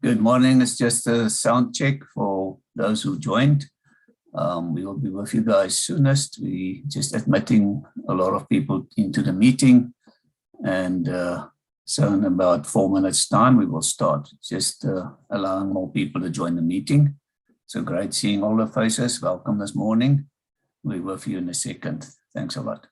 Good morning. It's just a sound check for those who joined. We will be with you guys soonest. We just admitting a lot of people into the meeting, and so in about 4 minutes time we will start, just allowing more people to join the meeting. So great seeing all the faces. Welcome this morning. We'll be with you in a second. Thanks a lot.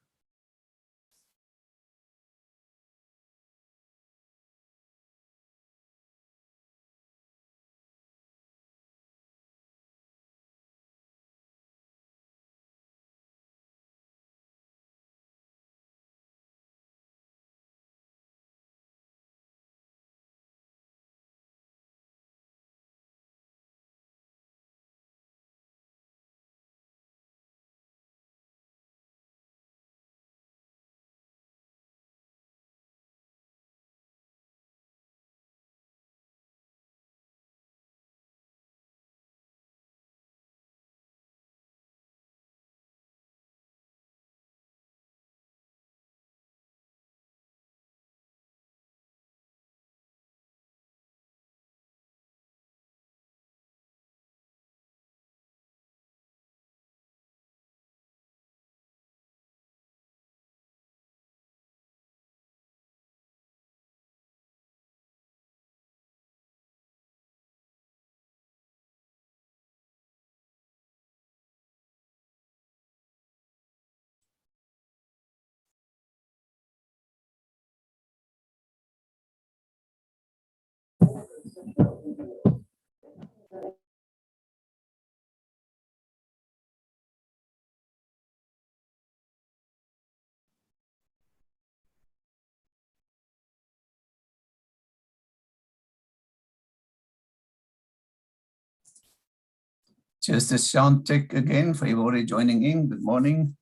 Just a sound check again for everybody joining in. Good morning.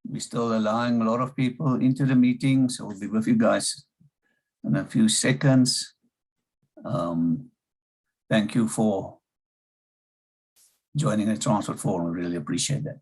We're still allowing a lot of people into the meeting, so we'll be with you guys in a few seconds. Thank you for joining the Transport Forum. We really appreciate that.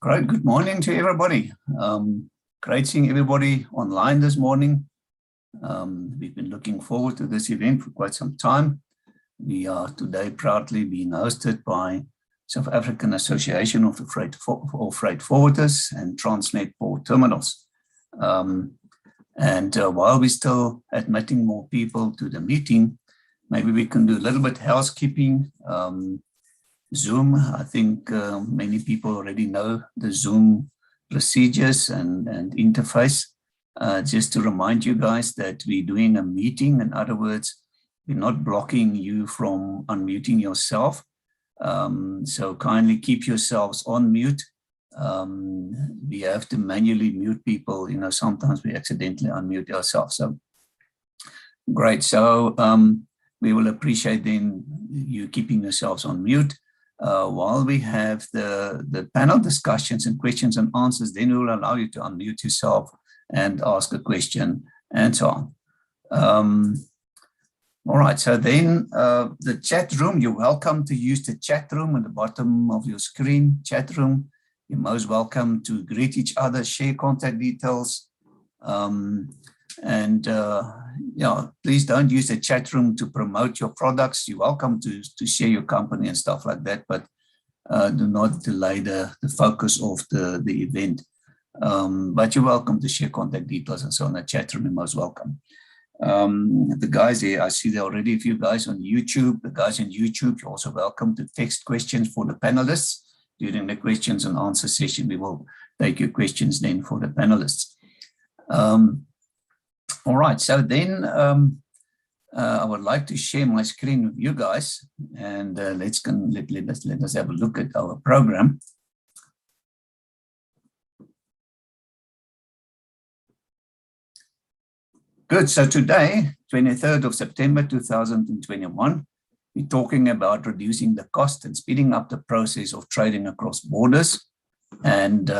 Great. Good morning to everybody. Great seeing everybody online this morning. We've been looking forward to this event for quite some time. We are today proudly being hosted by South African Association of the Freight Forwarders and Transnet Port Terminals. While we're still admitting more people to the meeting, maybe we can do a little bit housekeeping. Zoom, I think many people already know the Zoom procedures and interface. Just to remind you guys that we're doing a meeting. In other words, we're not blocking you from unmuting yourself. So kindly keep yourselves on mute. We have to manually mute people. You know, sometimes we accidentally unmute ourselves. So great. So we will appreciate then you keeping yourselves on mute. While we have the panel discussions and questions and answers, then we will allow you to unmute yourself and ask a question and so on. All right, so then the chat room, you're welcome to use the chat room at the bottom of your screen, chat room. You're most welcome to greet each other, share contact details. Yeah, please don't use the chat room to promote your products. You're welcome to share your company and stuff like that, but do not delay the focus of the event. But you're welcome to share contact details and so on. The chat room, you're most welcome. The guys here, I see there already a few guys on YouTube. The guys on YouTube, you're also welcome to text questions for the panelists. During the questions and answer session, we will take your questions then for the panelists. All right, so then I would like to share my screen with you guys, and let us have a look at our program. Good, so today, 23rd of September 2021, we're talking about reducing the cost and speeding up the process of trading across borders. And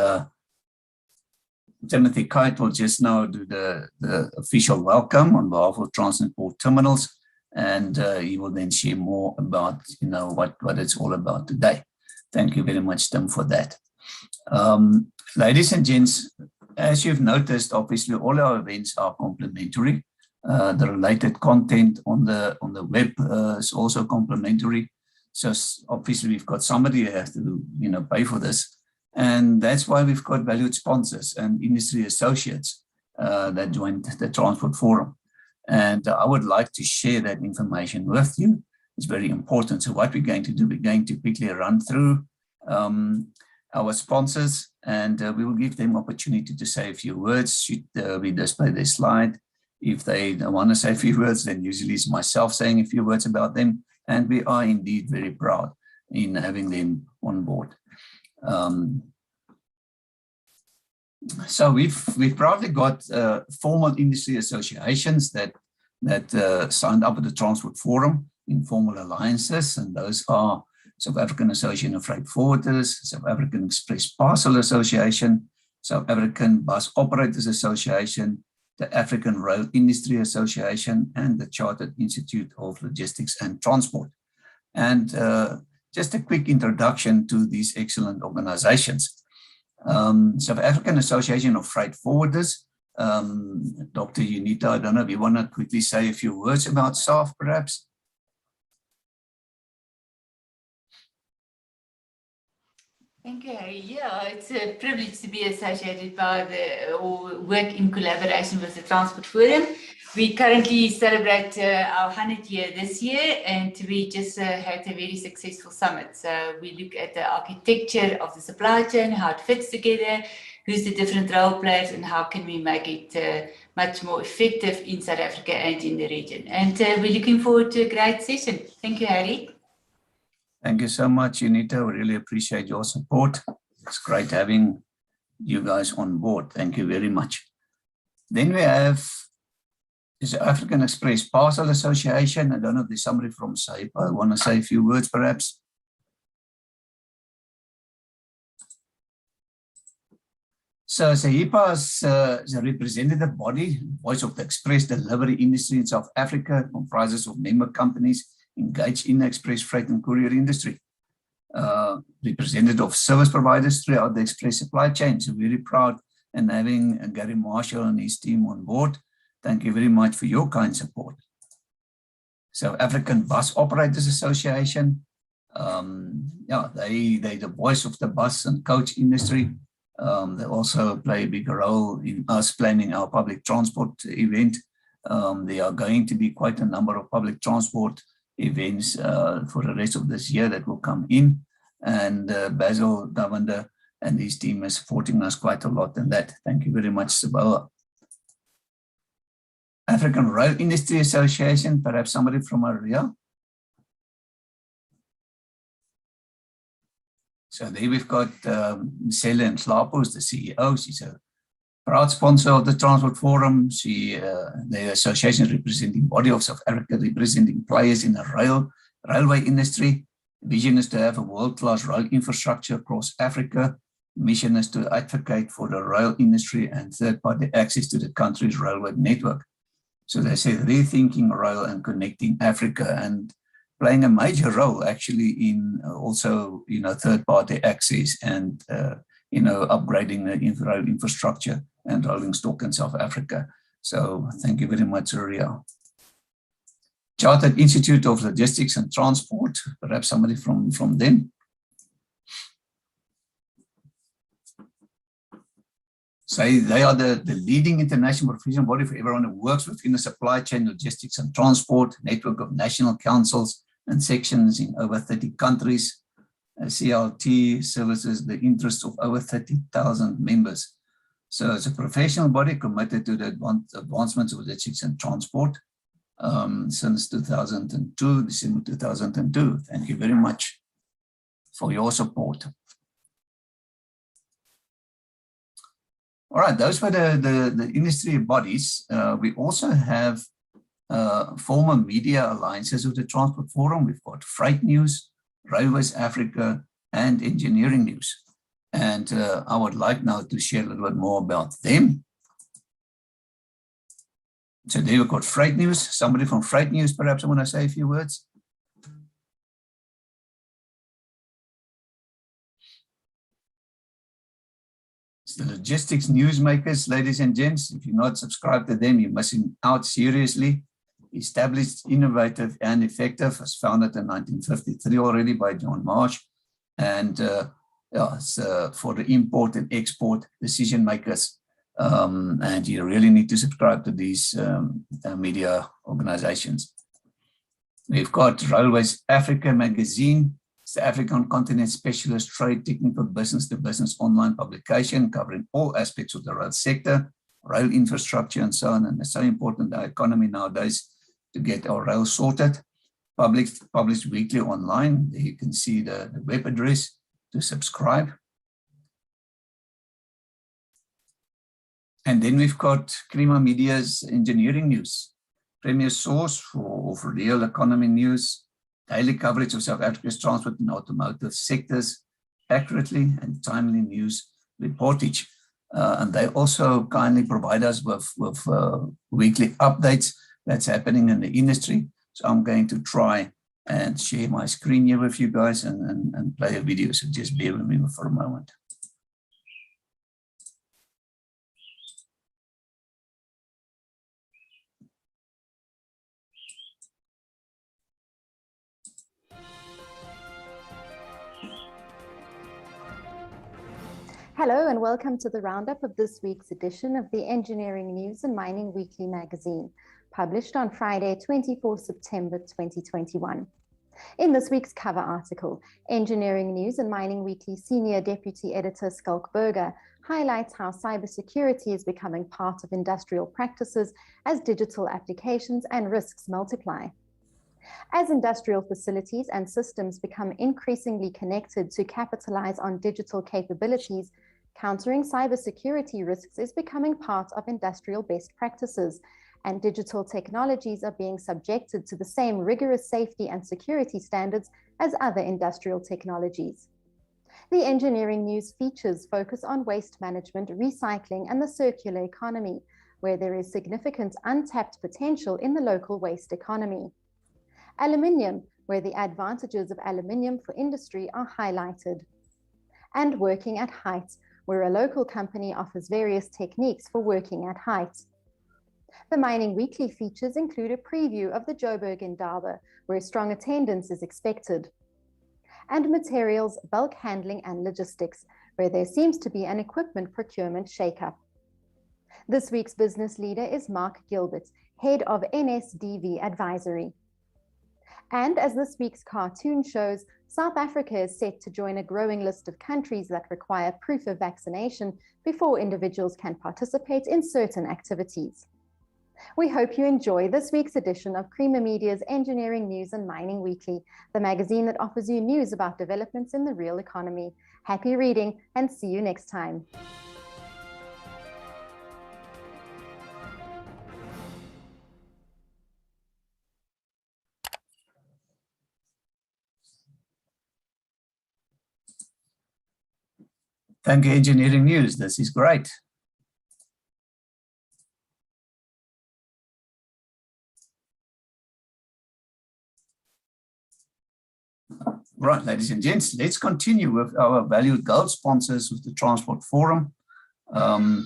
Timothy Kite will just now do the official welcome on behalf of Transport Terminals, and he will then share more about what it's all about today. Thank you very much, Tim, for that. Ladies and gents, as you've noticed, obviously all our events are complimentary. The related content on the web is also complimentary. So obviously we've got somebody who has to pay for this, and that's why we've got valued sponsors and industry associates that joined the Transport Forum. And I would like to share that information with you. It's very important. So what we're going to do, we're going to quickly run through our sponsors, and we will give them opportunity to say a few words. Should we display their slide? If they don't want to say a few words, then usually it's myself saying a few words about them. And we are indeed very proud in having them on board. So we've probably got formal industry associations that signed up with the Transport Forum, informal alliances, and those are South African Association of Freight Forwarders, South African Express Parcel Association, South African Bus Operators Association, the African Rail Industry Association, and the Chartered Institute of Logistics and Transport. And just a quick introduction to these excellent organizations. South African Association of Freight Forwarders, Dr. Unita, I don't know if you want to quickly say a few words about SAF, perhaps? Thank you, Harry. Yeah, it's a privilege to be associated or work in collaboration with the Transport Forum. We currently celebrate our 100th year this year, and we just had a very successful summit. So we look at the architecture of the supply chain, how it fits together, who's the different role players, and how can we make it much more effective in South Africa and in the region. And we're looking forward to a great session. Thank you, Harry. Thank you so much, Unita. We really appreciate your support. It's great having you guys on board. Thank you very much. Then we have the African Express Parcel Association. I don't know if there's somebody from SAIPA want to say a few words, perhaps. So SAIPA is a representative body, voice of the express delivery industry in South Africa. It comprises of member companies engaged in the express freight and courier industry, representative of service providers throughout the express supply chain. So very proud and having Gary Marshall and his team on board. Thank you very much for your kind support. South African Bus Operators Association, yeah, they're the voice of the bus and coach industry. They also play a big role in us planning our public transport event. There are going to be quite a number of public transport events for the rest of this year that will come in, and Basil Davender and his team is supporting us quite a lot in that. Thank you very much, Saboa. African Rail Industry Association, perhaps somebody from Aria. So there we've got Selle and Slapos, the CEO. She's a proud sponsor of the Transport Forum. The association representing body of South Africa, representing players in the railway industry. Vision is to have a world-class rail infrastructure across Africa. Mission is to advocate for the rail industry and third-party access to the country's railway network. So they say rethinking rail and connecting Africa, and playing a major role actually in also, third-party access and, upgrading the rail infrastructure and rolling stock in South Africa. So thank you very much, Ria. Chartered Institute of Logistics and Transport, perhaps somebody from them. So they are the leading international professional body for everyone who works within the supply chain, logistics and transport, network of national councils and sections in over 30 countries. CLT services the interests of over 30,000 members. So it's a professional body committed to the advancements of logistics and transport since 2002, December 2002. Thank you very much for your support. All right, those were the industry bodies. We also have former media alliances with the Transport Forum. We've got Freight News, Railways Africa, and Engineering News. And I would like now to share a little bit more about them. So there we've got Freight News. Somebody from Freight News, perhaps I want to say a few words. It's the logistics newsmakers, ladies and gents. If you're not subscribed to them, you're missing out seriously. Established, innovative, and effective, was founded in 1953 already by John Marsh. And it's for the import and export decision makers. And you really need to subscribe to these media organizations. We've got Railways Africa magazine. It's the African continent specialist trade technical business-to-business online publication covering all aspects of the rail sector, rail infrastructure, and so on. And it's so important in our economy nowadays to get our rail sorted. Published weekly online. There you can see the web address to subscribe. And then we've got Crema Media's Engineering News, premier source for real economy news, daily coverage of South Africa's transport and automotive sectors, accurately and timely news reportage. And they also kindly provide us with weekly updates that's happening in the industry. So I'm going to try and share my screen here with you guys and play a video. So just bear with me for a moment. Hello and welcome to the roundup of this week's edition of the Engineering News and Mining Weekly magazine, published on Friday, 24 September 2021. In this week's cover article, Engineering News and Mining Weekly Senior Deputy Editor Skalk Berger highlights how cybersecurity is becoming part of industrial practices as digital applications and risks multiply. As industrial facilities and systems become increasingly connected to capitalize on digital capabilities, countering cybersecurity risks is becoming part of industrial best practices, and digital technologies are being subjected to the same rigorous safety and security standards as other industrial technologies. The Engineering News features focus on waste management, recycling, and the circular economy, where there is significant untapped potential in the local waste economy. Aluminium, where the advantages of aluminium for industry are highlighted. And working at height, where a local company offers various techniques for working at height. The Mining Weekly features include a preview of the Joburg Indaba, where strong attendance is expected. And materials, bulk handling and logistics, where there seems to be an equipment procurement shakeup. This week's business leader is Mark Gilbert, head of NSDV Advisory. And as this week's cartoon shows, South Africa is set to join a growing list of countries that require proof of vaccination before individuals can participate in certain activities. We hope you enjoy this week's edition of Creamer Media's Engineering News and Mining Weekly, the magazine that offers you news about developments in the real economy. Happy reading and see you next time. Thank you, Engineering News. This is great. Right, ladies and gents, let's continue with our valued gold sponsors with the Transport Forum. All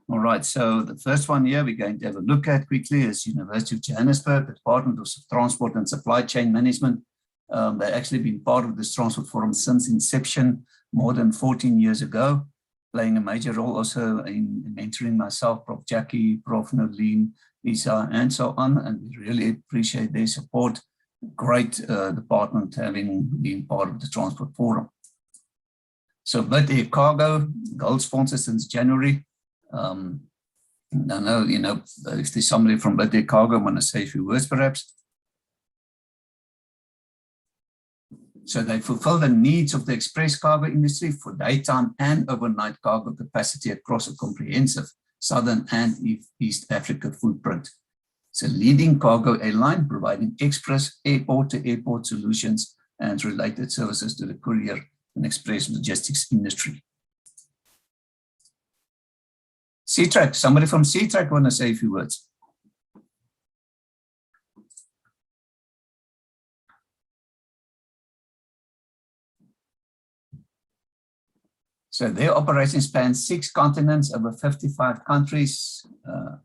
right, so the first one here we're going to have a look at quickly is University of Johannesburg, the Department of Transport and Supply Chain Management. They've actually been part of this Transport Forum since inception, more than 14 years ago, playing a major role also in mentoring myself, Prof. Jackie, Prof. Nolene, Lisa, and so on, and we really appreciate their support. Great department having been part of the Transport Forum. So Bid Air Cargo, gold sponsor since January. I know, if there's somebody from Bid Air Cargo want to say a few words perhaps. So they fulfill the needs of the express cargo industry for daytime and overnight cargo capacity across a comprehensive Southern and East Africa footprint. It's a leading cargo airline providing express airport-to-airport solutions and related services to the courier and express logistics industry. Seatrack, somebody from Seatrack want to say a few words? So their operations span 6 continents, over 55 countries,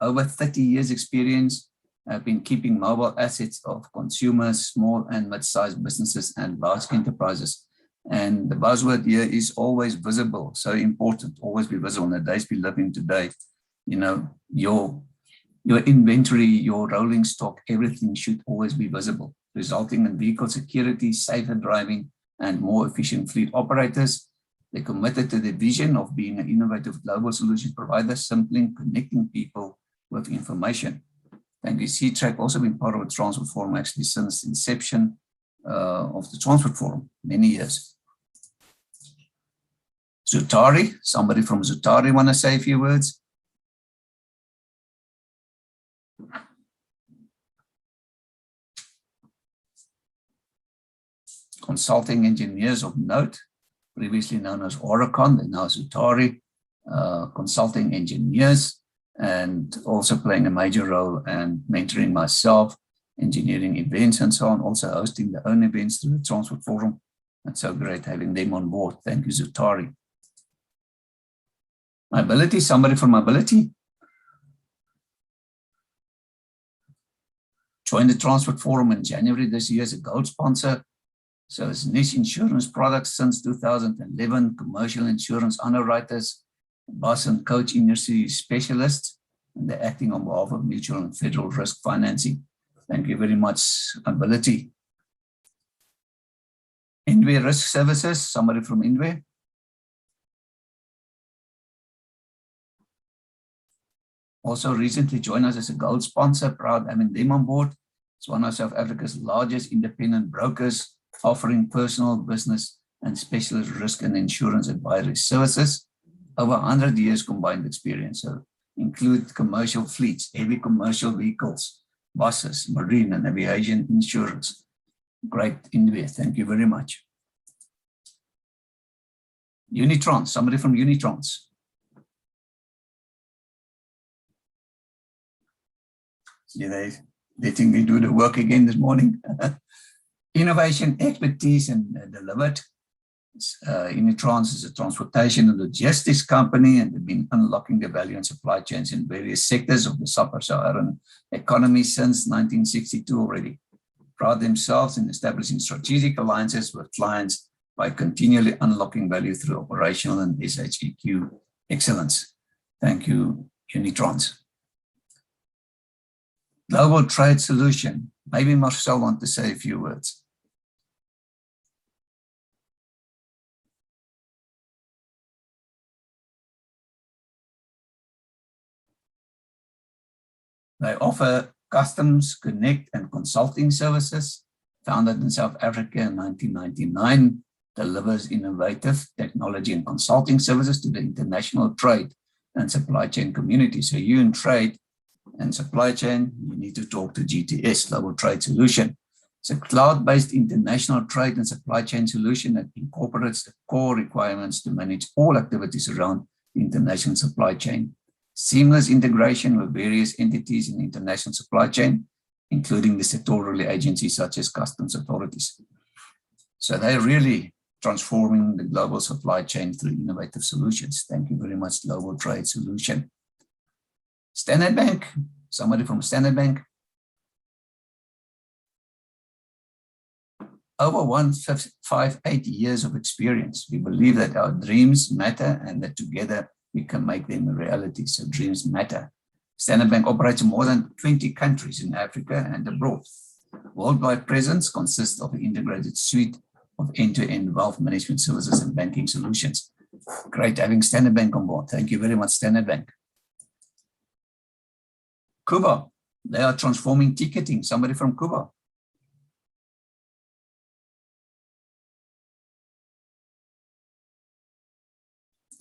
over 30 years experience, have been keeping mobile assets of consumers, small and mid-sized businesses and large enterprises. And the buzzword here is always visible, so important, always be visible in the days we live in today. Your inventory, your rolling stock, everything should always be visible, resulting in vehicle security, safer driving, and more efficient fleet operators. They're committed to the vision of being an innovative global solution provider, simply connecting people with information. Thank you. Seatrack also been part of the Transport Forum actually since the inception of the Transport Forum, many years. Zutari, somebody from Zutari want to say a few words? Consulting engineers of note, previously known as Oricon, they're now Zutari, consulting engineers, and also playing a major role and mentoring myself, engineering events and so on, also hosting their own events through the Transport Forum. It's so great having them on board. Thank you, Zutari. Mobility, somebody from Mobility? Joined the Transport Forum in January this year as a gold sponsor. So it's niche insurance products since 2011, commercial insurance underwriters, bus and coach industry specialists, and they're acting on behalf of mutual and federal risk financing. Thank you very much, Ability. Inway Risk Services, somebody from Inway? Also recently joined us as a gold sponsor, proud having them on board. It's one of South Africa's largest independent brokers, offering personal, business, and specialist risk and insurance advisory services. Over 100 years combined experience, so include commercial fleets, heavy commercial vehicles, buses, marine and aviation insurance. Great Inway, thank you very much. Unitrans, somebody from Unitrans. See, they're letting me do the work again this morning. Innovation, expertise, and delivered. Unitrans is a transportation and logistics company, and they've been unlocking the value and supply chains in various sectors of the sub-Saharan economy since 1962 already. Proud themselves in establishing strategic alliances with clients by continually unlocking value through operational and SHEQ excellence. Thank you, Unitrans. Global Trade Solution. Maybe Marcel want to say a few words. They offer customs, connect, and consulting services. Founded in South Africa in 1999, delivers innovative technology and consulting services to the international trade and supply chain community. So you in trade and supply chain, you need to talk to GTS, Global Trade Solution. It's a cloud-based international trade and supply chain solution that incorporates the core requirements to manage all activities around the international supply chain. Seamless integration with various entities in the international supply chain, including the sectoral agencies such as customs authorities. So they're really transforming the global supply chain through innovative solutions. Thank you very much, Global Trade Solution. Standard Bank, somebody from Standard Bank. Over 158 years of experience. We believe that our dreams matter and that together we can make them a reality. So dreams matter. Standard Bank operates in more than 20 countries in Africa and abroad. Worldwide presence consists of an integrated suite of end-to-end wealth management services and banking solutions. Great having Standard Bank on board. Thank you very much, Standard Bank. Cuba, they are transforming ticketing. Somebody from Cuba.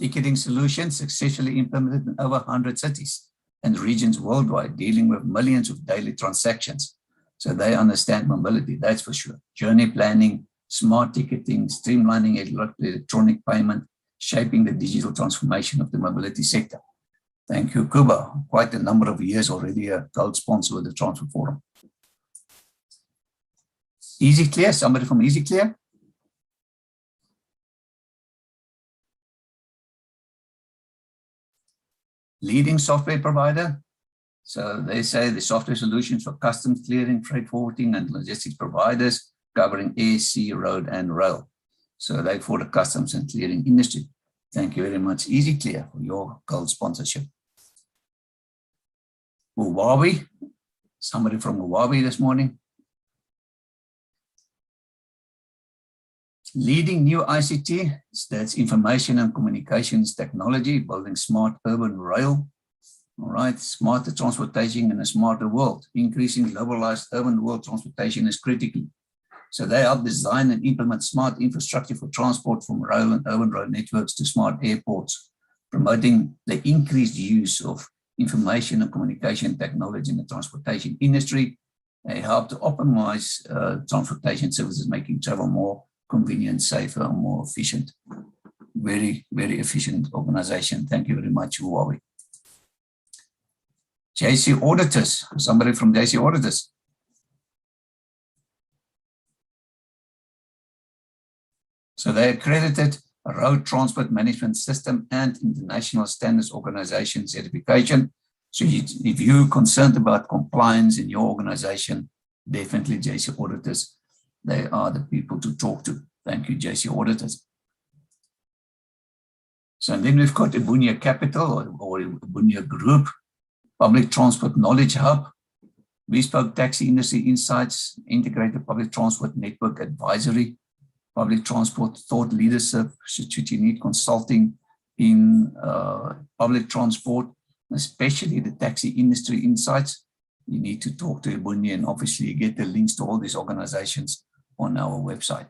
Ticketing solutions successfully implemented in over 100 cities and regions worldwide, dealing with millions of daily transactions. So they understand mobility, that's for sure. Journey planning, smart ticketing, streamlining electronic payment, shaping the digital transformation of the mobility sector. Thank you, Cuba. Quite a number of years already a gold sponsor with the Transfer Forum. Easy Clear, somebody from Easy Clear? Leading software provider. So they say the software solutions for customs clearing, freight forwarding, and logistics providers covering air, sea, road, and rail. So they for the customs and clearing industry. Thank you very much, Easy Clear, for your gold sponsorship. Huawei, somebody from Huawei this morning. Leading new ICT, that's information and communications technology, building smart urban rail. All right, smarter transportation in a smarter world. Increasing globalized urban world transportation is critical. So they help design and implement smart infrastructure for transport from rail and urban road networks to smart airports, promoting the increased use of information and communication technology in the transportation industry. They help to optimize transportation services, making travel more convenient, safer, and more efficient. Very, very efficient organization. Thank you very much, Huawei. JC Auditors, somebody from JC Auditors. So they accredited Road Transport Management System and International Standards Organization certification. So if you're concerned about compliance in your organization, definitely JC Auditors, they are the people to talk to. Thank you, JC Auditors. So then we've got Ibunia Capital or Ibunia Group, Public Transport Knowledge Hub, Bespoke Taxi Industry Insights, Integrated Public Transport Network Advisory, Public Transport Thought Leadership, should you need consulting in public transport, especially the taxi industry insights, you need to talk to Ibunia, and obviously you get the links to all these organizations on our website.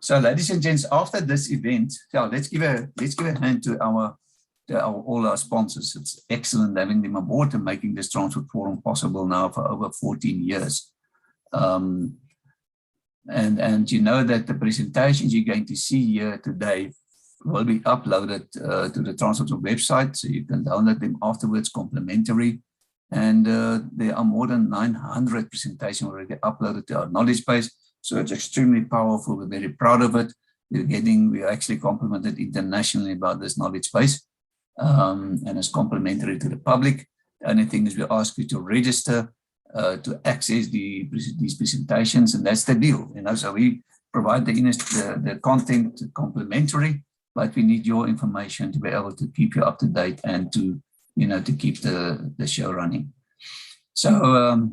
So ladies and gents, after this event, let's give a hand to all our sponsors. It's excellent having them on board and making this Transfer Forum possible now for over 14 years. And you know that the presentations you're going to see here today will be uploaded to the Transfer website, so you can download them afterwards, complimentary. And there are more than 900 presentations already uploaded to our knowledge base. So it's extremely powerful. We're very proud of it. We're actually complimented internationally about this knowledge base, and it's complimentary to the public. The only thing is we ask you to register to access these presentations, and that's the deal. So we provide the content complimentary, but we need your information to be able to keep you up to date and to keep the show running. So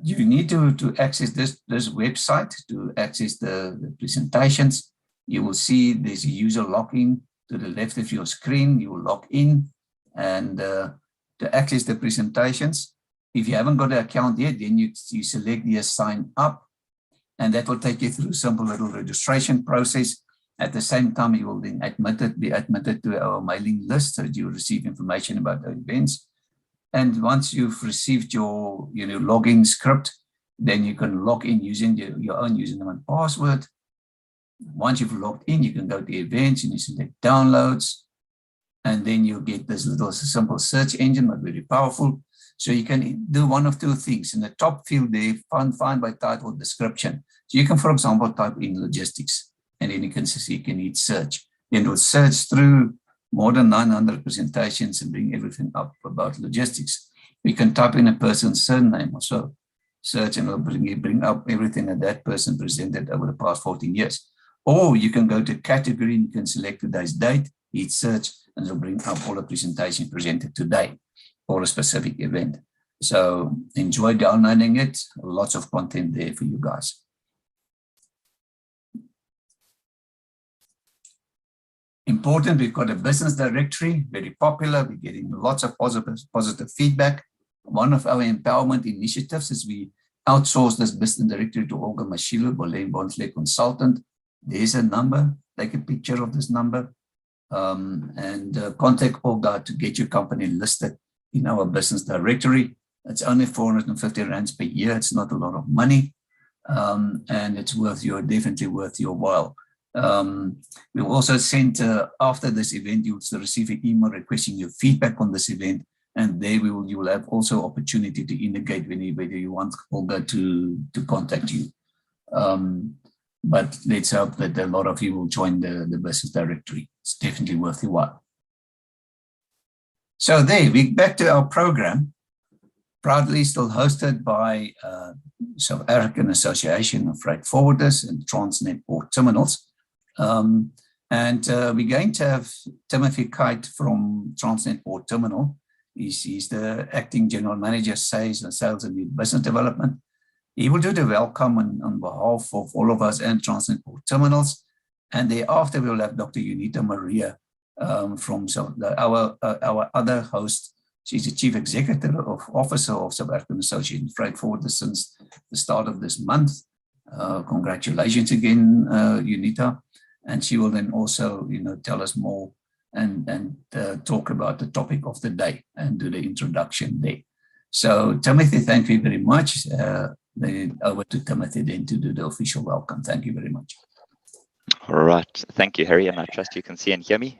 you need to access this website to access the presentations. You will see there's a user login to the left of your screen. You will log in, and to access the presentations. If you haven't got an account yet, then you select the sign up, and that will take you through a simple little registration process. At the same time, you will then be admitted to our mailing list, so that you will receive information about the events. And once you've received your login script, then you can log in using your own username and password. Once you've logged in, you can go to events and you select downloads, and then you'll get this little simple search engine, but very powerful. So you can do one of two things. In the top field there, find by title description. So you can, for example, type in logistics, and then you can hit search. Then it will search through more than 900 presentations and bring everything up about logistics. We can type in a person's surname or so, search, and it will bring up everything that person presented over the past 14 years. Or you can go to category and you can select today's date, hit search, and it'll bring up all the presentations presented today for a specific event. So enjoy downloading it. Lots of content there for you guys. Important, we've got a business directory, very popular. We're getting lots of positive feedback. One of our empowerment initiatives is we outsource this business directory to Olga Mashilo, Boleng Consultant. There's a number, take a picture of this number, and contact Olga to get your company listed in our business directory. It's only 450 rands per year. It's not a lot of money, and it's definitely worth your while. We'll also send, after this event, you'll receive an email requesting your feedback on this event, and there you will have also opportunity to indicate whether you want Olga to contact you. But let's hope that a lot of you will join the business directory. It's definitely worth your while. So there, we're back to our program, proudly still hosted by South African Association of Freight Forwarders and Transnet Port Terminals. And we're going to have Timothy Kite from Transnet Port Terminal. He's the acting general manager, sales and new business development. He will do the welcome on behalf of all of us and Transnet Port Terminals. And thereafter, we'll have Dr. Unita Maria from our other host. She's the Chief Executive Officer of South African Association of Freight Forwarders since the start of this month. Congratulations again, Unita. And she will then also, tell us more and talk about the topic of the day and do the introduction there. So, Timothy, thank you very much. Over to Timothy then to do the official welcome. Thank you very much. All right. Thank you, Harry, and I trust you can see and hear me.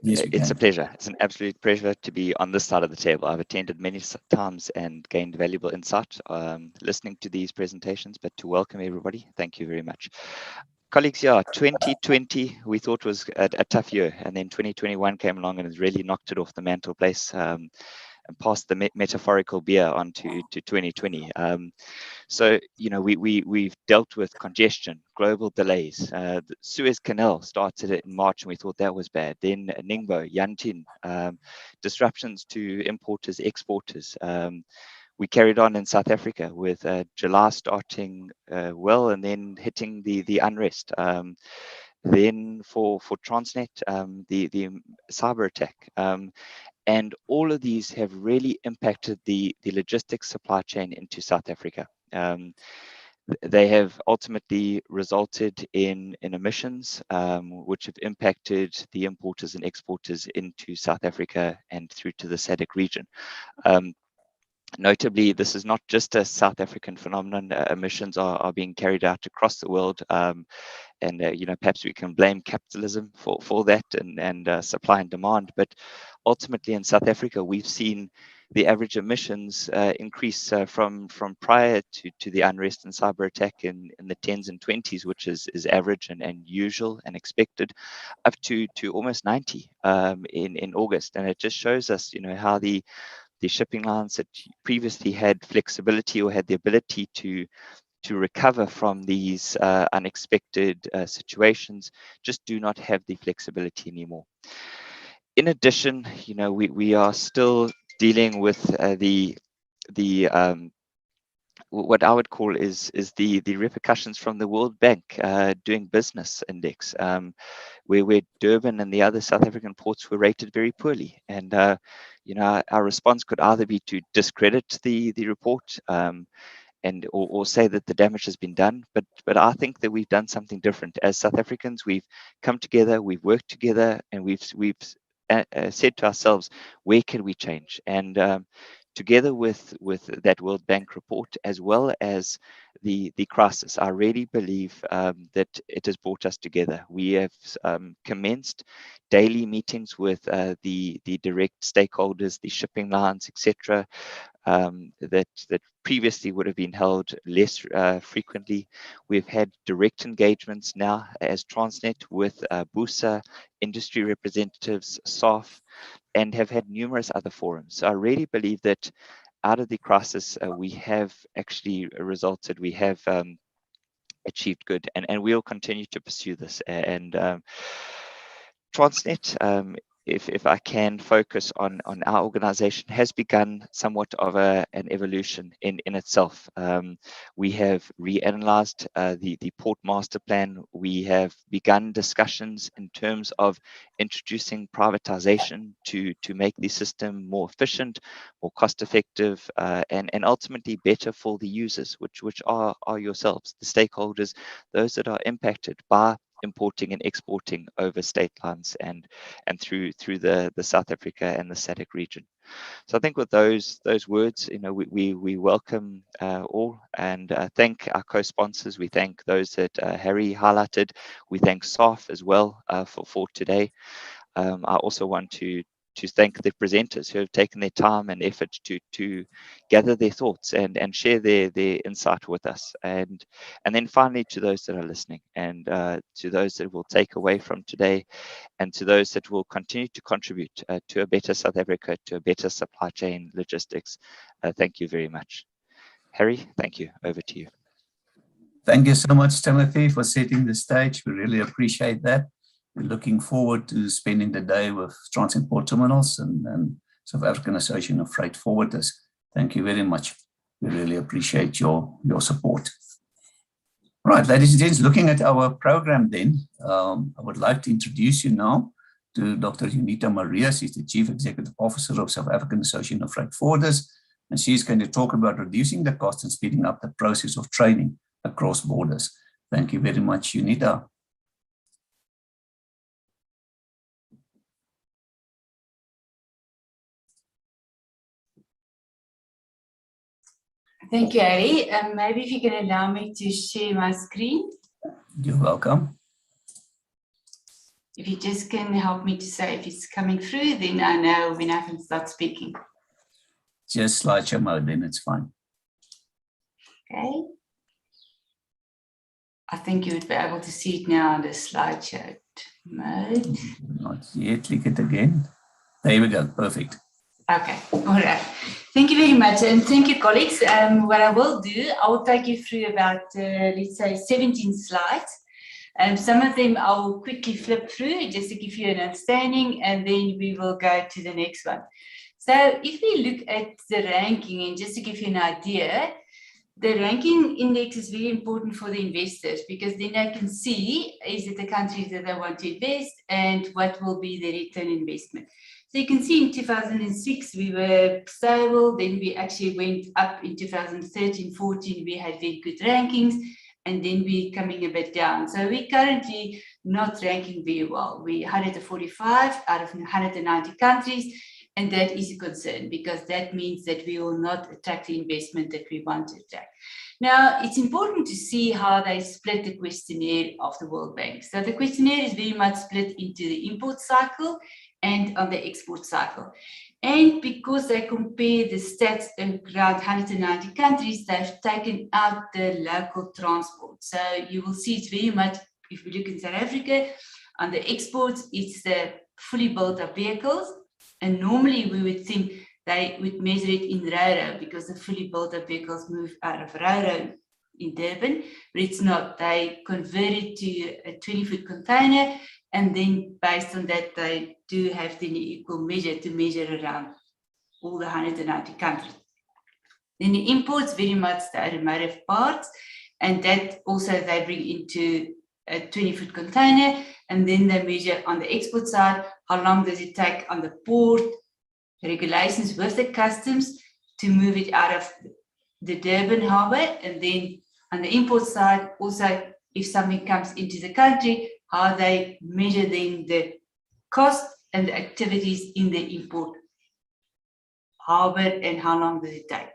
Yes, it's a pleasure. It's an absolute pleasure to be on this side of the table. I've attended many times and gained valuable insight listening to these presentations, but to welcome everybody, thank you very much. Colleagues, 2020 we thought was a tough year, and then 2021 came along and has really knocked it off the mantelpiece and passed the metaphorical beer on to 2020. So, we've dealt with congestion, global delays. The Suez Canal started in March and we thought that was bad. Then Ningbo, Yantian, disruptions to importers, exporters. We carried on in South Africa with July starting well and then hitting the unrest. Then for Transnet, the cyber attack. And all of these have really impacted the logistics supply chain into South Africa. They have ultimately resulted in emissions, which have impacted the importers and exporters into South Africa and through to the SADC region. Notably, this is not just a South African phenomenon. Emissions are being carried out across the world, and perhaps we can blame capitalism for that and supply and demand. But ultimately, in South Africa, we've seen the average emissions increase from prior to the unrest and cyber attack in the 10s and 20s, which is average and usual and expected, up to almost 90 in August. And it just shows us, how the shipping lines that previously had flexibility or had the ability to recover from these unexpected situations just do not have the flexibility anymore. In addition, we are still dealing with the what I would call is the repercussions from the World Bank doing business index, where Durban and the other South African ports were rated very poorly. And our response could either be to discredit the report, or say that the damage has been done. But I think that we've done something different as South Africans. We've come together, we've worked together, and we've said to ourselves, where can we change? And together with that World Bank report, as well as the crisis, I really believe that it has brought us together. We have commenced daily meetings with the direct stakeholders, the shipping lines, etc., that previously would have been held less frequently. We've had direct engagements now as Transnet with BUSA, industry representatives, SAF, and have had numerous other forums. So I really believe that out of the crisis, we have actually resulted, we have achieved good, and we'll continue to pursue this. And Transnet, if I can focus on our organization, has begun somewhat of an evolution in itself. We have reanalyzed the port master plan. We have begun discussions in terms of introducing privatization to make the system more efficient, more cost effective, and ultimately better for the users, which are yourselves, the stakeholders, those that are impacted by importing and exporting over state lines and through the South Africa and the SADC region. So I think with those words, we welcome all, and thank our co-sponsors. We thank those that Harry highlighted. We thank SAF as well for today. I also want to thank the presenters who have taken their time and effort to gather their thoughts and share their insight with us. And then finally, to those that are listening, and to those that will take away from today, and to those that will continue to contribute to a better South Africa, to a better supply chain logistics, thank you very much. Harry, thank you. Over to you. Thank you so much, Timothy, for setting the stage. We really appreciate that. We're looking forward to spending the day with Transnet Port Terminals and South African Association of Freight Forwarders. Thank you very much. We really appreciate your support. Right, ladies and gents, looking at our program then, I would like to introduce you now to Dr. Unita Maria. She's the Chief Executive Officer of South African Association of Freight Forwarders, and she's going to talk about reducing the cost and speeding up the process of training across borders. Thank you very much, Unita. Thank you, Harry. Maybe if you can allow me to share my screen. You're welcome. If you just can help me to say if it's coming through, then I know when I can start speaking. Just slideshow mode, then it's fine. Okay. I think you would be able to see it now on the slideshow mode. Not yet. Click it again. There we go. Perfect. Okay. All right. Thank you very much. And thank you, colleagues. What I will do, I will take you through about, let's say, 17 slides. Some of them I will quickly flip through just to give you an understanding, and then we will go to the next one. So if we look at the ranking, and just to give you an idea, the ranking index is very important for the investors, because then they can see, is it the countries that they want to invest and what will be the return investment. So you can see in 2006, we were stable. Then we actually went up in 2013, 14, we had very good rankings, and then we're coming a bit down. So we're currently not ranking very well. We're 145 out of 190 countries, and that is a concern, because that means that we will not attract the investment that we want to attract. Now, it's important to see how they split the questionnaire of the World Bank. So the questionnaire is very much split into the import cycle and on the export cycle. And because they compare the stats around 190 countries, they've taken out the local transport. So you will see it's very much, if we look in South Africa, on the exports, it's the fully built up vehicles. And normally we would think they would measure it in Ro-Ro, because the fully built up vehicles move out of Ro-Ro in Durban, but it's not. They convert it to a 20-foot container, and then based on that, they do have the equal measure to measure around all the 190 countries. Then the imports, very much the automotive parts, and that also they bring into a 20-foot container, and then they measure on the export side, how long does it take on the port, regulations with the customs to move it out of the Durban harbour, and then on the import side, also if something comes into the country, how they measure then the cost and the activities in the import harbour and how long does it take.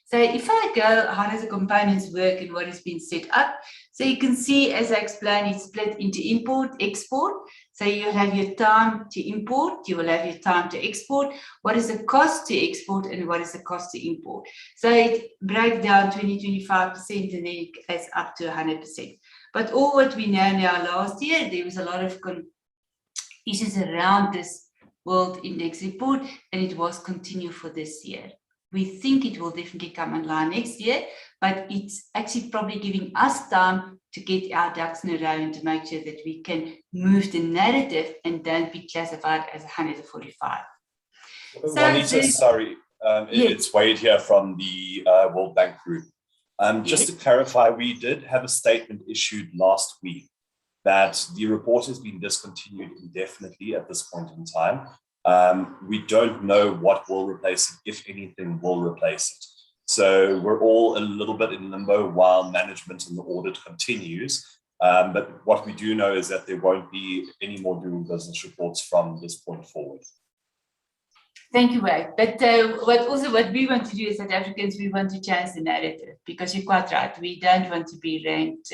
So if I go, how does the components work and what has been set up? So you can see, as I explained, it's split into import, export. So you have your time to import, you will have your time to export. What is the cost to export and what is the cost to import? So it breaks down 20-25% and then it goes up to 100%. But all what we know now, last year, there was a lot of issues around this World Index report, and it was continued for this year. We think it will definitely come online next year, but it's actually probably giving us time to get our ducks in a row and to make sure that we can move the narrative and don't be classified as 145. Juanita, sorry, yes. It's Wade here from the World Bank Group. Just to clarify, we did have a statement issued last week that the report has been discontinued indefinitely at this point in time. We don't know what will replace it, if anything will replace it. So we're all a little bit in limbo while management and the audit continues. But what we do know is that there won't be any more doing business reports from this point forward. Thank you, Wade. But what we want to do as South Africans, we want to change the narrative, because you're quite right. We don't want to be ranked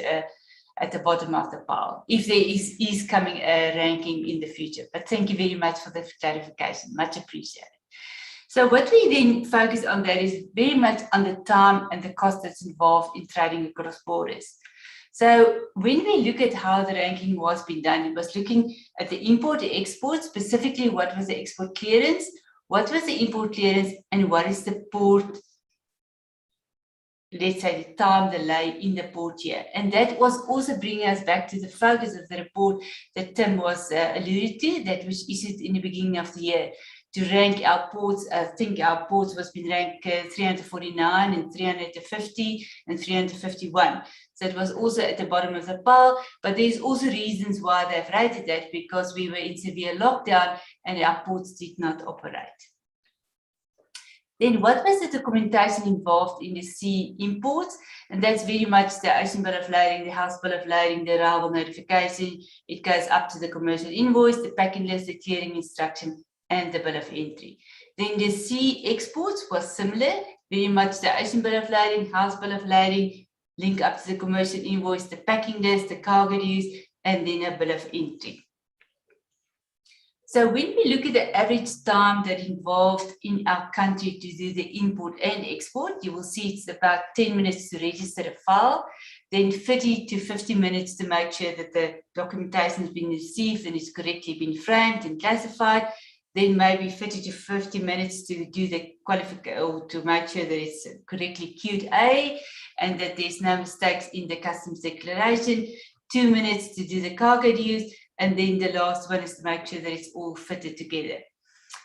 at the bottom of the pile, if there is coming a ranking in the future. But thank you very much for the clarification, much appreciated. So what we then focus on that is very much on the time and the cost that's involved in trading across borders. So when we look at how the ranking was being done, it was looking at the import to export, specifically what was the export clearance, what was the import clearance, and what is the port, let's say, the time delay in the port here. And that was also bringing us back to the focus of the report that Tim was alluded to, that was issued in the beginning of the year, to rank our ports. I think our ports was been ranked 349 and 350 and 351. So it was also at the bottom of the pile, but there's also reasons why they've rated that, because we were in severe lockdown and our ports did not operate. Then what was the documentation involved in the sea imports? And that's very much the ocean bill of lading, the house bill of lading, the arrival notification. It goes up to the commercial invoice, the packing list, the clearing instruction, and the bill of entry. Then the sea exports was similar, very much the ocean bill of lading, house bill of lading, link up to the commercial invoice, the packing list, the cargo dues, and then a bill of entry. So when we look at the average time that involved in our country to do the import and export, you will see it's about 10 minutes to register a file, then 30 to 50 minutes to make sure that the documentation has been received and it's correctly been framed and classified, then maybe 30 to 50 minutes to do the qualification, or to make sure that it's correctly QA and that there's no mistakes in the customs declaration, 2 minutes to do the cargo dues, and then the last one is to make sure that it's all fitted together.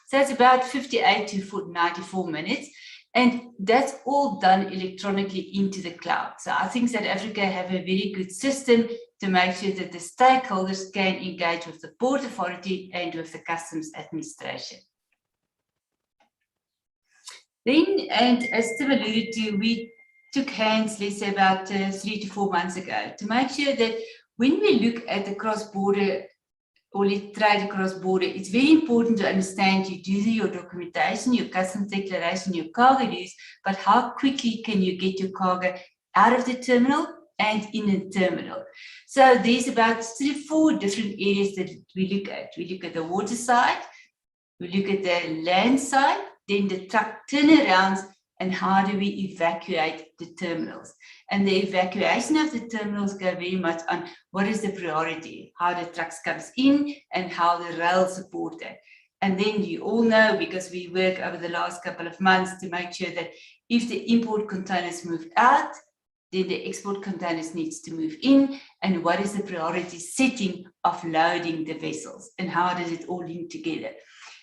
So it's about 58 to 94 minutes, and that's all done electronically into the cloud. So I think South Africa have a very good system to make sure that the stakeholders can engage with the Port Authority and with the Customs Administration. Then, and as Tim alluded to, we took hands, let's say about 3 to 4 months ago, to make sure that when we look at the cross-border or trade across border, it's very important to understand you do your documentation, your customs declaration, your cargo dues, but how quickly can you get your cargo out of the terminal and in the terminal? So there's about 3 or 4 different areas that we look at. We look at the water side, we look at the land side, then the truck turnarounds, and how do we evacuate the terminals. And the evacuation of the terminals go very much on what is the priority, how the trucks comes in and how the rail support that. And then you all know, because we work over the last couple of months to make sure that if the import containers move out, then the export containers needs to move in, and what is the priority setting of loading the vessels and how does it all link together.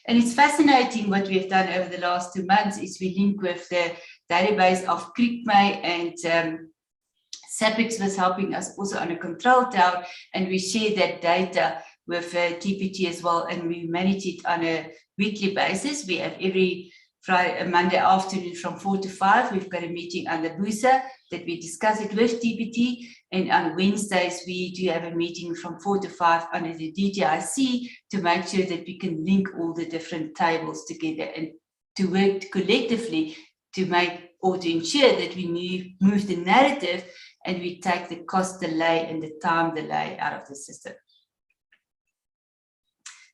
And it's fascinating what we've done over the last 2 months is we link with the database of CRICMA, and SAPIX was helping us also on a control tower, and we share that data with TPT as well, and we manage it on a weekly basis. We have every Monday afternoon from 4 to 5, we've got a meeting on the BUSA that we discuss it with TPT, and on Wednesdays we do have a meeting from 4 to 5 under the DTIC to make sure that we can link all the different tables together and to work collectively to make or to ensure that we move the narrative and we take the cost delay and the time delay out of the system.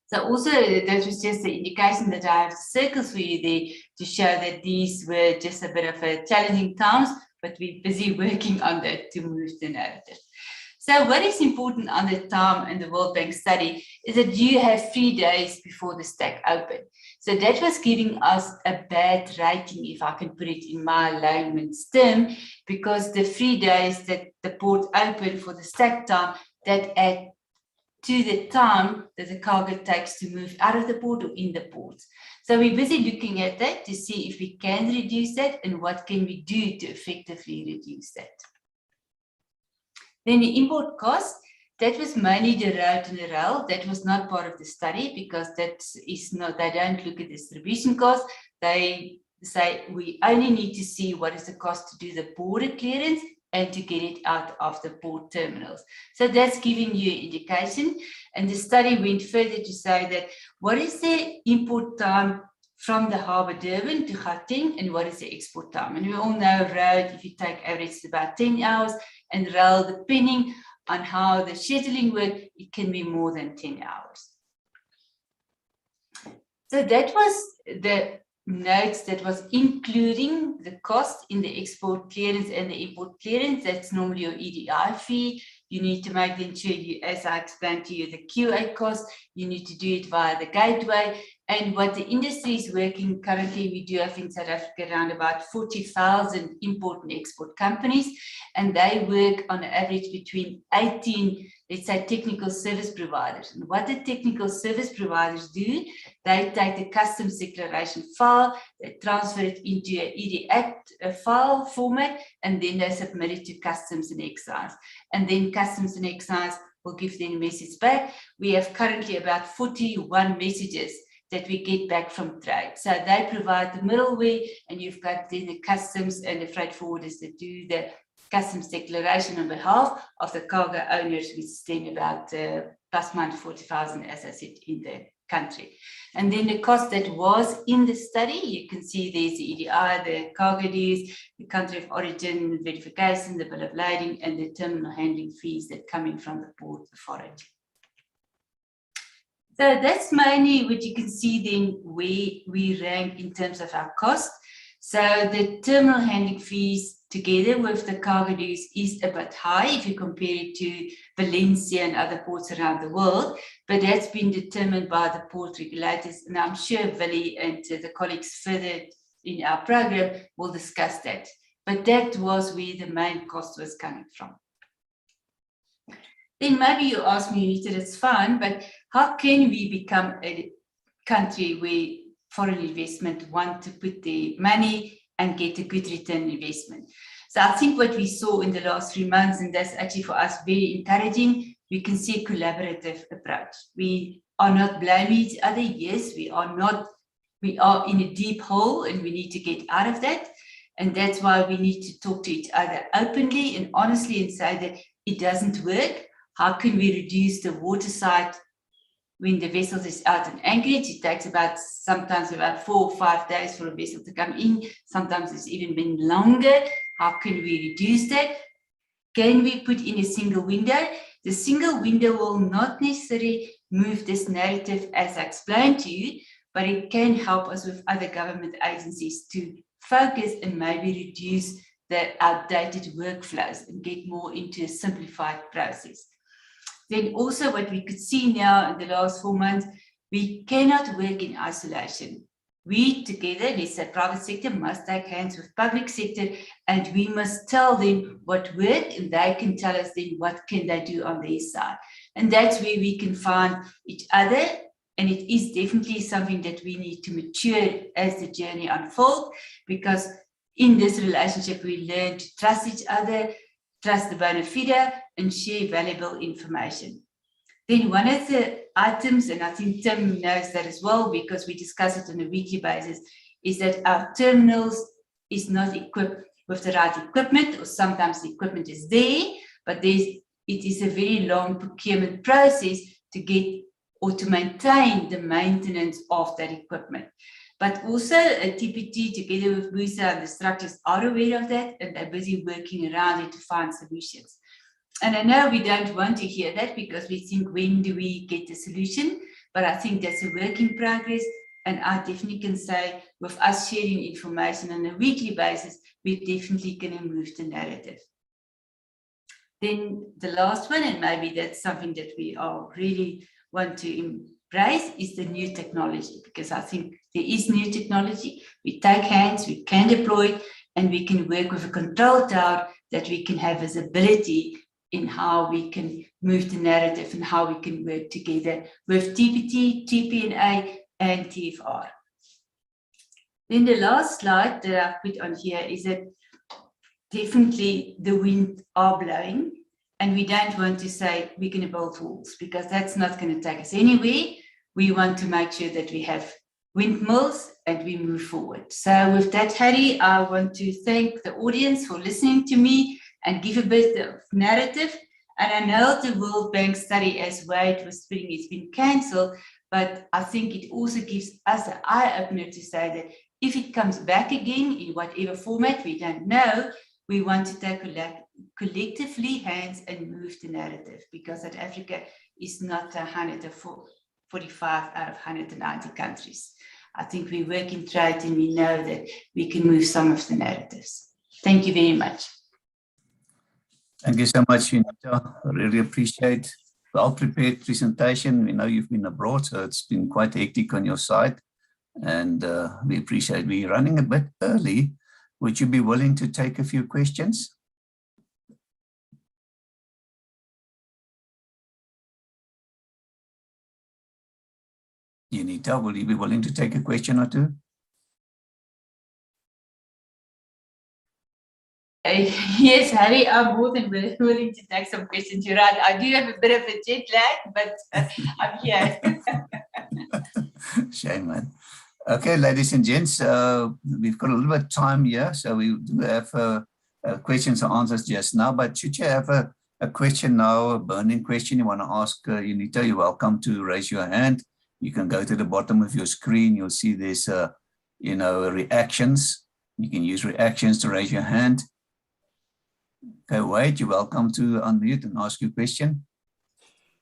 So also that was just the indication that I have circles for you there to show that these were just a bit of a challenging times, but we're busy working on that to move the narrative. So what is important on the time and the World Bank study is that you have 3 days before the stack open. So that was giving us a bad rating, if I can put it in my layman's term, because the 3 days that the port opened for the stack time, that add to the time that the cargo takes to move out of the port or in the port. So we're busy looking at that to see if we can reduce that and what can we do to effectively reduce that. Then the import cost, that was mainly the road and the rail. That was not part of the study because that is not, they don't look at distribution costs. They say we only need to see what is the cost to do the border clearance and to get it out of the port terminals. So that's giving you an indication. And the study went further to say that what is the import time from the harbour Durban to Gauteng and what is the export time? And we all know road, if you take average, it's about 10 hours, and rail, depending on how the scheduling works, it can be more than 10 hours. So that was the notes that was including the cost in the export clearance and the import clearance. That's normally your EDI fee. You need to make then sure you, as I explained to you, the QA cost, you need to do it via the gateway. And what the industry is working currently, we do have in South Africa around about 40,000 import and export companies, and they work on average between 18, let's say, technical service providers. And what the technical service providers do, they take the customs declaration file, they transfer it into an EDI file format, and then they submit it to customs and excise. And then customs and excise will give them a message back. We have currently about 41 messages that we get back from trade. So they provide the middleware, and you've got then the customs and the freight forwarders that do the customs declaration on behalf of the cargo owners, which is then about plus minus 40,000, as I said, in the country. And then the cost that was in the study, you can see there's the EDI, the cargo dues, the country of origin verification, the bill of lading, and the terminal handling fees that come in from the port authority. So that's mainly what you can see then where we rank in terms of our cost. So the terminal handling fees together with the cargo dues is a bit high if you compare it to Valencia and other ports around the world, but that's been determined by the port regulators. And I'm sure Willie and the colleagues further in our program will discuss that. But that was where the main cost was coming from. Then maybe you ask me, Rita, it's fine, but how can we become a country where foreign investment want to put their money and get a good return on investment? So I think what we saw in the last 3 months, and that's actually for us very encouraging, we can see a collaborative approach. We are not blaming each other. Yes, we are not, we are in a deep hole and we need to get out of that. And that's why we need to talk to each other openly and honestly and say that it doesn't work. How can we reduce the water side when the vessel is out in anchorage? It takes sometimes about 4 or 5 days for a vessel to come in. Sometimes it's even been longer. How can we reduce that? Can we put in a single window? The single window will not necessarily move this narrative as I explained to you, but it can help us with other government agencies to focus and maybe reduce the outdated workflows and get more into a simplified process. Then also what we could see now in the last 4 months, we cannot work in isolation. We together, let's say private sector, must take hands with public sector, and we must tell them what worked, and they can tell us then what can they do on their side. And that's where we can find each other And it is definitely something that we need to mature as the journey unfolds, because in this relationship, we learn to trust each other, trust the bona fide, and share valuable information. Then one of the items, and I think Tim knows that as well, because we discuss it on a weekly basis, is that our terminals is not equipped with the right equipment, or sometimes the equipment is there, but it is a very long procurement process to get or to maintain the maintenance of that equipment. But also a TPT together with Musa and the structures are aware of that, and they're busy working around it to find solutions. And I know we don't want to hear that, because we think, when do we get the solution? But I think that's a work in progress. And I definitely can say, with us sharing information on a weekly basis, we're definitely going to move the narrative. Then the last one, and maybe that's something that we all really want to embrace, is the new technology, because I think there is new technology. We take hands, we can deploy, and we can work with a control tower that we can have visibility in how we can move the narrative and how we can work together with TPT, TPNA, and TFR. Then the last slide that I put on here is that definitely the wind are blowing, and we don't want to say we're going to build walls, because that's not going to take us anywhere. We want to make sure that we have windmills and we move forward. So with that, Harry, I want to thank the audience for listening to me and give a bit of narrative. And I know the World Bank study, as Wade was saying, it's been cancelled, but I think it also gives us an eye-opener to say that if it comes back again in whatever format, we don't know, we want to take collectively hands and move the narrative, because South Africa is not 145 out of 190 countries. I think we work in trade, and we know that we can move some of the narratives. Thank you very much. Thank you so much, Unita. I really appreciate well-prepared presentation. We know you've been abroad, so it's been quite hectic on your side. And we appreciate we running a bit early. Would you be willing to take a few questions? Unita, will you be willing to take a question or two? Yes, Harry, I'm more than willing to take some questions. You're right. I do have a bit of a jet lag, but I'm here. Shame, man. Okay, ladies and gents, we've got a little bit of time here, so we do have questions and answers just now. But should you have a question now, a burning question you want to ask Unita, you're welcome to raise your hand. You can go to the bottom of your screen. You'll see there's, reactions. You can use reactions to raise your hand. Okay, Wade, you're welcome to unmute and ask your question.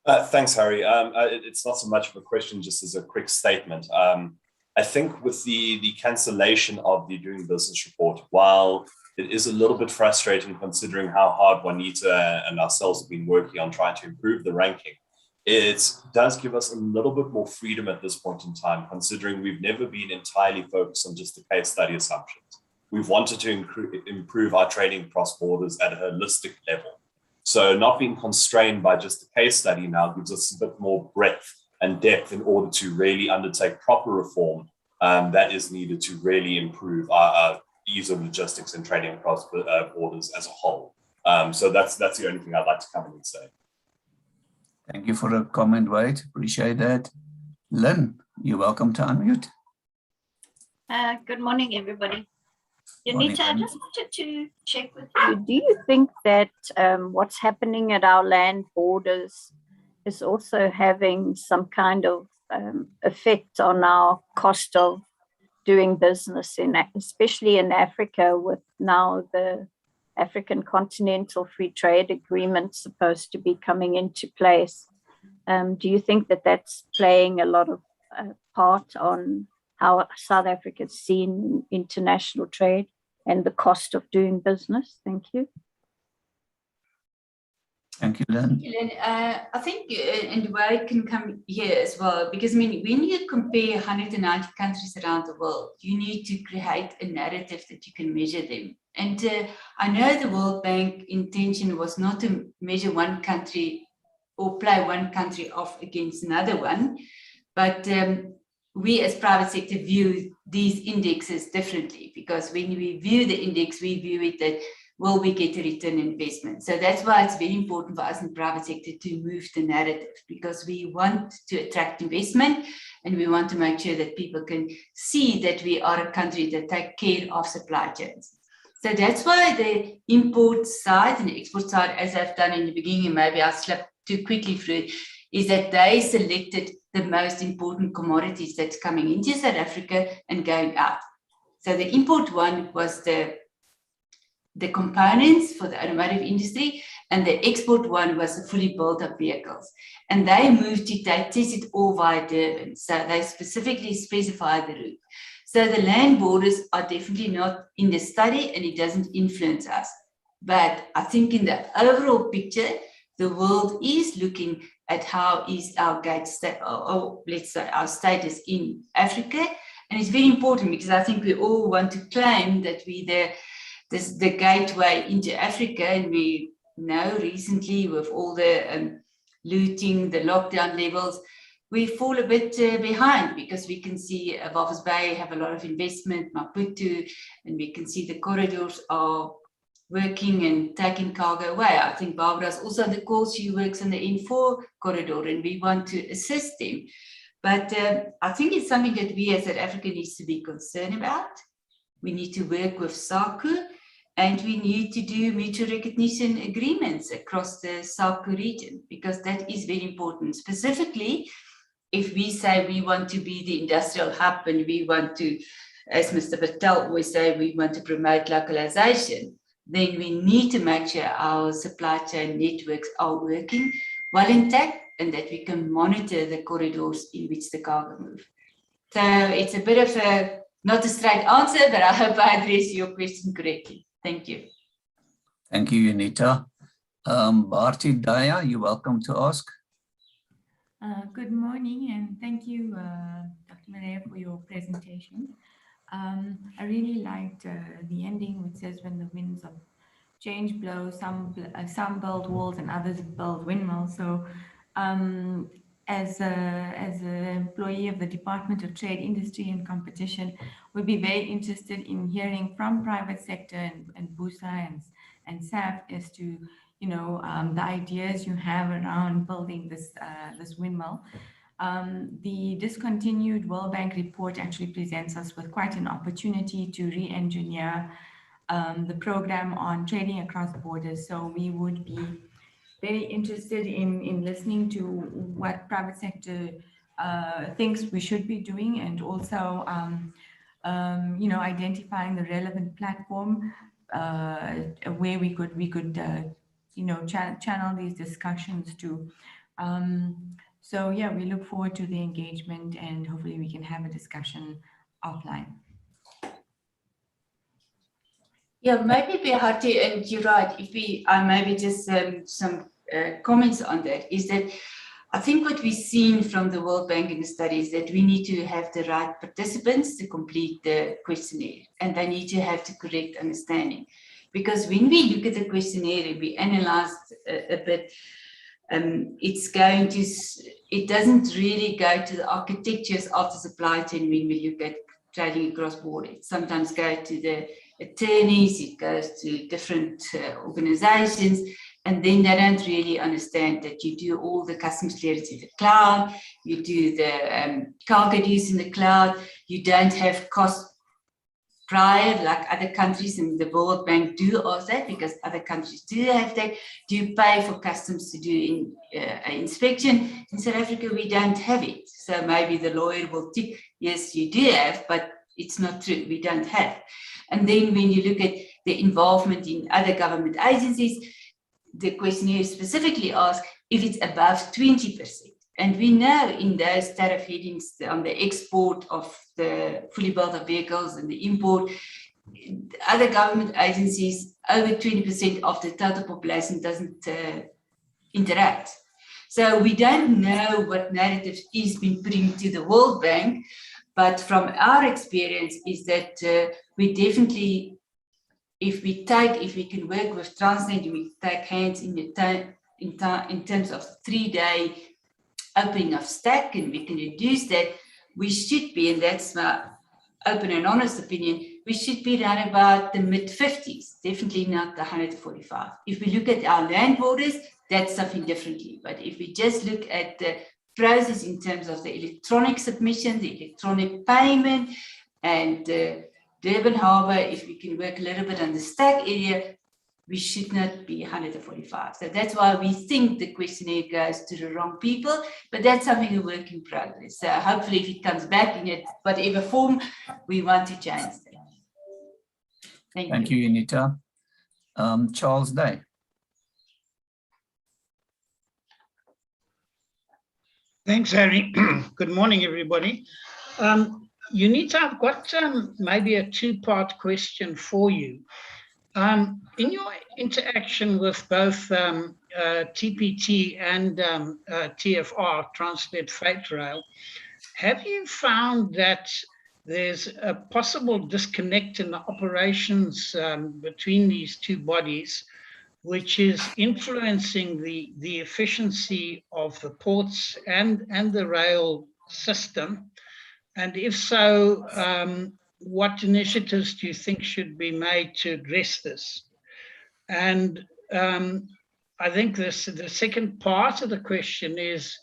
Thanks, Harry. It's not so much of a question, just as a quick statement. I think with the cancellation of the Doing Business report, while it is a little bit frustrating considering how hard Juanita and ourselves have been working on trying to improve the ranking, it does give us a little bit more freedom at this point in time, considering we've never been entirely focused on just the case study assumptions. We've wanted to improve our trading across borders at a holistic level. So not being constrained by just the case study now gives us a bit more breadth and depth in order to really undertake proper reform that is needed to really improve our ease of logistics and trading across borders as a whole. So that's the only thing I'd like to come in and say. Thank you for the comment, Wade. Appreciate that. Lynn, you're welcome to unmute. Good morning, everybody. Morning, Unita, I Lynn. just wanted to check with you. Do you think that what's happening at our land borders is also having some kind of effect on our cost of doing business, especially in Africa, with now the African Continental Free Trade Agreement supposed to be coming into place? Do you think that that's playing a lot of part on how South Africa is seen in international trade and the cost of doing business? Thank you. Thank you, Lynn. I think, and Wade can come here as well, because I mean, when you compare 190 countries around the world, you need to create a narrative that you can measure them. And I know the World Bank intention was not to measure one country or play one country off against another one, But we as private sector view these indexes differently, because when we view the index, we view it that will we get a return on investment. So that's why it's very important for us in private sector to move the narrative, because we want to attract investment and we want to make sure that people can see that we are a country that take care of supply chains. So that's why the import side and the export side, as I've done in the beginning, maybe I slipped too quickly through it, is that they selected the most important commodities that's coming into South Africa and going out. So the import one was the components for the automotive industry, and the export one was the fully built up vehicles. And they moved to, they tested all via Durban. So they specifically specified the route. So the land borders are definitely not in the study and it doesn't influence us. But I think in the overall picture, the world is looking at how is our let's say our status in Africa. And it's very important because I think we all want to claim that we're the gateway into Africa, and we know recently with all the looting, the lockdown levels, we fall a bit behind, because we can see Walvis Bay have a lot of investment, Maputo, and we can see the corridors are working and taking cargo away. I think Barbara's also on the call. She works on the N4 corridor and we want to assist them. But I think it's something that we as South Africa needs to be concerned about. We need to work with SACU, and we need to do mutual recognition agreements across the SACU region, because that is very important. Specifically, if we say we want to be the industrial hub and we want to, as Mr. Patel always say, we want to promote localization, then we need to make sure our supply chain networks are working well intact and that we can monitor the corridors in which the cargo move. So it's a bit of a, not a straight answer, but I hope I addressed your question correctly. Thank you. Thank you, Anita. Bharti Daya, you're welcome to ask. Good morning, and thank you, Dr. Maria, for your presentation. I really liked the ending, which says when the winds of change blow, some build walls and others build windmills. So as an employee of the Department of Trade, Industry and Competition, we'd be very interested in hearing from private sector and BUSA and SAF as to, you know, the ideas you have around building this windmill. The discontinued World Bank report actually presents us with quite an opportunity to re-engineer the program on trading across borders. So we would be very interested in listening to what private sector thinks we should be doing, and also you know, identifying the relevant platform where we could you know, channel these discussions to. So yeah, we look forward to the engagement, and hopefully we can have a discussion offline. Yeah, maybe Behati, and you're right, if we maybe just some comments on that, is that I think what we've seen from the World Bank in the study is that we need to have the right participants to complete the questionnaire, and they need to have the correct understanding. Because when we look at the questionnaire and we analyzed a bit, it doesn't really go to the architectures of the supply chain when we look at trading across borders. It sometimes goes to the attorneys, it goes to different organizations, and then they don't really understand that you do all the customs clearance in the cloud, you do the cargo dues in the cloud, you don't have cost prior like other countries, and the World Bank do ask that because other countries do have that. Do you pay for customs to do an inspection? In South Africa, we don't have it. So maybe the lawyer will tick, yes, you do have, but it's not true, we don't have. And then when you look at the involvement in other government agencies, the questionnaire specifically asks if it's above 20%. And we know in those tariff headings on the export of the fully built up vehicles and the import, other government agencies, over 20% of the total population doesn't interact. So we don't know what narrative is being put into the World Bank, but from our experience is that we definitely, if we can work with Transnet, we take hands in terms of 3-day opening of stack and we can reduce that, we should be, and that's my open and honest opinion, we should be around about the mid-50s, definitely not the 145. If we look at our land borders, that's something differently. But if we just look at the process in terms of the electronic submission, the electronic payment, and Durban Harbour, if we can work a little bit on the stack area, we should not be 145. So that's why we think the questionnaire goes to the wrong people, but that's something a work in progress. So hopefully if it comes back in it, whatever form, we want to change that. Thank you, Unita. Charles Day. Thanks, Harry. Good morning, everybody. Unita, I've got maybe a two-part question for you. In your interaction with both TPT and TFR, Transnet Freight Rail, have you found that there's a possible disconnect in the operations between these two bodies, which is influencing the efficiency of the ports and the rail system? And if so, what initiatives do you think should be made to address this? And I think the second part of the question is,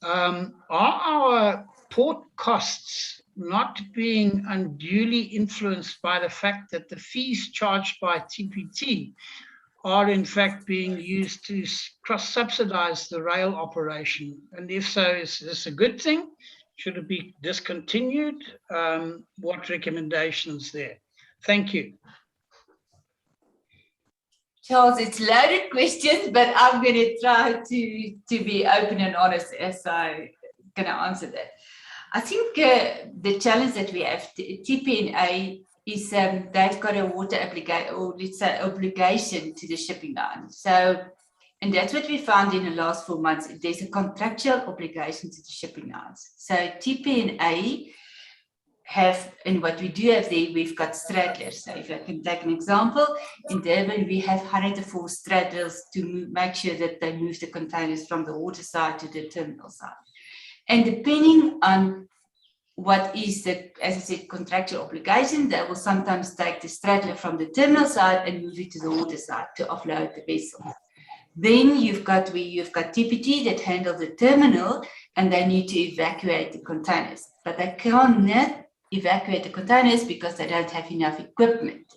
are our port costs not being unduly influenced by the fact that the fees charged by TPT are in fact being used to cross-subsidize the rail operation? And if so, is this a good thing? Should it be discontinued? What recommendations there? Thank you. Charles, it's loaded questions, but I'm going to try to be open and honest as I'm going to answer that. I think the challenge that we have, TPNA, is they've got a water obligation to the shipping line. So, and that's what we found in the last 4 months. There's a contractual obligation to the shipping lines. So TPNA have, and what we do have there, we've got straddlers. So if I can take an example, in Durban, we have 104 straddlers to make sure that they move the containers from the water side to the terminal side. And depending on what is the, as I said, contractual obligation, they will sometimes take the straddler from the terminal side and move it to the water side to offload the vessel. Then you've got TPT that handle the terminal and they need to evacuate the containers, but they cannot evacuate the containers because they don't have enough equipment.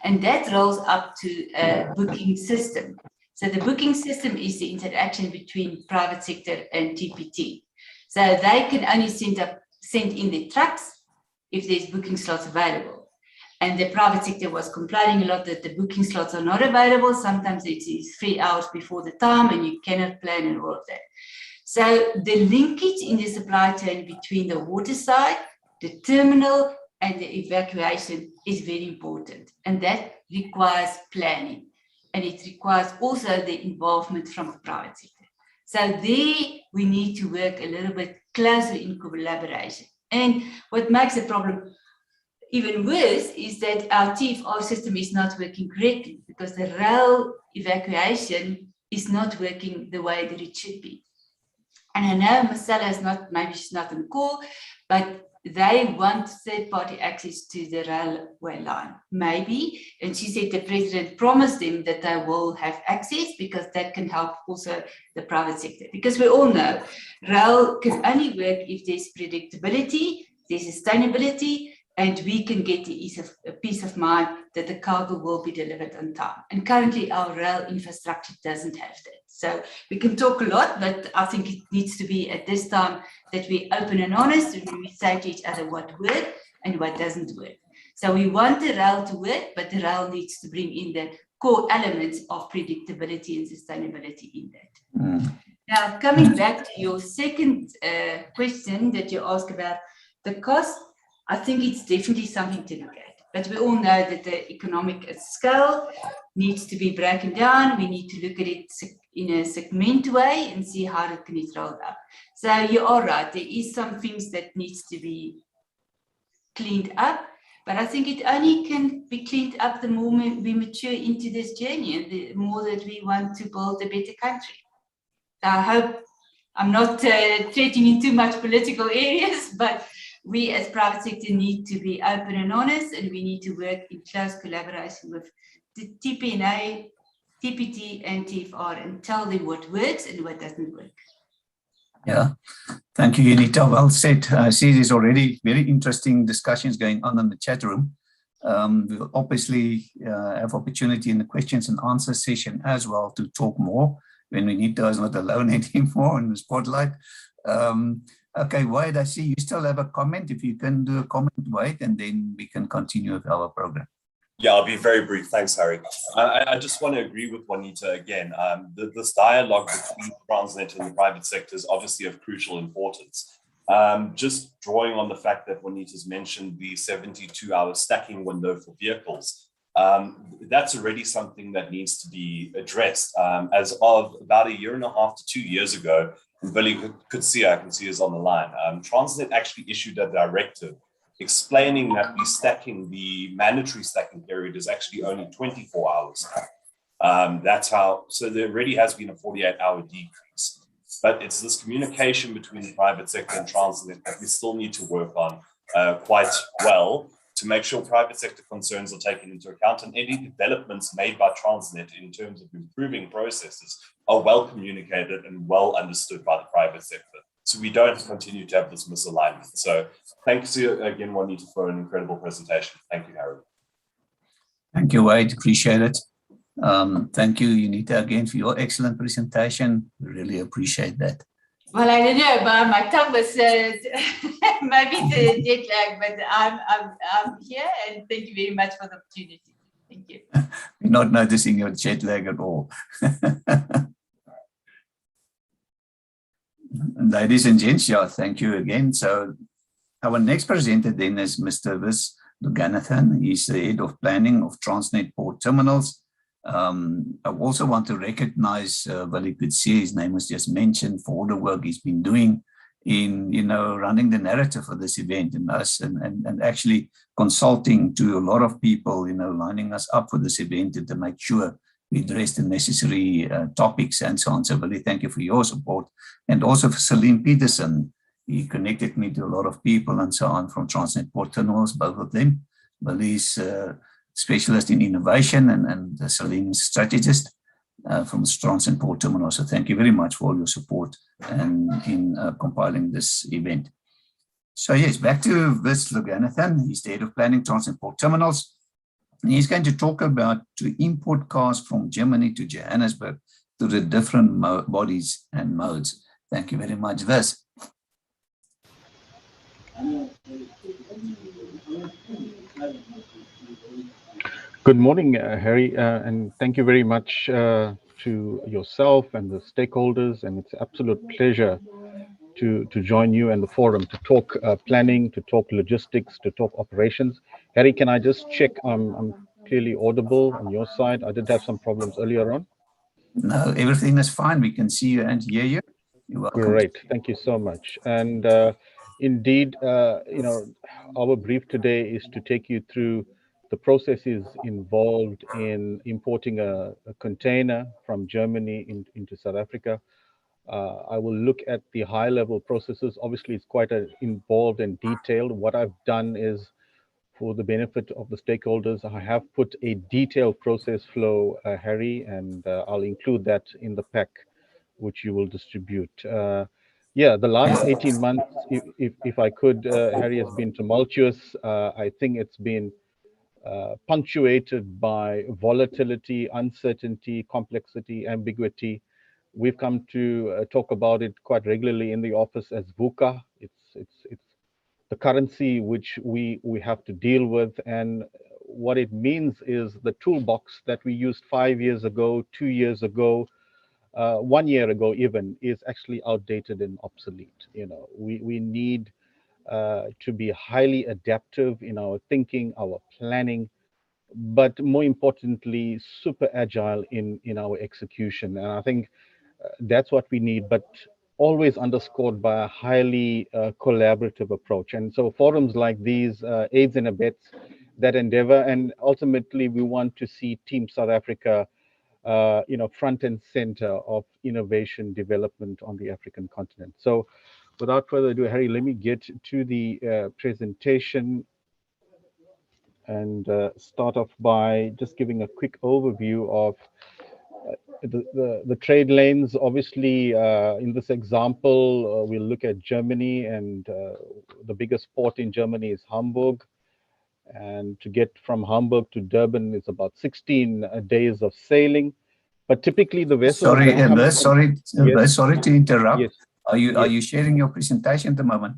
And that rolls up to a booking system. So the booking system is the interaction between private sector and TPT. So they can only send in the trucks if there's booking slots available. And the private sector was complaining a lot that the booking slots are not available. Sometimes it is 3 hours before the time and you cannot plan and all of that. So the linkage in the supply chain between the water side, the terminal, and the evacuation is very important. And that requires planning. And it requires also the involvement from the private sector. So there we need to work a little bit closer in collaboration. And what makes the problem even worse is that our TFR system is not working correctly because the rail evacuation is not working the way that it should be. And I know Marcella is not, maybe she's not on the call, but they want third-party access to the railway line, maybe. And she said the president promised them that they will have access because that can help also the private sector. Because we all know rail can only work if there's predictability, there's sustainability, and we can get the peace of mind that the cargo will be delivered on time. And currently our rail infrastructure doesn't have that. So we can talk a lot, but I think it needs to be at this time that we're open and honest and we say to each other what works and what doesn't work. So we want the rail to work, but the rail needs to bring in the core elements of predictability and sustainability in that. Now, coming back to your second question that you asked about the cost, I think it's definitely something to look at. But we all know that the economic scale needs to be broken down. We need to look at it in a segment way and see how it can be rolled up. So you are right, there is some things that needs to be cleaned up, but I think it only can be cleaned up the more we mature into this journey and the more that we want to build a better country. So I I'm not treading in too much political areas, but we as private sector need to be open and honest, and we need to work in close collaboration with the TPNA, TPT and TFR and tell them what works and what doesn't work. Yeah, thank you, Unita. Well said. I see there's already very interesting discussions going on in the chat room. We'll obviously have opportunity in the questions and answer session as well to talk more when we need those not alone anymore in the spotlight. Okay, Wade, I see you still have a comment. If you can do a comment, Wade, and then we can continue with our program. Yeah, I'll be very brief. Thanks, Harry. I just want to agree with Juanita again. This dialogue between Transnet and the private sector is obviously of crucial importance. Just drawing on the fact that Juanita's mentioned the 72-hour stacking window for vehicles, that's already something that needs to be addressed. As of about 1.5 to 2 years ago, and Billy could see, I can see is on the line, Transnet actually issued a directive explaining that the mandatory stacking period is actually only 24 hours. That's how, so there already has been a 48-hour decrease. But it's this communication between the private sector and Transnet that we still need to work on quite well to make sure private sector concerns are taken into account, and any developments made by Transnet in terms of improving processes are well communicated and well understood by the private sector, so we don't continue to have this misalignment. So thanks to you again, Juanita, for an incredible presentation. Thank you, Harry. Thank you, Wade. Appreciate it. Thank you, Unita, again for your excellent presentation. We really appreciate that. Well, I don't know, but my tongue was maybe the jet lag, but I'm here, and thank you very much for the opportunity. Thank you. We're not noticing your jet lag at all. Ladies and gents, yeah, thank you again. So our next presenter then is Mr. Vis Luganathan. He's the head of planning of Transnet Port Terminals. I also want to recognize Billy Coetzee, his name was just mentioned, for all the work he's been doing in, running the narrative for this event and us and actually consulting to a lot of people, lining us up for this event and to make sure we address the necessary topics and so on. So Billy, thank you for your support. And also for Celine Peterson. He connected me to a lot of people and so on from Transnet Port Terminals, both of them. Billy's specialist in innovation and Celine's strategist from Transnet Port Terminals. So thank you very much for all your support and in compiling this event. So yes, back to Vis Luganathan. He's the head of planning Transnet Port Terminals. And he's going to talk about to import cars from Germany to Johannesburg to the different bodies and modes. Thank you very much, Vis. Good morning, Harry, and thank you very much to yourself and the stakeholders. And it's an absolute pleasure to join you and the forum to talk planning, to talk logistics, to talk operations. Harry, can I just check I'm clearly audible on your side? I did have some problems earlier on. No, everything is fine. We can see you and hear you. You're welcome. Great, thank you so much. And indeed, our brief today is to take you through the processes involved in importing a container from Germany into South Africa. I will look at the high-level processes. Obviously, it's quite involved and detailed. What I've done is, for the benefit of the stakeholders, I have put a detailed process flow, Harry, and I'll include that in the pack, which you will distribute. The last 18 months, if I could, Harry, has been tumultuous. I think it's been punctuated by volatility, uncertainty, complexity, ambiguity. We've come to talk about it quite regularly in the office as VUCA. It's the currency which we have to deal with, and what it means is the toolbox that we used 5 years ago, 2 years ago, 1 year ago even, is actually outdated and obsolete. We need to be highly adaptive in our thinking, our planning, but more importantly, super agile in our execution. And I think that's what we need, but always underscored by a highly collaborative approach. And so forums like these aids and abets that endeavor, and ultimately we want to see Team South Africa front and center of innovation development on the African continent. So without further ado, Harry, let me get to the presentation and start off by just giving a quick overview of the trade lanes. Obviously, in this example, we'll look at Germany, and the biggest port in Germany is Hamburg. And to get from Hamburg to Durban is about 16 days of sailing. But typically the vessels Sorry, that come yes. Sorry to interrupt. Yes. Are Yes. you sharing your presentation at the moment?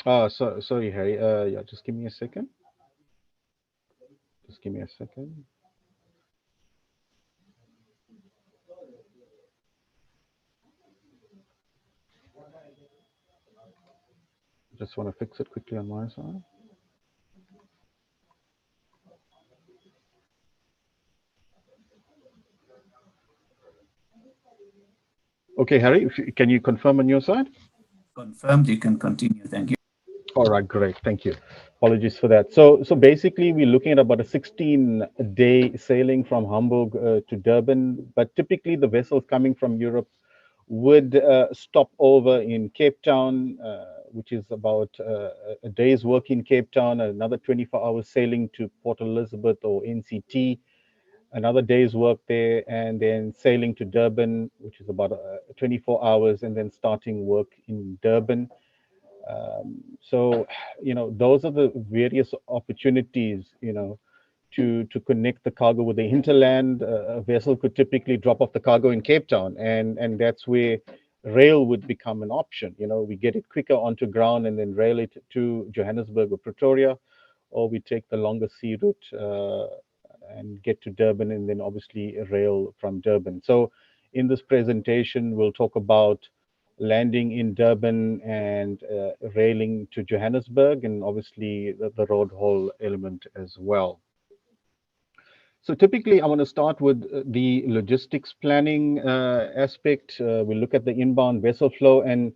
Sorry, Harry. Yeah, just give me a second. Just give me a second. Just want to fix it quickly on my side. Okay, Harry, can you confirm on your side? Confirmed. You can continue. Thank you. All right, great. Thank you. Apologies for that. So basically, we're looking at about a 16-day sailing from Hamburg to Durban. But typically, the vessels coming from Europe would stop over in Cape Town, which is about a day's work in Cape Town, another 24 hours sailing to Port Elizabeth or NCT, another day's work there, and then sailing to Durban, which is about 24 hours, and then starting work in Durban. So, those are the various opportunities, to connect the cargo with the hinterland. A vessel could typically drop off the cargo in Cape Town, and that's where rail would become an option. We get it quicker onto ground and then rail it to Johannesburg or Pretoria, or we take the longer sea route and get to Durban, and then obviously rail from Durban. So in this presentation, we'll talk about landing in Durban and railing to Johannesburg, and obviously the road haul element as well. So typically, I want to start with the logistics planning aspect. We look at the inbound vessel flow, and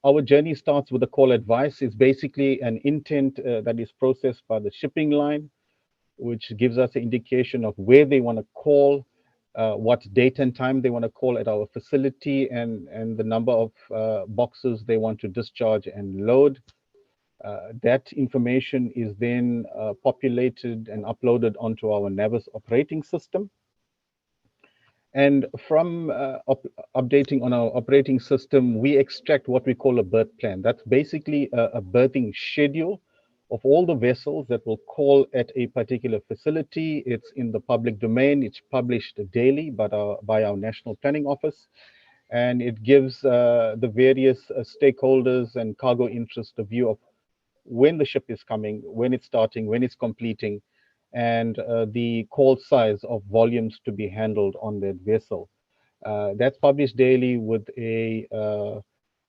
our journey starts with a call advice. It's basically an intent that is processed by the shipping line, which gives us an indication of where they want to call, what date and time they want to call at our facility, and the number of boxes they want to discharge and load. That information is then populated and uploaded onto our Navis operating system. And from updating on our operating system, we extract what we call a berth plan. That's basically a berthing schedule of all the vessels that will call at a particular facility. It's in the public domain. It's published daily by our National Planning Office. And it gives the various stakeholders and cargo interests a view of when the ship is coming, when it's starting, when it's completing, and the call size of volumes to be handled on that vessel. That's published daily with a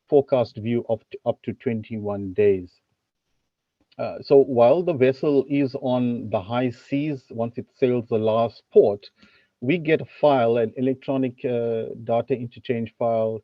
forecast view of up to 21 days. So while the vessel is on the high seas, once it sails the last port, we get a file, an electronic data interchange file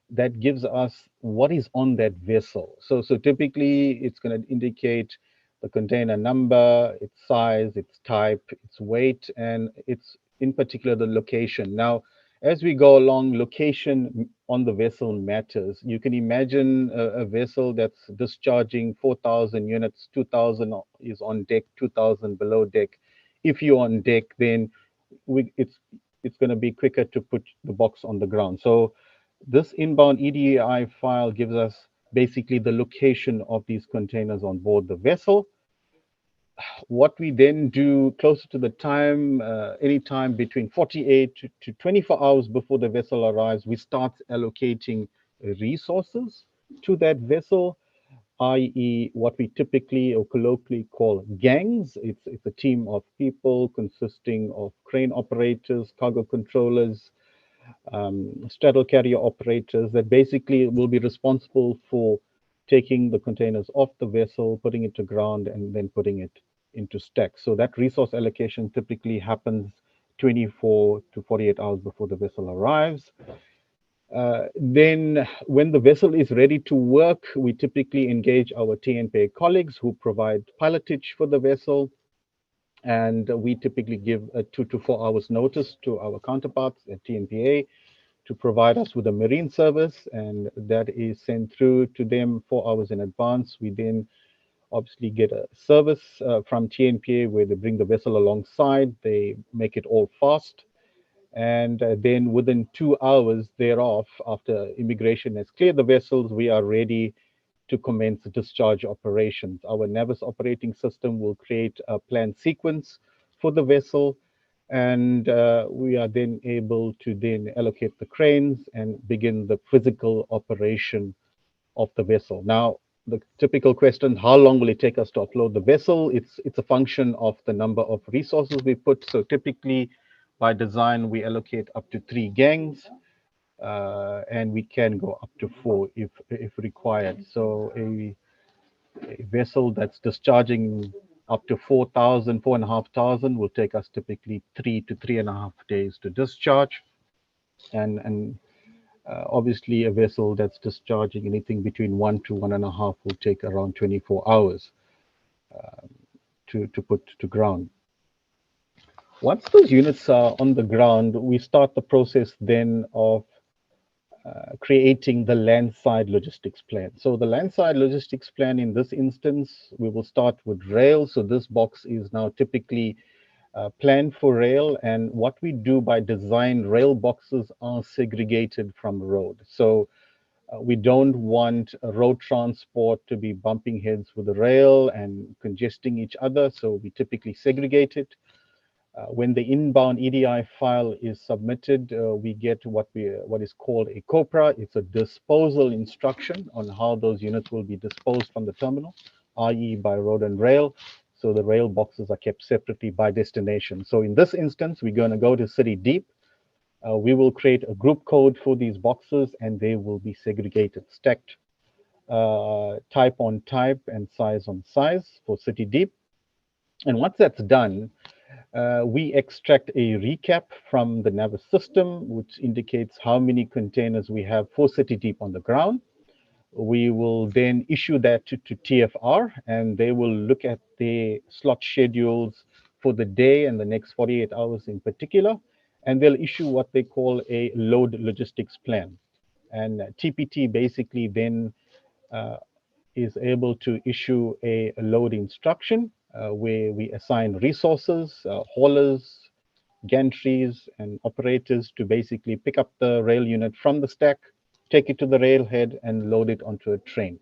that gives us what is on that vessel. So typically it's going to indicate the container number, its size, its type, its weight, and its in particular the location. Now, as we go along, location on the vessel matters. You can imagine a vessel that's discharging 4,000 units, 2,000 is on deck, 2,000 below deck. If you're on deck, then it's going to be quicker to put the box on the ground. So this inbound EDI file gives us basically the location of these containers on board the vessel. What we then do closer to the time, anytime between 48 to 24 hours before the vessel arrives, we start allocating resources to that vessel, i.e. what we typically or colloquially call gangs. It's a team of people consisting of crane operators, cargo controllers, straddle carrier operators that basically will be responsible for taking the containers off the vessel, putting it to ground, and then putting it into stack. So that resource allocation typically happens 24 to 48 hours before the vessel arrives. Then when the vessel is ready to work, we typically engage our TNPA colleagues who provide pilotage for the vessel. And we typically give a 2 to 4 hours notice to our counterparts at TNPA to provide us with a marine service, and that is sent through to them 4 hours in advance. We then obviously get a service from TNPA where they bring the vessel alongside, they make it all fast, and then within 2 hours thereof, after immigration has cleared the vessels, we are ready to commence discharge operations. Our Navis operating system will create a planned sequence for the vessel, and we are then able to then allocate the cranes and begin the physical operation of the vessel. Now, the typical question, how long will it take us to offload the vessel? It's a function of the number of resources we put. So typically, by design, we allocate up to 3 gangs, and we can go up to 4 if required. So a vessel that's discharging up to 4,000, 4,500 will take us typically 3 to 3.5 days to discharge. And obviously, a vessel that's discharging anything between 1 to 1.5 will take around 24 hours to put to ground. Once those units are on the ground, we start the process then of creating the landside logistics plan. So the landside logistics plan in this instance, we will start with rail. So this box is now typically planned for rail. And what we do by design, rail boxes are segregated from road. So we don't want road transport to be bumping heads with the rail and congesting each other. So we typically segregate it. When the inbound EDI file is submitted, we get what is called a COPRA. It's a disposal instruction on how those units will be disposed from the terminal, i.e. by road and rail. So the rail boxes are kept separately by destination. So in this instance, we're going to go to City Deep. We will create a group code for these boxes, and they will be segregated, stacked type on type and size on size for City Deep. And once that's done, we extract a recap from the Navis system, which indicates how many containers we have for City Deep on the ground. We will then issue that to TFR, and they will look at the slot schedules for the day and the next 48 hours in particular, and they'll issue what they call a load logistics plan. And TPT basically then is able to issue a load instruction where we assign resources, haulers, gantries, and operators to basically pick up the rail unit from the stack, take it to the railhead, and load it onto a train.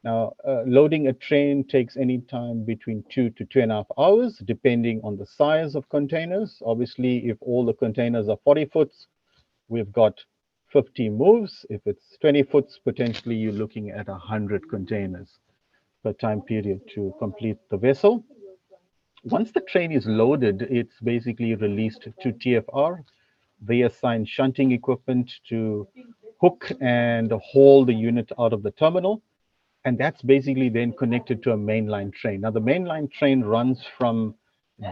Now, loading a train takes any time between 2 to 2.5 hours, depending on the size of containers. Obviously, if all the containers are 40 foots, we've got 50 moves. If it's 20 foots, potentially you're looking at 100 containers per time period to complete the vessel. Once the train is loaded, it's basically released to TFR. They assign shunting equipment to hook and haul the unit out of the terminal. And that's basically then connected to a mainline train. Now, the mainline train runs from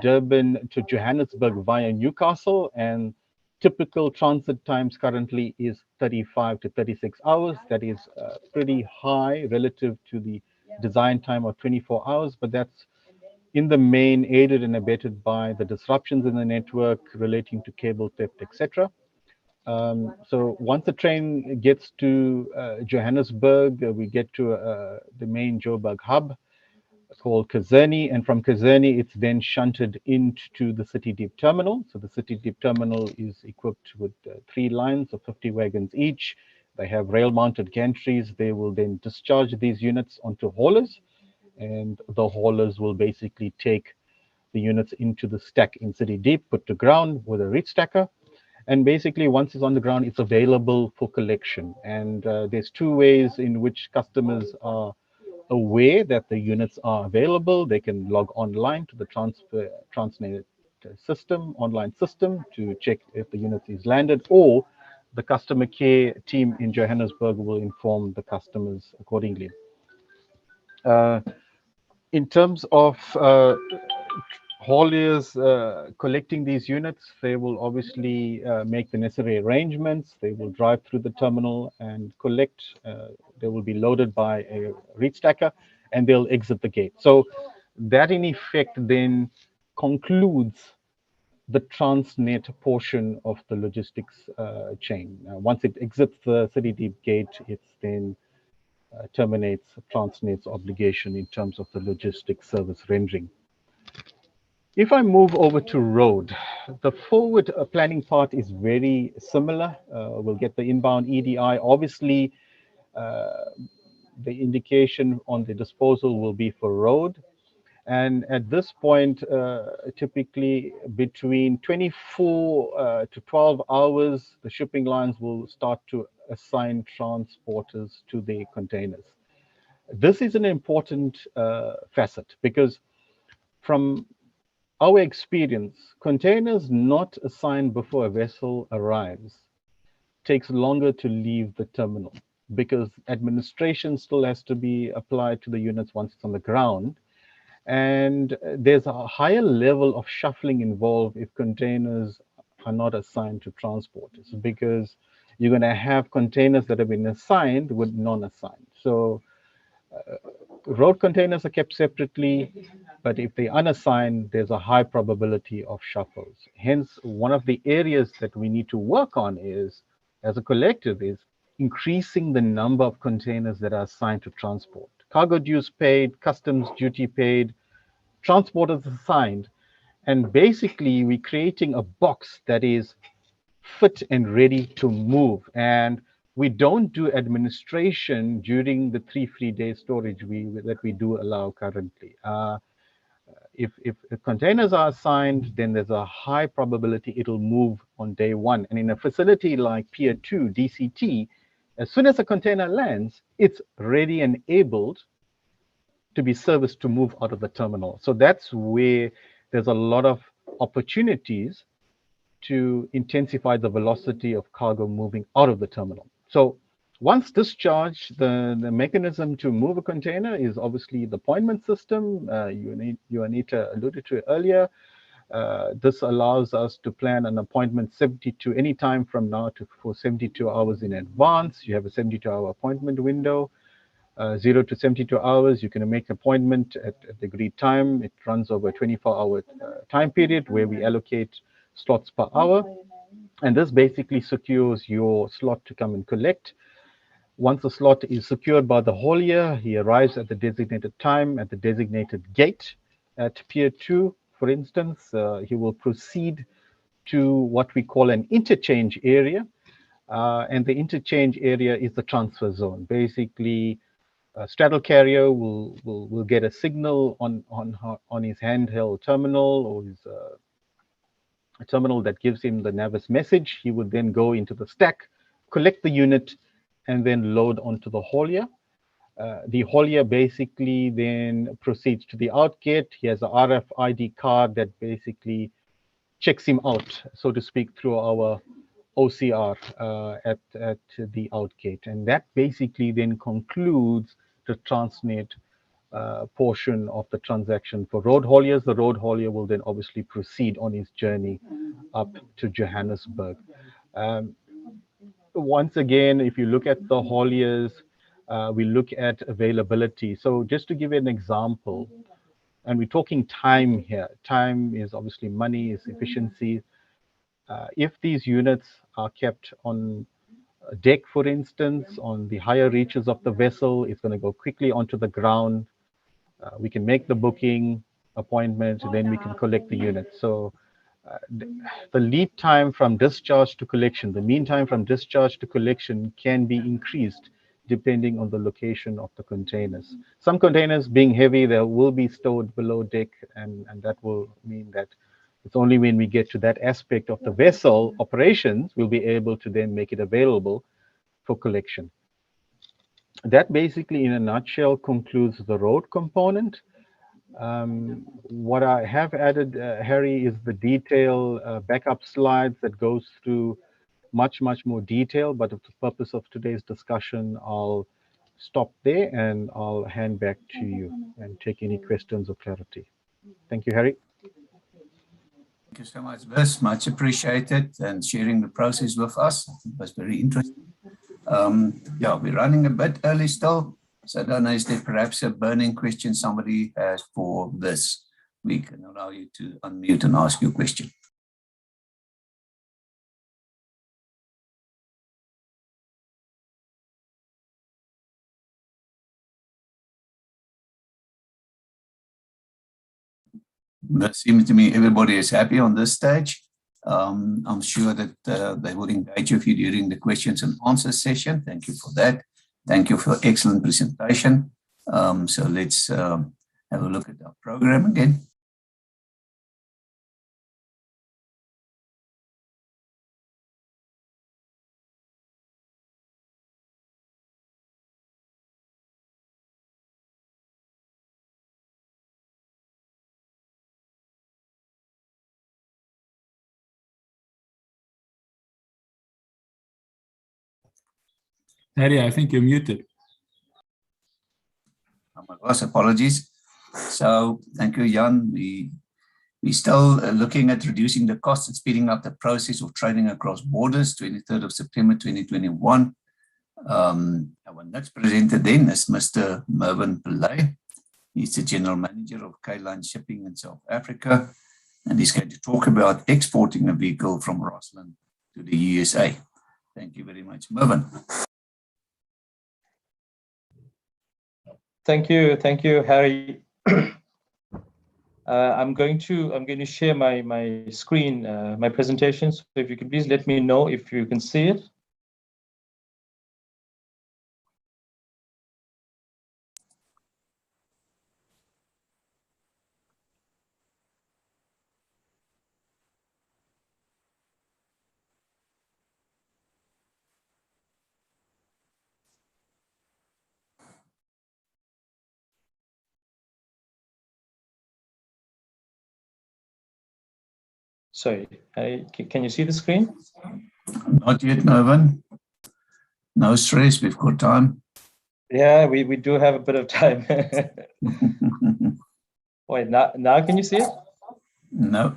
Durban to Johannesburg via Newcastle, and typical transit times currently is 35 to 36 hours. That is pretty high relative to the design time of 24 hours, but that's in the main aided and abetted by the disruptions in the network relating to cable theft, etc. So once the train gets to Johannesburg, we get to the main Joburg hub called Kazerni, and from Kazerni, it's then shunted into the City Deep terminal. So the City Deep terminal is equipped with 3 lines of 50 wagons each. They have rail-mounted gantries. They will then discharge these units onto haulers, and the haulers will basically take the units into the stack in City Deep, put to ground with a reach stacker. And basically, once it's on the ground, it's available for collection. And there's 2 ways in which customers are aware that the units are available. They can log online to the Transnet system, online system, to check if the unit is landed, or the customer care team in Johannesburg will inform the customers accordingly. In terms of hauliers collecting these units, they will obviously make the necessary arrangements. They will drive through the terminal and collect. They will be loaded by a reach stacker, and they'll exit the gate. So that in effect then concludes the Transnet portion of the logistics chain. Once it exits the City Deep gate, it then terminates Transnet's obligation in terms of the logistics service rendering. If I move over to road, the forward planning part is very similar. We'll get the inbound EDI. Obviously, the indication on the disposal will be for road. And at this point, typically between 24 to 12 hours, the shipping lines will start to assign transporters to their containers. This is an important facet because from our experience, containers not assigned before a vessel arrives takes longer to leave the terminal because administration still has to be applied to the units once it's on the ground. And there's a higher level of shuffling involved if containers are not assigned to transporters, because you're going to have containers that have been assigned with non-assigned. So road containers are kept separately, but if they're unassigned, there's a high probability of shuffles. Hence, one of the areas that we need to work on is, as a collective, is increasing the number of containers that are assigned to transport. Cargo dues paid, customs duty paid, transporters assigned, and basically we're creating a box that is fit and ready to move. And we don't do administration during the 3 free day storage that we do allow currently. If containers are assigned, then there's a high probability it'll move on day one. And in a facility like Pier 2, DCT, as soon as a container lands, it's ready and able to be serviced to move out of the terminal. So that's where there's a lot of opportunities to intensify the velocity of cargo moving out of the terminal. So once discharged, the mechanism to move a container is obviously the appointment system. Anita alluded to it earlier. This allows us to plan an appointment 72 any time from now for 72 hours in advance. You have a 72-hour appointment window. 0 to 72 hours, you can make an appointment at the agreed time. It runs over a 24-hour time period where we allocate slots per hour. And this basically secures your slot to come and collect. Once the slot is secured by the haulier, he arrives at the designated time at the designated gate at Pier 2, for instance. He will proceed to what we call an interchange area. And the interchange area is the transfer zone. Basically, a straddle carrier will get a signal on his handheld terminal or his a terminal that gives him the Navis message. He would then go into the stack, collect the unit, and then load onto the haulier. The haulier basically then proceeds to the outgate. He has a RFID card that basically checks him out, so to speak, through our OCR at the outgate. And that basically then concludes the Transnet portion of the transaction. For road hauliers, the road haulier will then obviously proceed on his journey up to Johannesburg. Once again, if you look at the hauliers, we look at availability. So just to give you an example, and we're talking time here. Time is obviously money, is efficiency. If these units are kept on deck, for instance, on the higher reaches of the vessel, it's going to go quickly onto the ground. We can make the booking appointment, and then we can collect the unit. So the lead time from discharge to collection, the mean time from discharge to collection can be increased depending on the location of the containers. Some containers being heavy, they will be stored below deck, and that will mean that it's only when we get to that aspect of the vessel operations, we'll be able to then make it available for collection. That basically, in a nutshell, concludes the road component. What I have added, Harry, is the detail backup slides that goes through much more detail, but for the purpose of today's discussion, I'll stop there and I'll hand back to you and take any questions or clarity. Thank you, Harry. Thank you so much, Vis. Much appreciated, and sharing the process with us. It was very interesting. Yeah, we're running a bit early still, so I don't know, is there perhaps a burning question somebody has for this we can allow you to unmute and ask your question. It seems to me everybody is happy on this stage. I'm sure that they will engage with you during the questions and answers session. Thank you for that. Thank you for excellent presentation. So let's have a look at our program again. Harry, I think you're muted. Oh my gosh, apologies. So thank you, Jan. We're still looking at reducing the cost and speeding up the process of trading across borders, 23rd of September 2021. Our next presenter then is Mr. Mervyn Pillay. He's the General Manager of K-Line Shipping in South Africa, and he's going to talk about exporting a vehicle from Rossland to the USA. Thank you very much, Mervyn. Thank you, Harry. I'm going to share my screen, my presentation. So if you could please let me know if you can see it. Sorry, can you see the screen? Not yet, Mervyn. No stress, we've got time. Yeah, we do have a bit of time. Wait, now can you see it? No.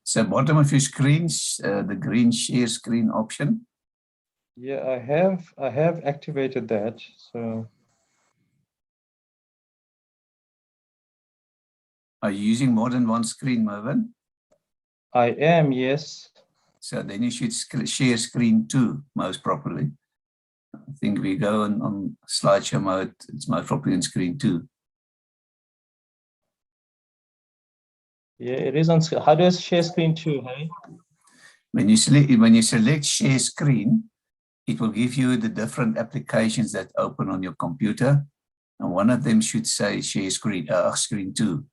So bottom of your screen, the green share screen option. Yeah, I have activated that. So Are you using more than one screen, Mervyn? I am, yes. So then you should share screen 2 most properly. I think we go on slideshow mode, it's most properly in screen 2. Yeah, it is on. How do I share screen 2, Harry? When you select share screen, it will give you the different applications that open on your computer. And one of them should say share screen, screen 2.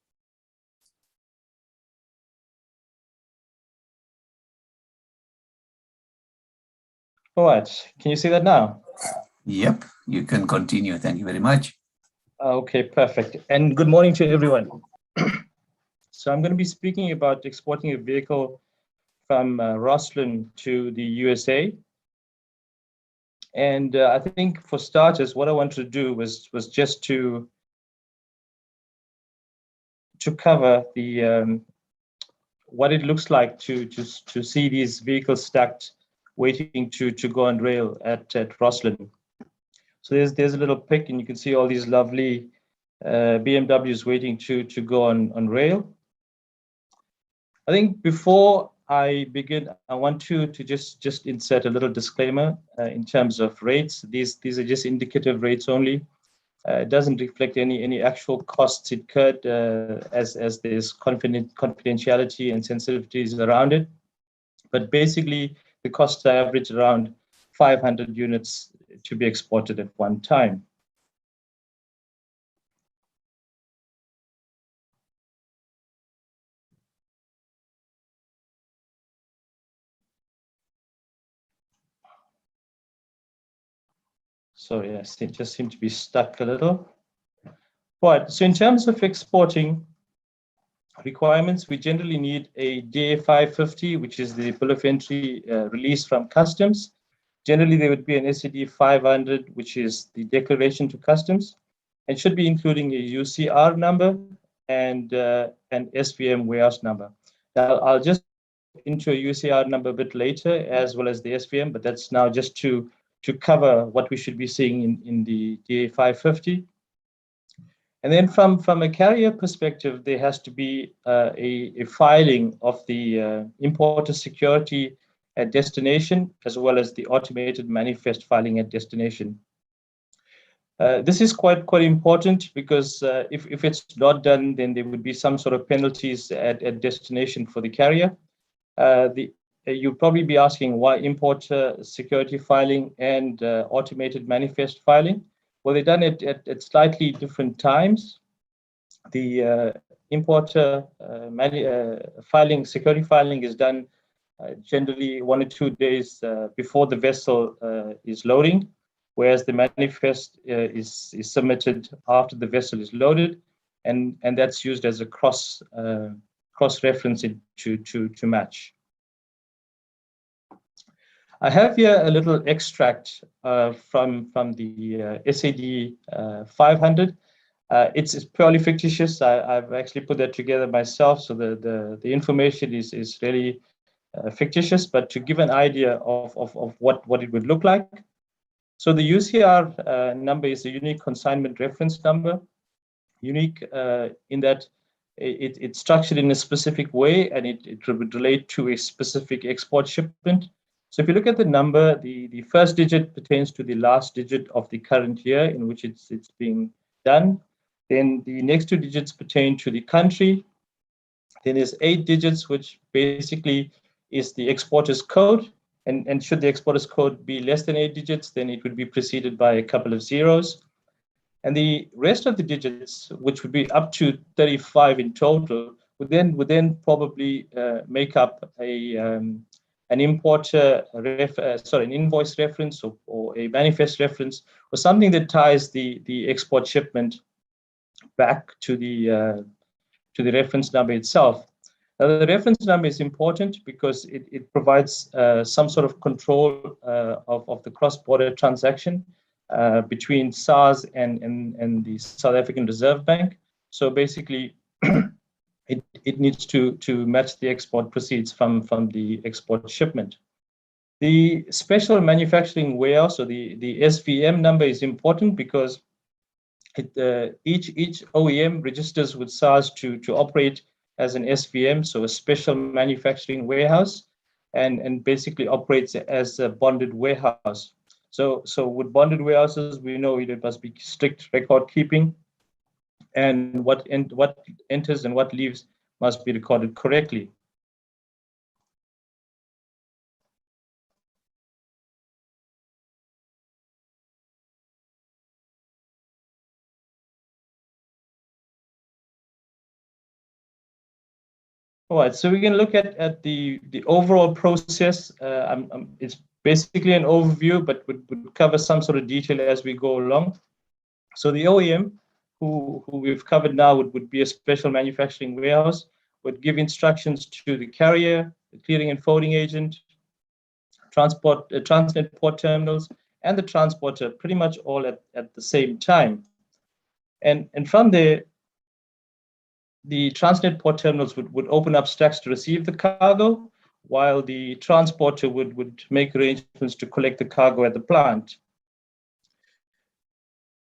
All right, can you see that now? Yep, you can continue. Thank you very much. Okay, perfect. And good morning to everyone. So I'm going to be speaking about exporting a vehicle from Rossland to the USA. And I think for starters, what I wanted to do was just to cover the what it looks like to see these vehicles stacked, waiting to go on rail at Rossland. So there's a little pic, and you can see all these lovely BMWs waiting to go on rail. I think before I begin, I want to just insert a little disclaimer in terms of rates. These are just indicative rates only. It doesn't reflect any actual costs incurred as there's confidentiality and sensitivities around it. But basically, the costs average around 500 units to be exported at one time. Sorry, I just seem to be stuck a little. Right, so in terms of exporting requirements, we generally need a DA 550, which is the bill of entry release from customs. Generally, there would be an SCD 500, which is the declaration to customs, and should be including a UCR number and an SVM warehouse number. Now, I'll just into a UCR number a bit later, as well as the SVM, but that's now just to cover what we should be seeing in the DA 550. And then from a carrier perspective, there has to be a filing of the importer security at destination, as well as the automated manifest filing at destination. This is quite important because if it's not done, then there would be some sort of penalties at destination for the carrier. You'd probably be asking why importer security filing and automated manifest filing. Well, they're done at slightly different times. The importer filing, security filing is done generally 1 or 2 days before the vessel is loading, whereas the manifest is submitted after the vessel is loaded, and that's used as a cross reference to match. I have here a little extract from the SIG 500. It's purely fictitious. I've actually put that together myself, so the information is really fictitious, but to give an idea of what it would look like. So the UCR number is a unique consignment reference number, unique in that it's structured in a specific way, and it would relate to a specific export shipment. So if you look at the number, the first digit pertains to the last digit of the current year in which it's being done. Then the next 2 digits pertain to the country. Then there's 8 digits, which basically is the exporter's code. And should the exporter's code be less than 8 digits, then it would be preceded by a couple of zeros. And the rest of the digits, which would be up to 35 in total, would then probably make up an importer an invoice reference or a manifest reference, or something that ties the export shipment back to the reference number itself. Now, the reference number is important because it provides some sort of control of the cross-border transaction between SARS and the South African Reserve Bank. So basically, it needs to match the export proceeds from the export shipment. The special manufacturing warehouse, or the SVM number, is important because each OEM registers with SARS to operate as an SVM, so a special manufacturing warehouse, and basically operates as a bonded warehouse. So with bonded warehouses, we know it must be strict record keeping, and what enters and what leaves must be recorded correctly. All right, so we can look at the overall process. It's basically an overview, but would cover some sort of detail as we go along. So the OEM, who we've covered now, would be a special manufacturing warehouse, would give instructions to the carrier, the clearing and forwarding agent, Transnet port terminals, and the transporter, pretty much all at the same time. And from there, the Transnet port terminals would open up stacks to receive the cargo, while the transporter would make arrangements to collect the cargo at the plant.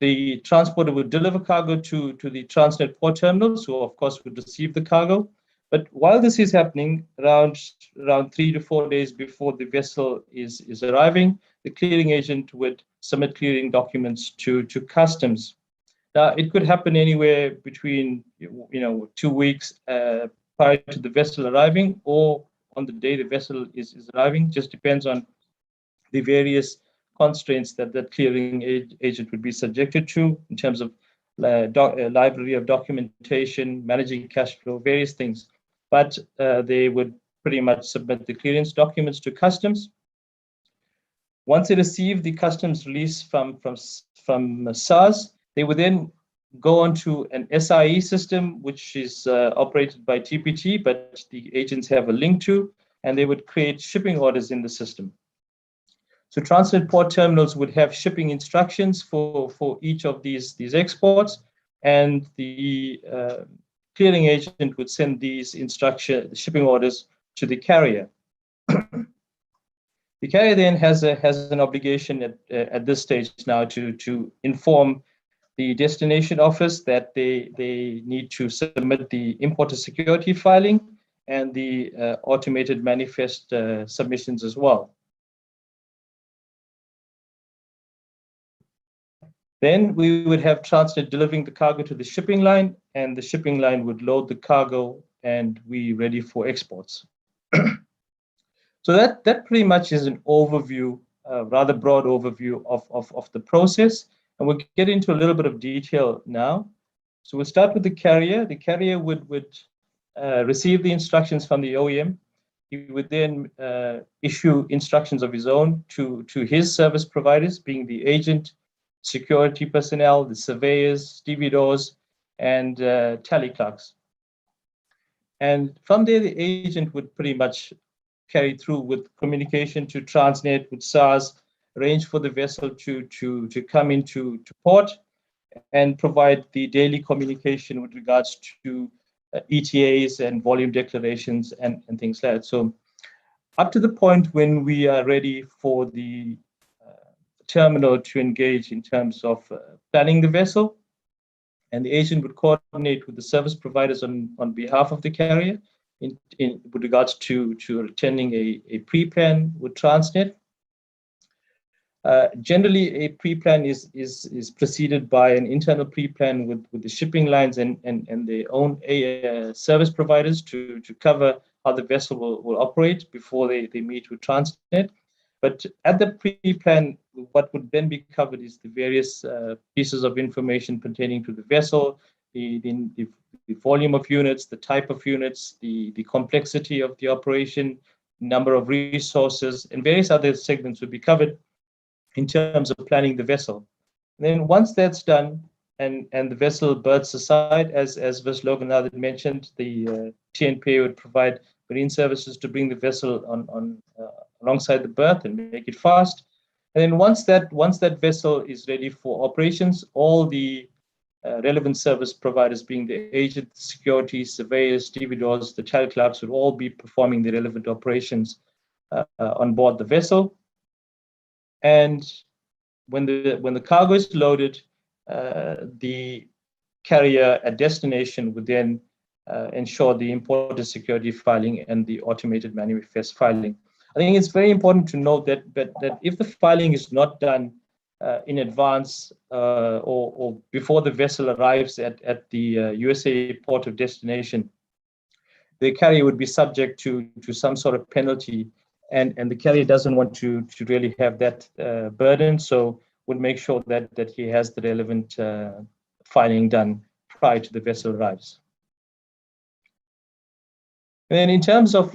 The transporter would deliver cargo to the Transnet port terminals, who of course would receive the cargo. But while this is happening, around 3 to 4 days before the vessel is arriving, the clearing agent would submit clearing documents to customs. Now, it could happen anywhere between 2 weeks prior to the vessel arriving, or on the day the vessel is arriving. Just depends on the various constraints that clearing agent would be subjected to in terms of library of documentation, managing cash flow, various things. But they would pretty much submit the clearance documents to customs. Once they receive the customs release from SARS, they would then go onto an SIE system, which is operated by TPT, but the agents have a link to, and they would create shipping orders in the system. So Transnet port terminals would have shipping instructions for each of these exports, and the clearing agent would send these shipping orders to the carrier. The carrier then has an obligation at this stage now to inform the destination office that they need to submit the importer security filing and the automated manifest submissions as well. Then we would have Transnet delivering the cargo to the shipping line, and the shipping line would load the cargo, and we ready for exports. So that pretty much is an overview, rather broad overview of the process. And we'll get into a little bit of detail now. So we'll start with the carrier. The carrier would receive the instructions from the OEM. He would then issue instructions of his own to his service providers, being the agent, security personnel, the surveyors, stevedores, and tally clerks. And from there, the agent would pretty much carry through with communication to Transnet, with SARS, arrange for the vessel to come into port, and provide the daily communication with regards to ETAs and volume declarations and things like that. So up to the point when we are ready for the terminal to engage in terms of planning the vessel, and the agent would coordinate with the service providers on behalf of the carrier with regards to attending a pre-plan with Transnet. Generally, a pre-plan is preceded by an internal pre-plan with the shipping lines and their own service providers to cover how the vessel will operate before they meet with Transnet. But at the pre-plan, what would then be covered is the various pieces of information pertaining to the vessel, the volume of units, the type of units, the complexity of the operation, number of resources, and various other segments would be covered in terms of planning the vessel. And then once that's done and the vessel berths aside, as Ms. Logan mentioned, the TNPA would provide marine services to bring the vessel on alongside the berth and make it fast. And then once that vessel is ready for operations, all the relevant service providers, being the agent, security, surveyors, stevedores, the tally clerks, would all be performing the relevant operations on board the vessel. And when the cargo is loaded, the carrier at destination would then ensure the importer security filing and the automated manifest filing. I think it's very important to note that if the filing is not done in advance or before the vessel arrives at the USA port of destination, the carrier would be subject to some sort of penalty, and the carrier doesn't want to really have that burden, so would make sure that he has the relevant filing done prior to the vessel arrives. And in terms of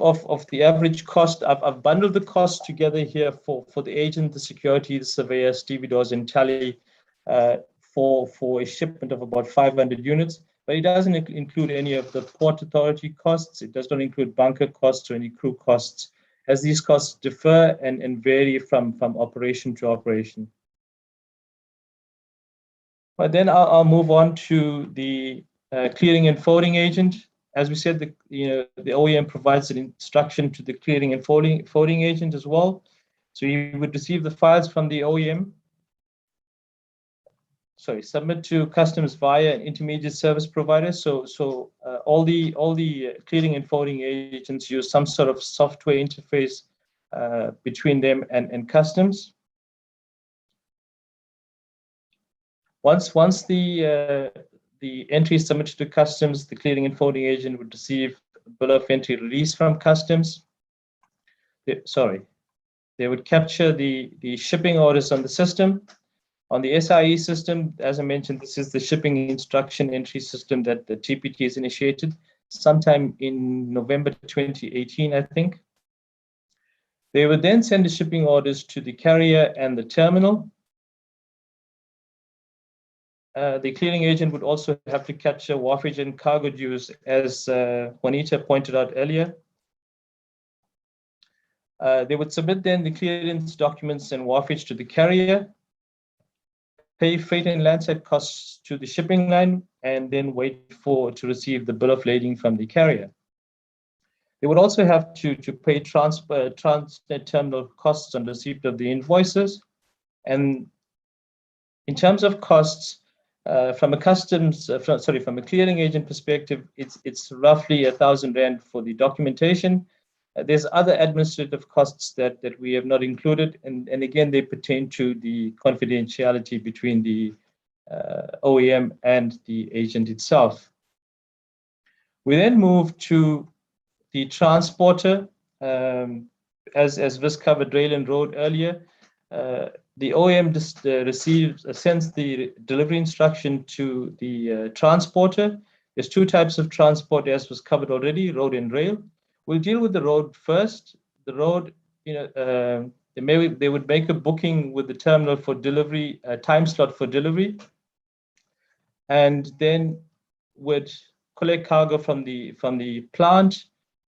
the average cost, I've bundled the cost together here for the agent, the security, the surveyor, stevedores, and tally for a shipment of about 500 units. But it doesn't include any of the port authority costs. It does not include bunker costs or any crew costs, as these costs differ and vary from operation to operation. But then I'll move on to the clearing and forwarding agent. As we said, the OEM provides an instruction to the clearing and forwarding agent as well. So you would receive the files from the OEM. Sorry, submit to customs via an intermediate service provider. So all the clearing and forwarding agents use some sort of software interface between them and customs. Once the entry is submitted to customs, the clearing and forwarding agent would receive a bill of entry release from customs. They would capture the shipping orders on the system. On the SIE system, as I mentioned, this is the shipping instruction entry system that the TPT has initiated sometime in November 2018, I think. They would then send the shipping orders to the carrier and the terminal. The clearing agent would also have to capture wharfage and cargo dues, as Juanita pointed out earlier. They would submit then the clearance documents and wharfage to the carrier, pay freight and landside costs to the shipping line, and then wait to receive the bill of lading from the carrier. They would also have to pay Transnet terminal costs on receipt of the invoices. And in terms of costs, From a from a clearing agent perspective, it's roughly R1,000 for the documentation. There's other administrative costs that we have not included, and again, they pertain to the confidentiality between the OEM and the agent itself. We then move to the transporter. As Vis covered rail and road earlier, the OEM just sends the delivery instruction to the transporter. There's two types of transport, as was covered already, road and rail. We'll deal with the road first. The road, they would make a booking with the terminal for delivery, a time slot for delivery, and then would collect cargo from the plant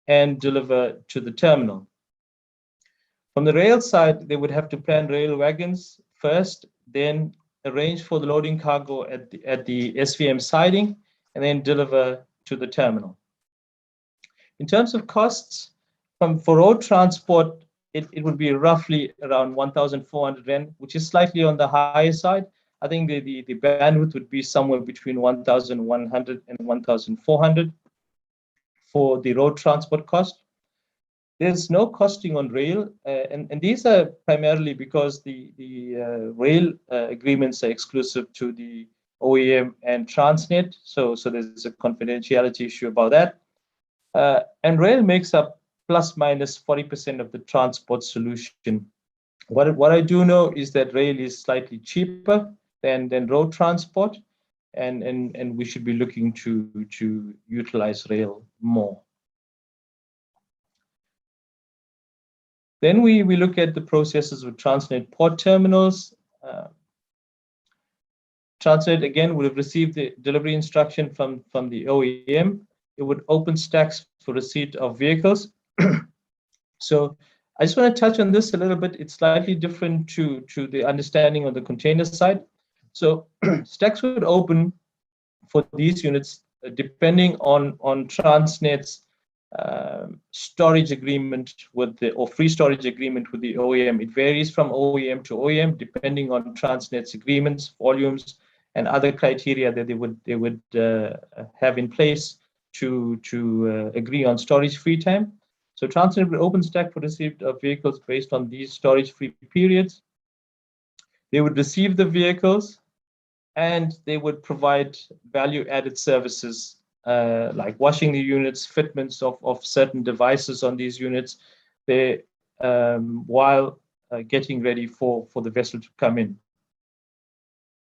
and deliver to the terminal. From the rail side, they would have to plan rail wagons first, then arrange for the loading cargo at the SVM siding, and then deliver to the terminal. In terms of costs, for road transport, it would be roughly around R1,400, which is slightly on the higher side. I think the bandwidth would be somewhere between 1,100 and 1,400 for the road transport cost. There's no costing on rail, and these are primarily because the rail agreements are exclusive to the OEM and Transnet, so there's a confidentiality issue about that. And rail makes up plus minus 40% of the transport solution. What I do know is that rail is slightly cheaper than road transport, and we should be looking to utilize rail more. Then we look at the processes with Transnet port terminals. Transnet, again, would have received the delivery instruction from the OEM. It would open stacks for receipt of vehicles. So I just want to touch on this a little bit. It's slightly different to the understanding on the container side. So stacks would open for these units depending on Transnet's storage agreement or free storage agreement with the OEM. It varies from OEM to OEM depending on Transnet's agreements, volumes, and other criteria that they would have in place to agree on storage free time. So Transnet will open stack for receipt of vehicles based on these storage free periods. They would receive the vehicles and they would provide value added services like washing the units, fitments of certain devices on these units, while getting ready for the vessel to come in.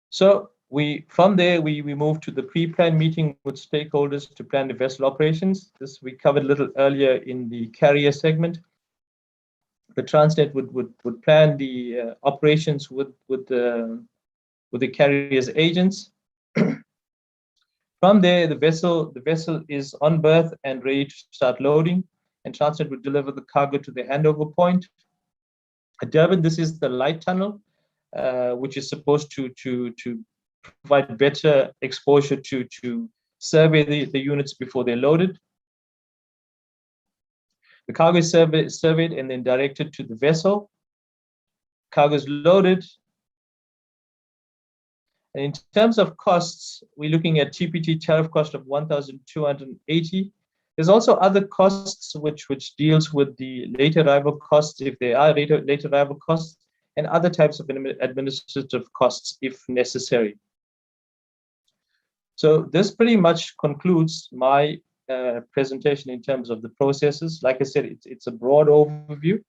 So from there, we move to the pre-plan meeting with stakeholders to plan the vessel operations. This we covered a little earlier in the carrier segment. The Transnet would plan the operations with the carrier's agents. From there, the vessel is on berth and ready to start loading, and Transnet would deliver the cargo to the handover point. At Durban, this is the light tunnel, which is supposed to provide better exposure to survey the units before they're loaded. The cargo is surveyed and then directed to the vessel. Cargo is loaded. And in terms of costs, we're looking at TPT tariff cost of 1,280. There's also other costs which deals with the late arrival costs, if there are late arrival costs, and other types of administrative costs if necessary. So this pretty much concludes my presentation in terms of the processes. Like I said, it's a broad overview,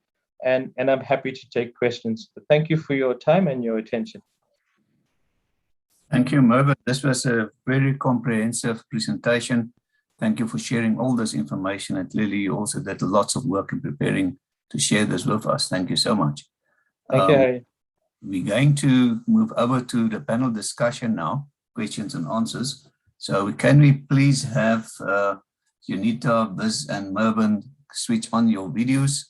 and I'm happy to take questions. But thank you for your time and your attention. Thank you, Mervyn. This was a very comprehensive presentation. Thank you for sharing all this information. And clearly, you also did lots of work in preparing to share this with us. Thank you so much. Thank you, Harry. We're going to move over to the panel discussion now, questions and answers. So can we please have Unita, Viz, and Mervyn switch on your videos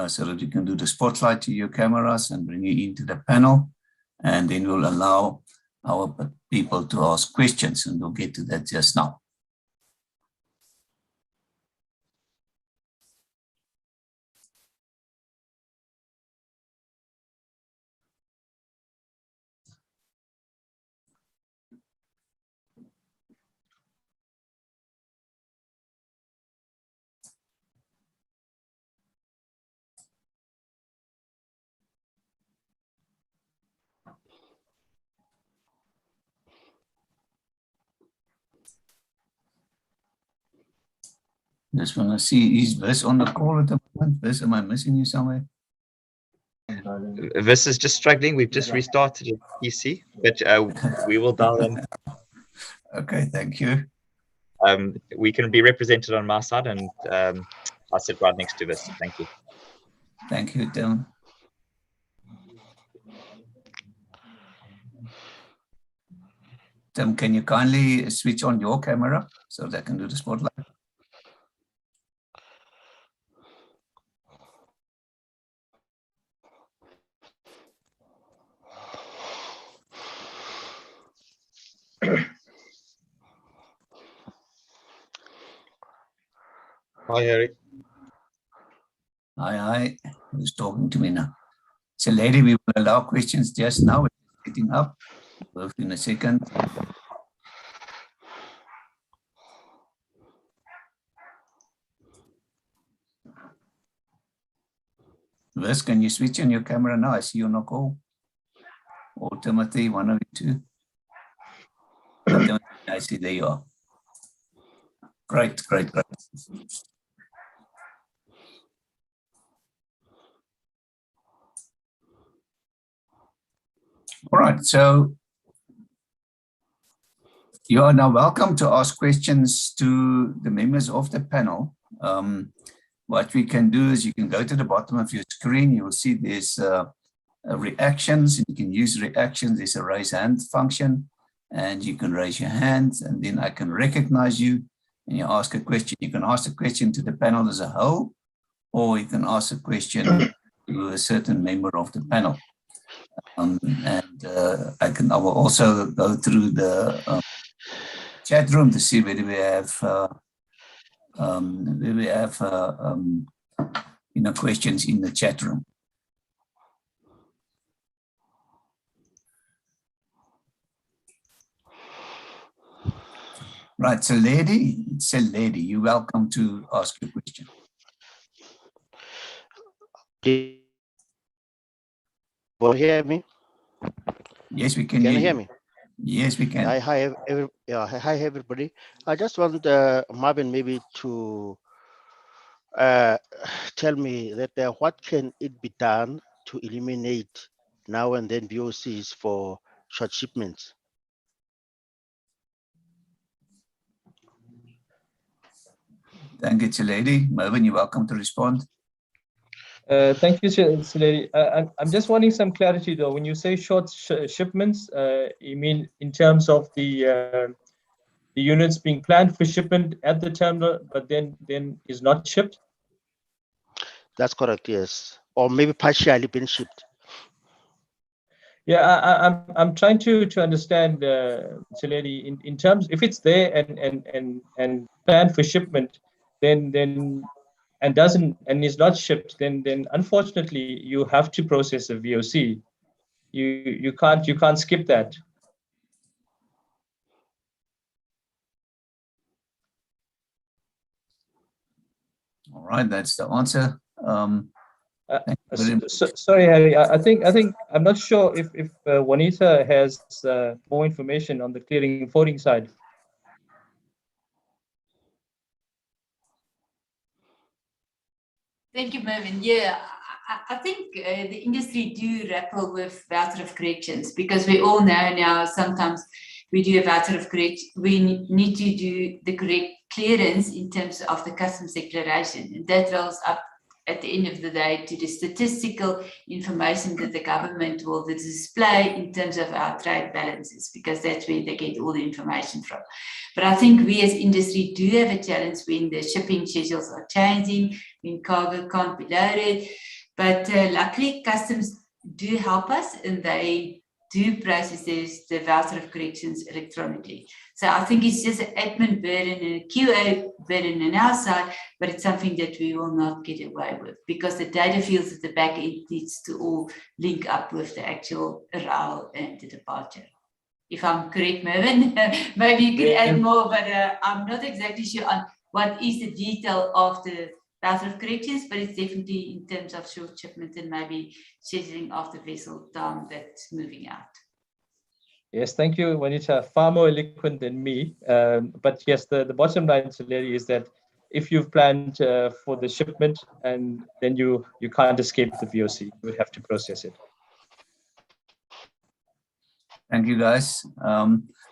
so that you can do the spotlight to your cameras and bring you into the panel. And then we'll allow our people to ask questions, and we'll get to that just now. Just want to see, is Vis on the call at the moment? Vis, am I missing you somewhere? This is just struggling. We've just restarted a PC, but we will dial in. Okay, thank you. We can be represented on my side, and I'll sit right next to this. Thank you. Thank you, Tim. Tim, can you kindly switch on your camera so that I can do the spotlight? Hi, Harry. Hi. Who's talking to me now? So, lady, we will allow questions just now. It's getting up. Both in a second. Vis, can you switch on your camera now? I see you on a call. Or Timothy, one of you two. I see, there you are. Great. All right, so you are now welcome to ask questions to the members of the panel. What we can do is you can go to the bottom of your screen. You will see there's reactions. You can use reactions. There's a raise hand function, and you can raise your hand, and then I can recognize you, and you ask a question. You can ask a question to the panel as a whole, or you can ask a question to a certain member of the panel. I will also go through the chat room to see whether we have questions in the chat room. Right, so lady, you're welcome to ask your question. Can you hear me? Yes, we can. Can you hear me? Yes, we can. Hi, everybody. I just want Marvin maybe to tell me that what can it be done to eliminate now and then VOCs for short shipments? Thank you, Lady. Marvin, you're welcome to respond. Thank you, Lady. I'm just wanting some clarity though. When you say short shipments, you mean in terms of the units being planned for shipment at the terminal, but then is not shipped? That's correct, yes. Or maybe partially been shipped. Yeah, I'm trying to understand, Lady, in terms, if it's there and planned for shipment, then and is not shipped, then unfortunately you have to process a VOC. You can't skip that. All right, that's the answer. Sorry, Harry. I think I'm not sure if Juanita has more information on the clearing and forwarding side. Thank you, Mervyn. Yeah, I think the industry do grapple with voucher of corrections, because we all know now sometimes we do a voucher of correction. We need to do the correct clearance in terms of the customs declaration, and that rolls up at the end of the day to the statistical information that the government will display in terms of our trade balances, because that's where they get all the information from. But I think we as industry do have a challenge when the shipping schedules are changing, when cargo can't be loaded. But luckily, customs do help us, and they do process the voucher of corrections electronically. So I think it's just an admin burden and a QA burden on our side, but it's something that we will not get away with, because the data fields at the back end needs to all link up with the actual arrival and the departure. If I'm correct, Mervyn, maybe you could add more, but I'm not exactly sure on what is the detail of the voucher of corrections, but it's definitely in terms of short shipment and maybe scheduling of the vessel time that's moving out. Yes, thank you, Juanita. Far more eloquent than me. But yes, the bottom line, Lady, is that if you've planned for the shipment, and then you can't escape the VOC. You would have to process it. Thank you, guys.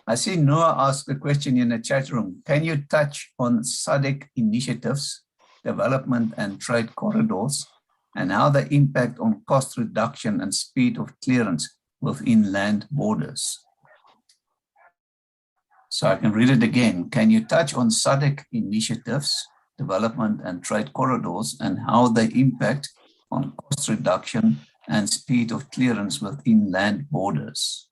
I see Noah asked a question in the chat room. Can you touch on SIG initiatives, development and trade corridors, and how they impact on cost reduction and speed of clearance within land borders? So I can read it again. Can you touch on SIG initiatives, development and trade corridors, and how they impact on cost reduction and speed of clearance within land borders?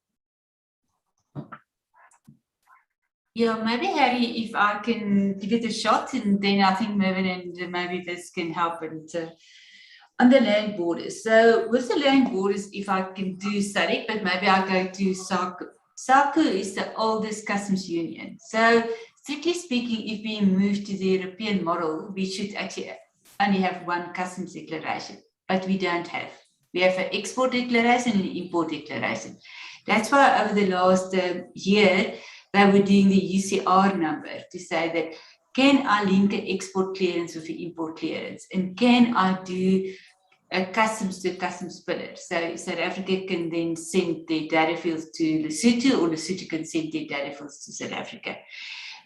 Yeah, maybe Harry, if I can give it a shot, and then I think Mervyn and maybe this can help on the land borders. So with the land borders, if I can do SADC, but maybe I'll go to SACU. SACU is the oldest customs union. So strictly speaking, if we move to the European model, we should actually only have one customs declaration, but we don't have. We have an export declaration and an import declaration. That's why over the last year, they were doing the UCR number to say that, can I link an export clearance with an import clearance? And can I do a customs to customs pillar? So South Africa can then send their data fields to Lesotho, or Lesotho can send their data fields to South Africa.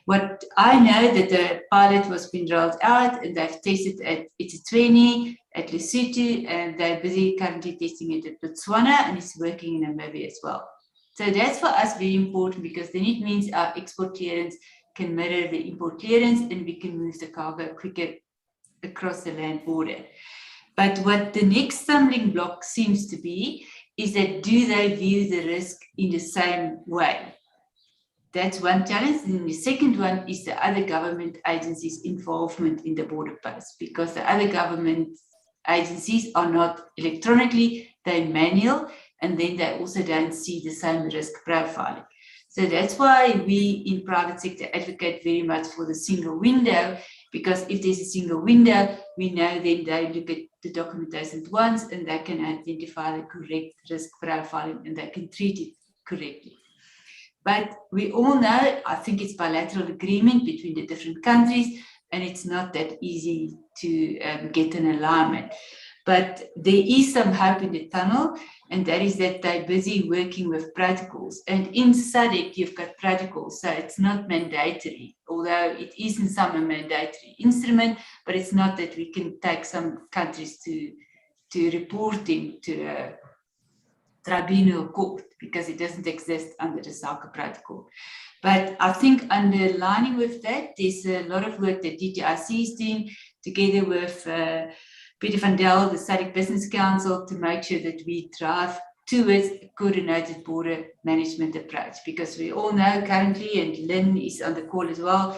What I know that the pilot was being rolled out and they've tested at Itsweni, at Lesotho, and they're busy currently testing it at Botswana, and it's working in Namibia as well. So that's for us very important, because then it means our export clearance can mirror the import clearance and we can move the cargo quicker across the land border. But what the next stumbling block seems to be is that, do they view the risk in the same way? That's one challenge. And the second one is the other government agencies' involvement in the border posts, because the other government agencies are not electronically, they're manual, and then they also don't see the same risk profiling. So that's why we in private sector advocate very much for the single window, because if there's a single window, we know then they look at the documentation at once and they can identify the correct risk profiling and they can treat it correctly. But we all know, I think it's bilateral agreement between the different countries, and it's not that easy to get an alignment. But there is some hope in the tunnel, and that is that they're busy working with protocols. And in SADC, you've got protocols, so it's not mandatory, although it is in some a mandatory instrument, but it's not that we can take some countries to reporting to a tribunal court, because it doesn't exist under the SACU protocol. But I think underlining with that, there's a lot of work that DTIC is doing together with Peter van Del, the SADC Business Council, to make sure that we drive towards a coordinated border management approach, because we all know currently, and Lynn is on the call as well,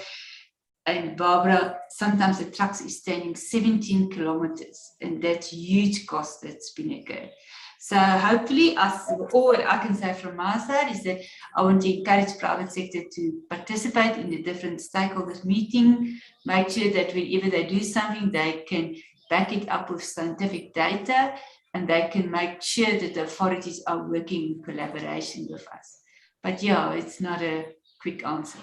and Barbara, sometimes the trucks is standing 17 kilometers, and that's huge cost that's been incurred. So hopefully, all what I can say from my side is that I want to encourage private sector to participate in the different stakeholders meeting, make sure that whenever they do something, they can back it up with scientific data, and they can make sure that the authorities are working in collaboration with us. But yeah, it's not a quick answer.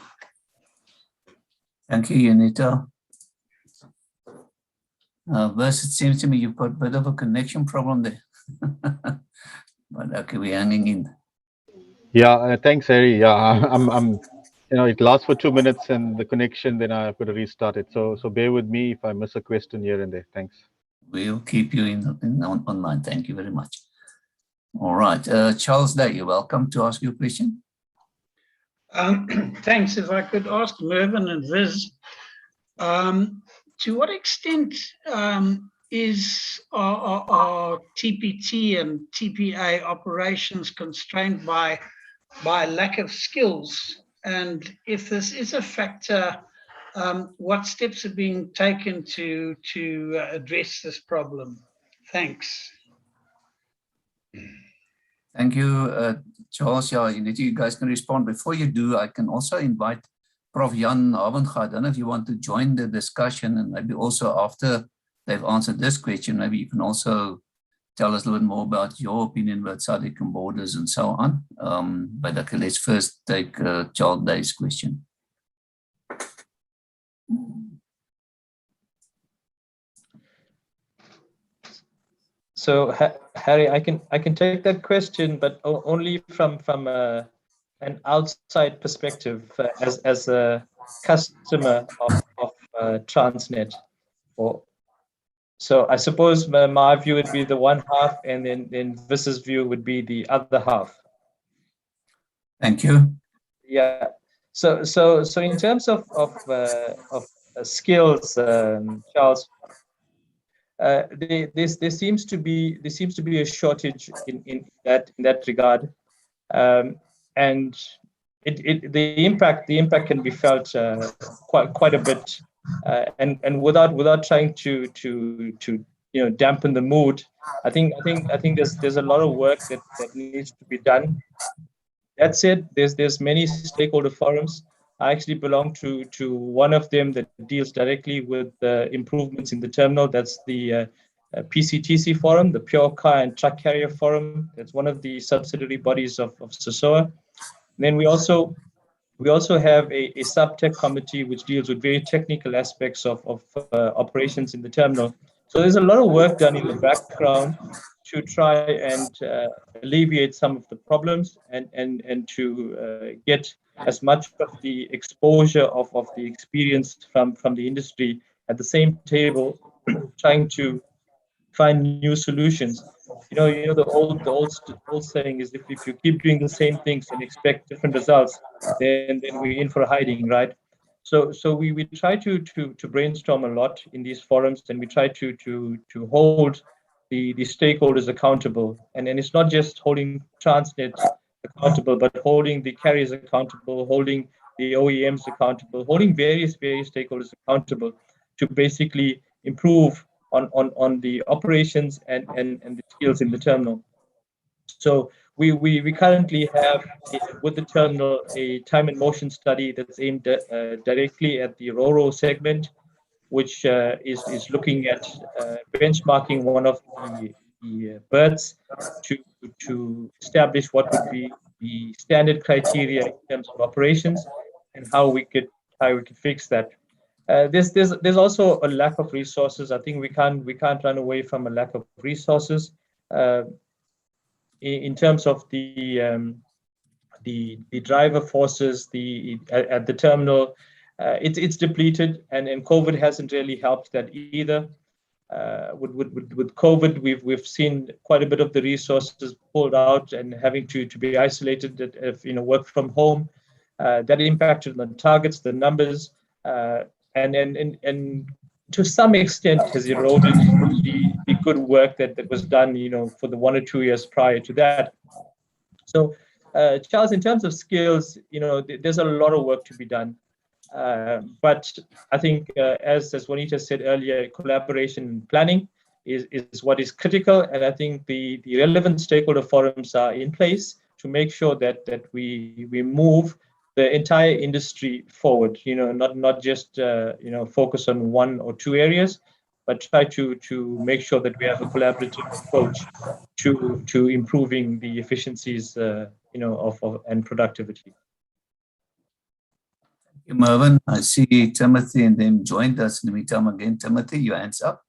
Thank you, Janita. Vers, it seems to me you've got a bit of a connection problem there. But okay, we're hanging in. Yeah, thanks, Harry. Yeah, I'm it lasts for 2 minutes and the connection, then I've got to restart it. So bear with me if I miss a question here and there. Thanks. We'll keep you online. Thank you very much. All right, Charles Day, you're welcome to ask your question. Thanks. If I could ask Mervyn and Viz, to what extent are TPT and TPA operations constrained by lack of skills? And if this is a factor, what steps are being taken to address this problem? Thanks. Thank you, Charles. Yeah, you guys can respond. Before you do, I can also invite Prof. Jan Havenga. I don't know if you want to join the discussion, and maybe also after they've answered this question, maybe you can also tell us a little bit more about your opinion about SADC and borders and so on. But okay, let's first take Charles Day's question. So Harry, I can take that question, but only from an outside perspective, as a customer of Transnet. Or so I suppose my view would be the one half, and then Vis's view would be the other half. Thank you. Yeah. So in terms of skills, Charles, there seems to be a shortage in that regard, and the impact can be felt quite a bit, and without trying to dampen the mood. I think there's a lot of work that needs to be done. That said, there's many stakeholder forums. I actually belong to one of them that deals directly with the improvements in the terminal. That's the PCTC forum, the Pure Car and Truck Carrier Forum. That's one of the subsidiary bodies of SOSOA. Then we also have a sub-tech committee which deals with very technical aspects of operations in the terminal. So there's a lot of work done in the background to try and alleviate some of the problems and to get as much of the exposure of the experience from the industry at the same table, trying to find new solutions. The old saying is, if you keep doing the same things and expect different results, then we're in for hiding, right? So we try to brainstorm a lot in these forums, and we try to hold the stakeholders accountable. And it's not just holding Transnet accountable, but holding the carriers accountable, holding the OEMs accountable, holding various stakeholders accountable to basically improve on the operations and the skills in the terminal. So we currently have with the terminal a time and motion study that's aimed directly at the RoRo segment, which is looking at benchmarking one of the berths to establish what would be the standard criteria in terms of operations and how we could fix that. There's also a lack of resources. I think we can't run away from a lack of resources. In terms of the driver forces, at the terminal, it's depleted, and COVID hasn't really helped that either. With COVID, we've seen quite a bit of the resources pulled out and having to be isolated, work from home. That impacted on the targets, the numbers, and to some extent has eroded the good work that was done, for the 1 or 2 years prior to that. So, Charles, in terms of skills, there's a lot of work to be done. But I think, as Juanita said earlier, collaboration and planning is what is critical. And I think the relevant stakeholder forums are in place to make sure that we move the entire industry forward, not just, focus on 1 or 2 areas, but try to make sure that we have a collaborative approach to improving the efficiencies, and productivity. Thank you, Mervyn. I see Timothy and then joined us. In the meantime, again, Timothy, your hands up.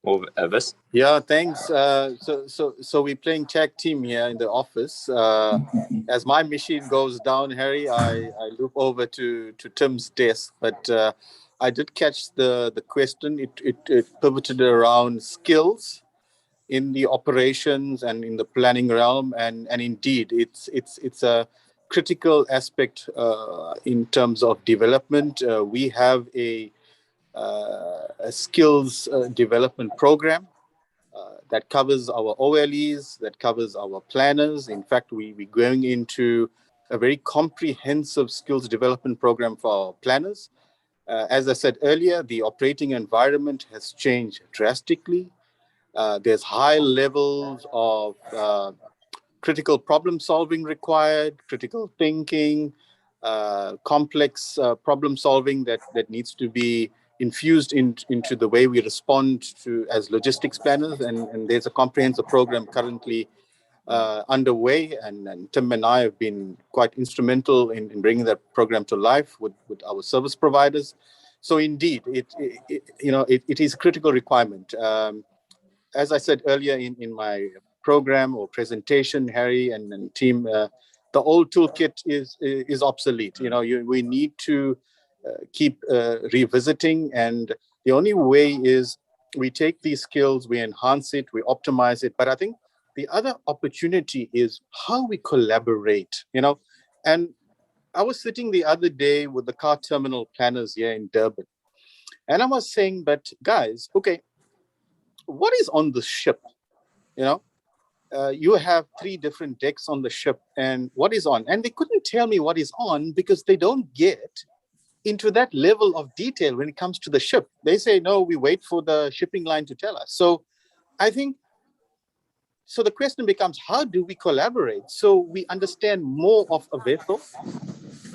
Or Vis? Yeah, thanks. So we're playing tag team here in the office. As my machine goes down, Harry, I loop over to Tim's desk. But I did catch the question. It pivoted around skills in the operations and in the planning realm, and indeed, it's a critical aspect in terms of development. We have a skills development program that covers our OLEs, that covers our planners. In fact, we're going into a very comprehensive skills development program for our planners. As I said earlier, the operating environment has changed drastically. There's high levels of critical problem solving required, critical thinking, complex problem solving that needs to be infused into the way we respond to as logistics planners. And there's a comprehensive program currently underway, and Tim and I have been quite instrumental in bringing that program to life with our service providers. So indeed, it is a critical requirement. as I said earlier in my program or presentation, Harry and team, the old toolkit is obsolete. You know, we need to keep revisiting, and the only way is we take these skills, we enhance it, we optimize it. But I think the other opportunity is how we collaborate, you know. And I was sitting the other day with the car terminal planners here in Durban, and I was saying, but guys, okay, what is on the ship? You know, you have 3 different decks on the ship, and what is on? And they couldn't tell me what is on because they don't get into that level of detail when it comes to the ship. They say, no, we wait for the shipping line to tell us. So I think, so the question becomes, how do we collaborate so we understand more of a vessel,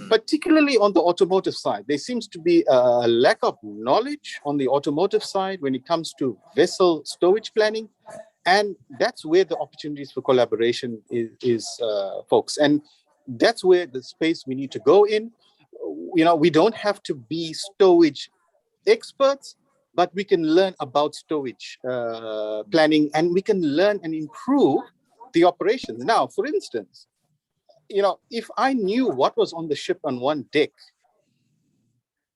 particularly on the automotive side? There seems to be a lack of knowledge on the automotive side when it comes to vessel stowage planning. And that's where the opportunities for collaboration is folks. And that's where the space we need to go in. You know, we don't have to be stowage experts, but we can learn about stowage planning, and we can learn and improve the operations. Now, for instance, you know, if I knew what was on the ship on one deck,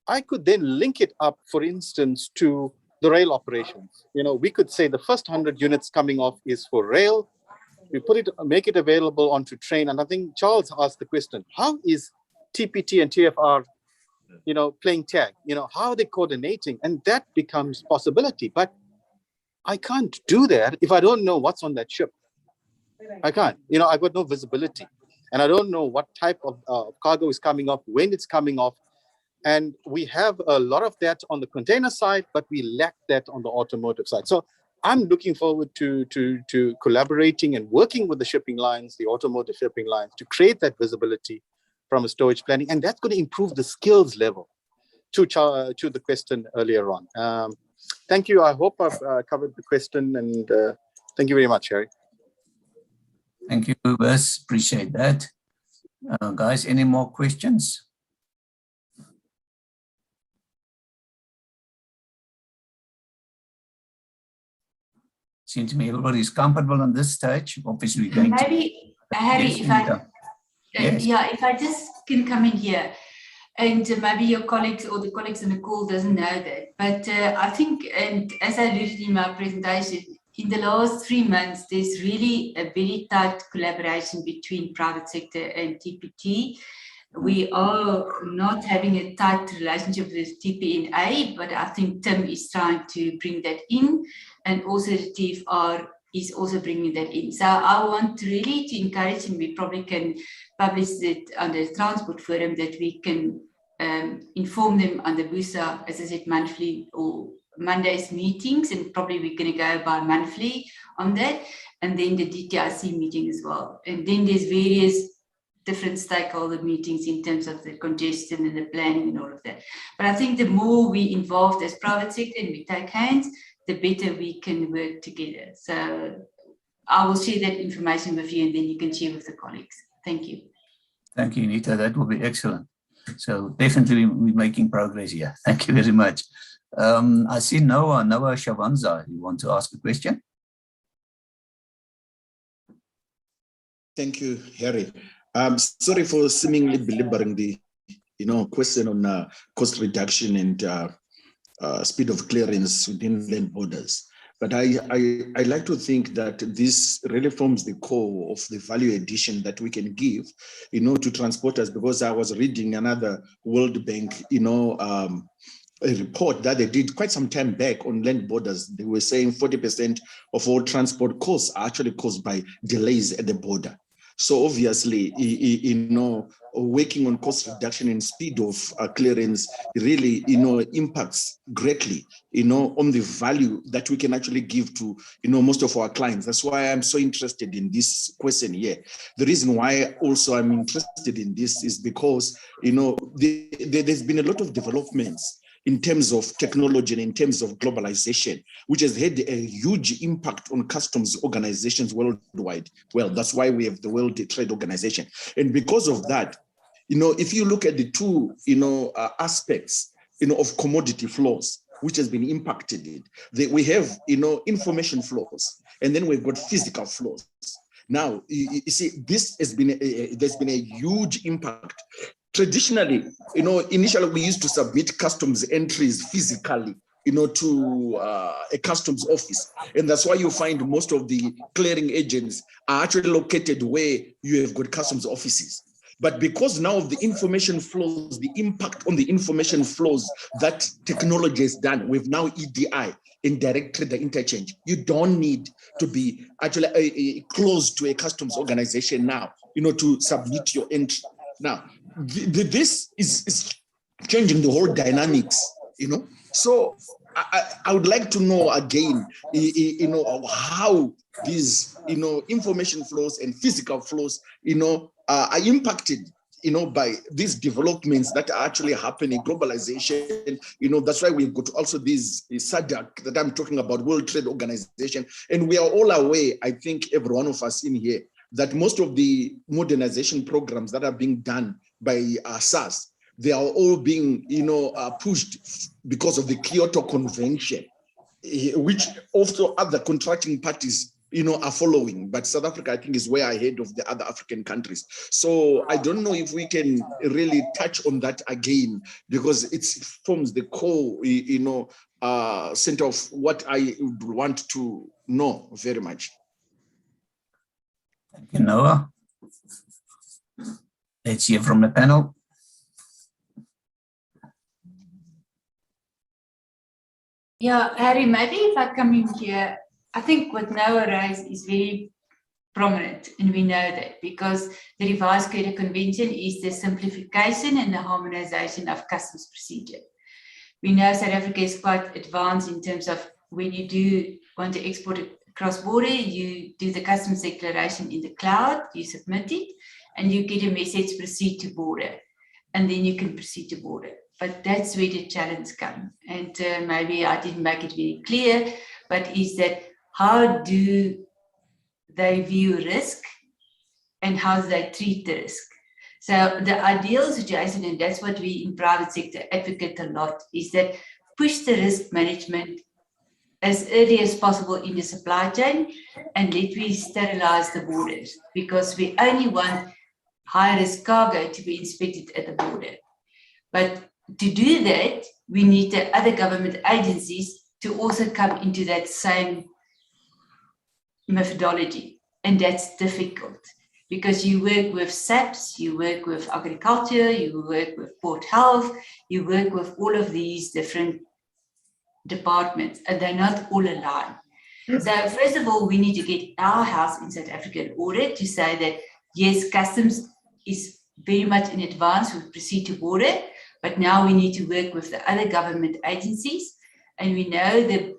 I could then link it up, for instance, to the rail operations. You know, we could say the first 100 units coming off is for rail. We put it, make it available onto train. And I think Charles asked the question, how is TPT and TFR, you know, playing tag? You know, how are they coordinating? And that becomes possibility. But I can't do that if I don't know what's on that ship. I can't. You know, I've got no visibility. And I don't know what type of cargo is coming off, when it's coming off. And we have a lot of that on the container side, but we lack that on the automotive side. So I'm looking forward to collaborating and working with the shipping lines, the automotive shipping lines, to create that visibility from a stowage planning. And that's going to improve the skills level to the question earlier on. Thank you. I hope I've covered the question, and thank you very much, Harry. Thank you, Wes. Appreciate that. Guys, any more questions? Seems to me everybody's comfortable on this stage. Obviously, we're going maybe, Harry, yes, if if I just can come in here, and maybe your colleagues or the colleagues on the call doesn't know that, but I think, and as I alluded in my presentation, in the last 3 months, there's really a very tight collaboration between private sector and TPT. We are not having a tight relationship with TPNA, but I think Tim is trying to bring that in, and also the TFR is also bringing that in. So I want really to encourage, and we probably can publish it on the Transport Forum, that we can inform them on the BUSA, as I said, monthly or Mondays meetings, and probably we're going to go by monthly on that, and then the DTIC meeting as well. And then there's various different stakeholder meetings in terms of the congestion and the planning and all of that. But I think the more we involved as private sector and we take hands, the better we can work together. So I will share that information with you, and then you can share with the colleagues. Thank you. Thank you, Nita. That will be excellent. So definitely we're making progress here. Thank you very much. I see Noah Shavanza. You want to ask a question? Thank you, Harry. Sorry for seemingly belaboring the question on cost reduction and speed of clearance within land borders. But I like to think that this really forms the core of the value addition that we can give, to transporters, because I was reading another World Bank, a report that they did quite some time back on land borders. They were saying 40% of all transport costs are actually caused by delays at the border. So obviously, working on cost reduction and speed of clearance really, impacts greatly, on the value that we can actually give to, most of our clients. That's why I'm so interested in this question here. The reason why also I'm interested in this is because, there's been a lot of developments in terms of technology and in terms of globalization, which has had a huge impact on customs organizations worldwide. Well, that's why we have the World Trade Organization. And because of that, if you look at the two, aspects, of commodity flows, which has been impacted. We have, information flows, and then we've got physical flows. Now, you see, this has been there's been a huge impact. Traditionally, initially we used to submit customs entries physically, to a customs office. And that's why you find most of the clearing agents are actually located where you have got customs offices. But because now of the information flows, the impact on the information flows that technology has done, we've now EDI, indirect trader interchange. You don't need to be actually close to a customs organization now, to submit your entry. Now, this is changing the whole dynamics, So I would like to know again, how these, information flows and physical flows, are impacted, by these developments that are actually happening, globalization. That's why we've got also this SADC that I'm talking about, World Trade Organization, and we are all aware, I think every one of us in here, that most of the modernization programs that are being done by SARS, they are all being, pushed because of the Kyoto Convention, which also other contracting parties, are following. But South Africa, I think, is way ahead of the other African countries. So I don't know if we can really touch on that again, because it forms the core, center of what I would want to know very much. Thank you, Noah. Let's hear from the panel. Yeah, Harry, maybe if I come in here, I think what Noah raised is very prominent, and we know that because the revised Kyoto Convention is the simplification and the harmonization of customs procedure. We know South Africa is quite advanced in terms of when you do want to export it cross-border, you do the customs declaration in the cloud, you submit it, and you get a message, proceed to border, and then you can proceed to border. But that's where the challenge comes. And maybe I didn't make it very clear, but is that how do they view risk and how do they treat the risk? So the ideal situation, and that's what we in private sector advocate a lot, is that push the risk management as early as possible in the supply chain and let we sterilize the borders, because we only want high risk cargo to be inspected at the border. But to do that, we need the other government agencies to also come into that same methodology. And that's difficult because you work with SAPS, you work with agriculture, you work with port health, you work with all of these different departments, and they're not all aligned. So first of all, we need to get our house in South Africa in order to say that, yes, customs is very much in advance with proceed to border, but now we need to work with the other government agencies. And we know the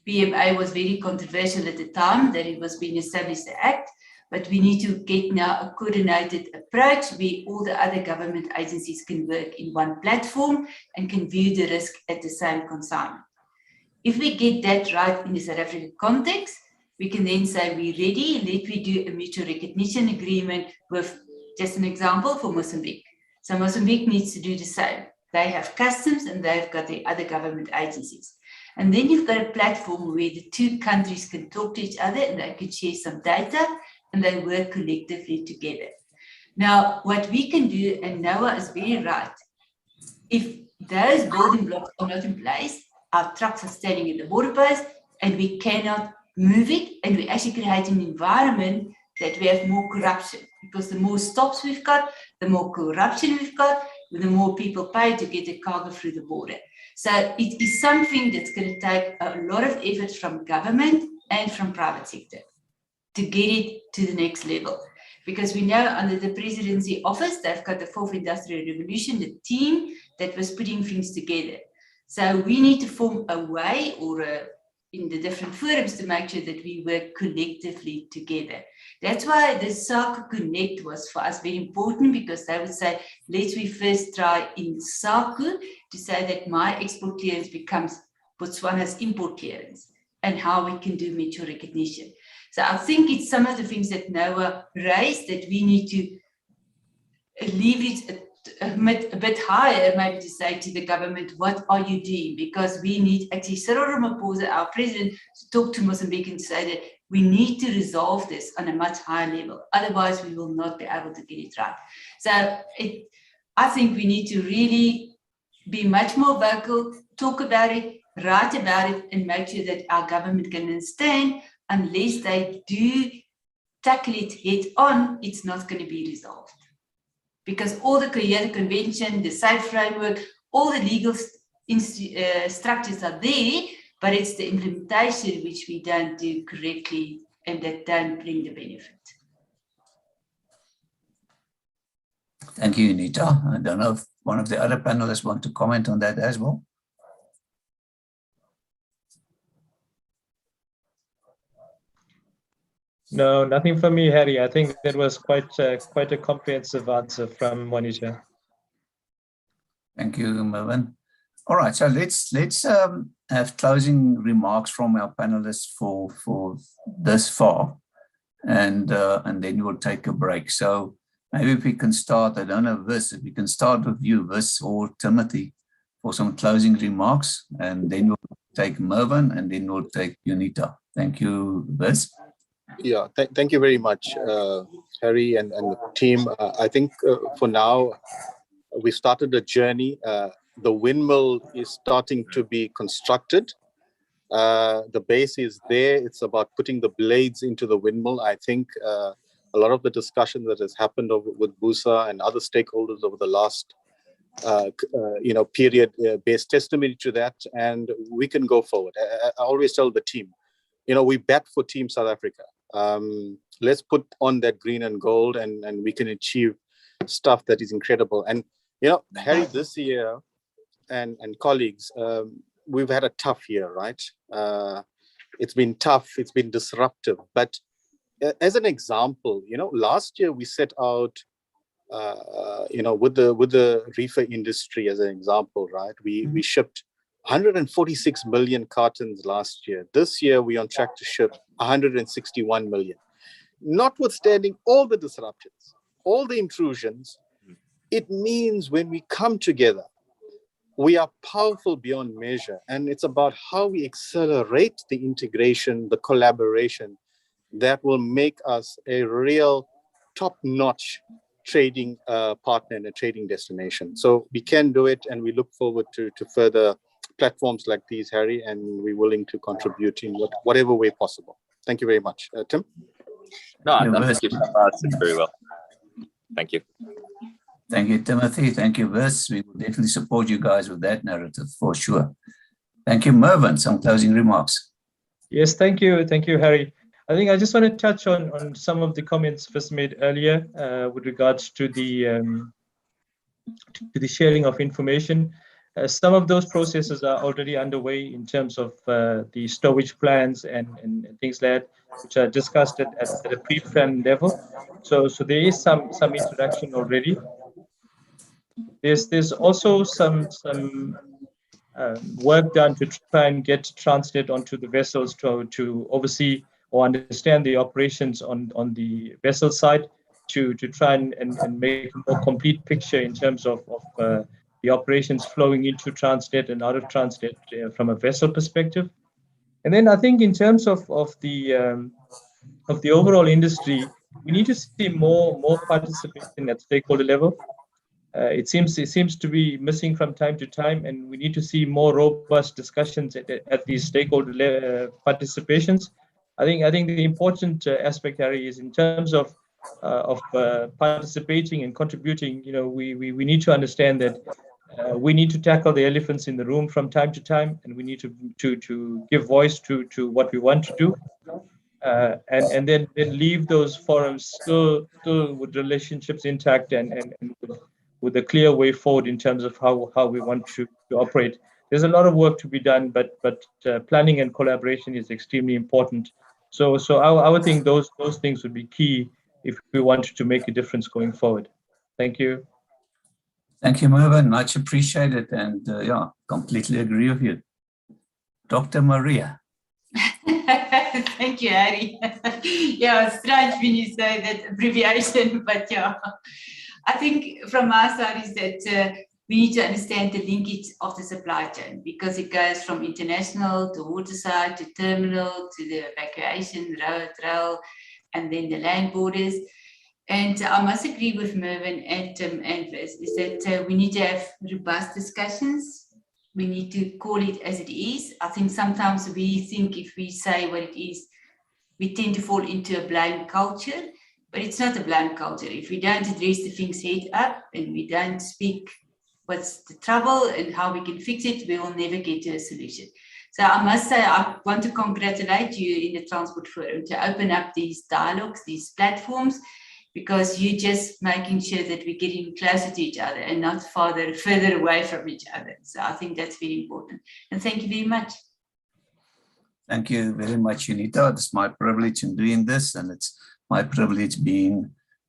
PMA was very controversial at the time that it was being established, the Act, but we need to get now a coordinated approach where all the other government agencies can work in one platform and can view the risk at the same consignment. If we get that right in the South African context, we can then say we're ready, let we do a mutual recognition agreement with, just an example, for Mozambique. So Mozambique needs to do the same. They have customs and they've got the other government agencies. And then you've got a platform where the two countries can talk to each other and they can share some data and they work collectively together. Now, what we can do, and Noah is very right, if those building blocks are not in place, our trucks are standing at the border post and we cannot move it, and we actually create an environment that we have more corruption, because the more stops we've got, the more corruption we've got, the more people pay to get the cargo through the border. So it is something that's going to take a lot of effort from government and from private sector to get it to the next level. Because we know under the presidency office, they've got the fourth industrial revolution, the team that was putting things together. So we need to form a way or in the different forums to make sure that we work collectively together. That's why the SACU Connect was for us very important, because they would say, let's we first try in SACU to say that my export clearance becomes Botswana's import clearance and how we can do mutual recognition. So I think it's some of the things that Noah raised that we need to leverage a bit higher, maybe to say to the government, what are you doing? Because we need actually Cyril Ramaphosa, our president, to talk to Mozambique and say that we need to resolve this on a much higher level. Otherwise, we will not be able to get it right. So I think we need to really be much more vocal, talk about it, write about it, and make sure that our government can understand. Unless they do tackle it head on, it's not going to be resolved. Because all the Kyoto Convention, the SIG framework, all the legal structures are there, but it's the implementation which we don't do correctly and that don't bring the benefit. Thank you, Anita. I don't know if one of the other panelists want to comment on that as well. No, nothing from me, Harry. I think that was quite a comprehensive answer from Monisha. Thank you, Mervyn. All right, so let's have closing remarks from our panelists for this far, and then we'll take a break. So maybe if we can start, I don't know, Vis, if we can start with you, Vis or Timothy, for some closing remarks, and then we'll take Mervyn, and then we'll take Unita. Thank you, Vis. Yeah, thank you very much, Harry and the team. I think for now, we started a journey. The windmill is starting to be constructed. The base is there. It's about putting the blades into the windmill. I think a lot of the discussion that has happened with Busa and other stakeholders over the last period bears testimony to that, and we can go forward. I always tell the team, we bet for Team South Africa. Let's put on that green and gold, and we can achieve stuff that is incredible. And Harry, this year and colleagues, we've had a tough year, right? It's been tough, it's been disruptive. But as an example, last year we set out, with the reefer industry as an example, right? We shipped 146 million cartons last year. This year we're on track to ship 161 million. Notwithstanding all the disruptions, all the intrusions, it means when we come together, we are powerful beyond measure. And it's about how we accelerate the integration, the collaboration that will make us a real top-notch trading partner and a trading destination. So we can do it, and we look forward to further platforms like these, Harry, and we're willing to contribute in whatever way possible. Thank you very much. Tim? No, I think you've answered very well. Thank you. Thank you, Timothy. Thank you, Vis. We will definitely support you guys with that narrative for sure. Thank you, Mervyn. Some closing remarks. Yes, thank you. Thank you, Harry. I think I just want to touch on some of the comments Vis made earlier with regards to the sharing of information. Some of those processes are already underway in terms of the stowage plans and things like that, which are discussed at a pre-plan level. So there is some interaction already. There's also some work done to try and get Transnet onto the vessels to oversee or understand the operations on the vessel side, to try and make a more complete picture in terms of the operations flowing into Transnet and out of Transnet from a vessel perspective. And then I think in terms of the overall industry, we need to see more participation at stakeholder level. It seems to be missing from time to time, and we need to see more robust discussions at these stakeholder participations. I think the important aspect, Harry, is in terms of participating and contributing. We need to understand that we need to tackle the elephants in the room from time to time, and we need to give voice to what we want to do, and then leave those forums still with relationships intact and with a clear way forward in terms of how we want to operate. There's a lot of work to be done, but planning and collaboration is extremely important. So I would think those things would be key if we wanted to make a difference going forward. Thank you. Thank you, Mervyn. Much appreciated, and completely agree with you. Dr. Maria. Thank you, Harry. It's strange when you say that abbreviation, but I think from my side is that we need to understand the linkage of the supply chain because it goes from international to waterside to terminal to the evacuation, road, rail, and then the land borders. And I must agree with Mervyn and Tim and Liz, is that we need to have robust discussions. We need to call it as it is. I think sometimes we think if we say what it is, we tend to fall into a blame culture, but it's not a blame culture. If we don't address the things head up and we don't speak what's the trouble and how we can fix it, we will never get to a solution. So I must say, I want to congratulate you in the Transport Forum to open up these dialogues, these platforms, because you're just making sure that we're getting closer to each other and not further away from each other. So I think that's very important. And thank you very much. Thank you very much, Unita. It's my privilege in doing this, and it's my privilege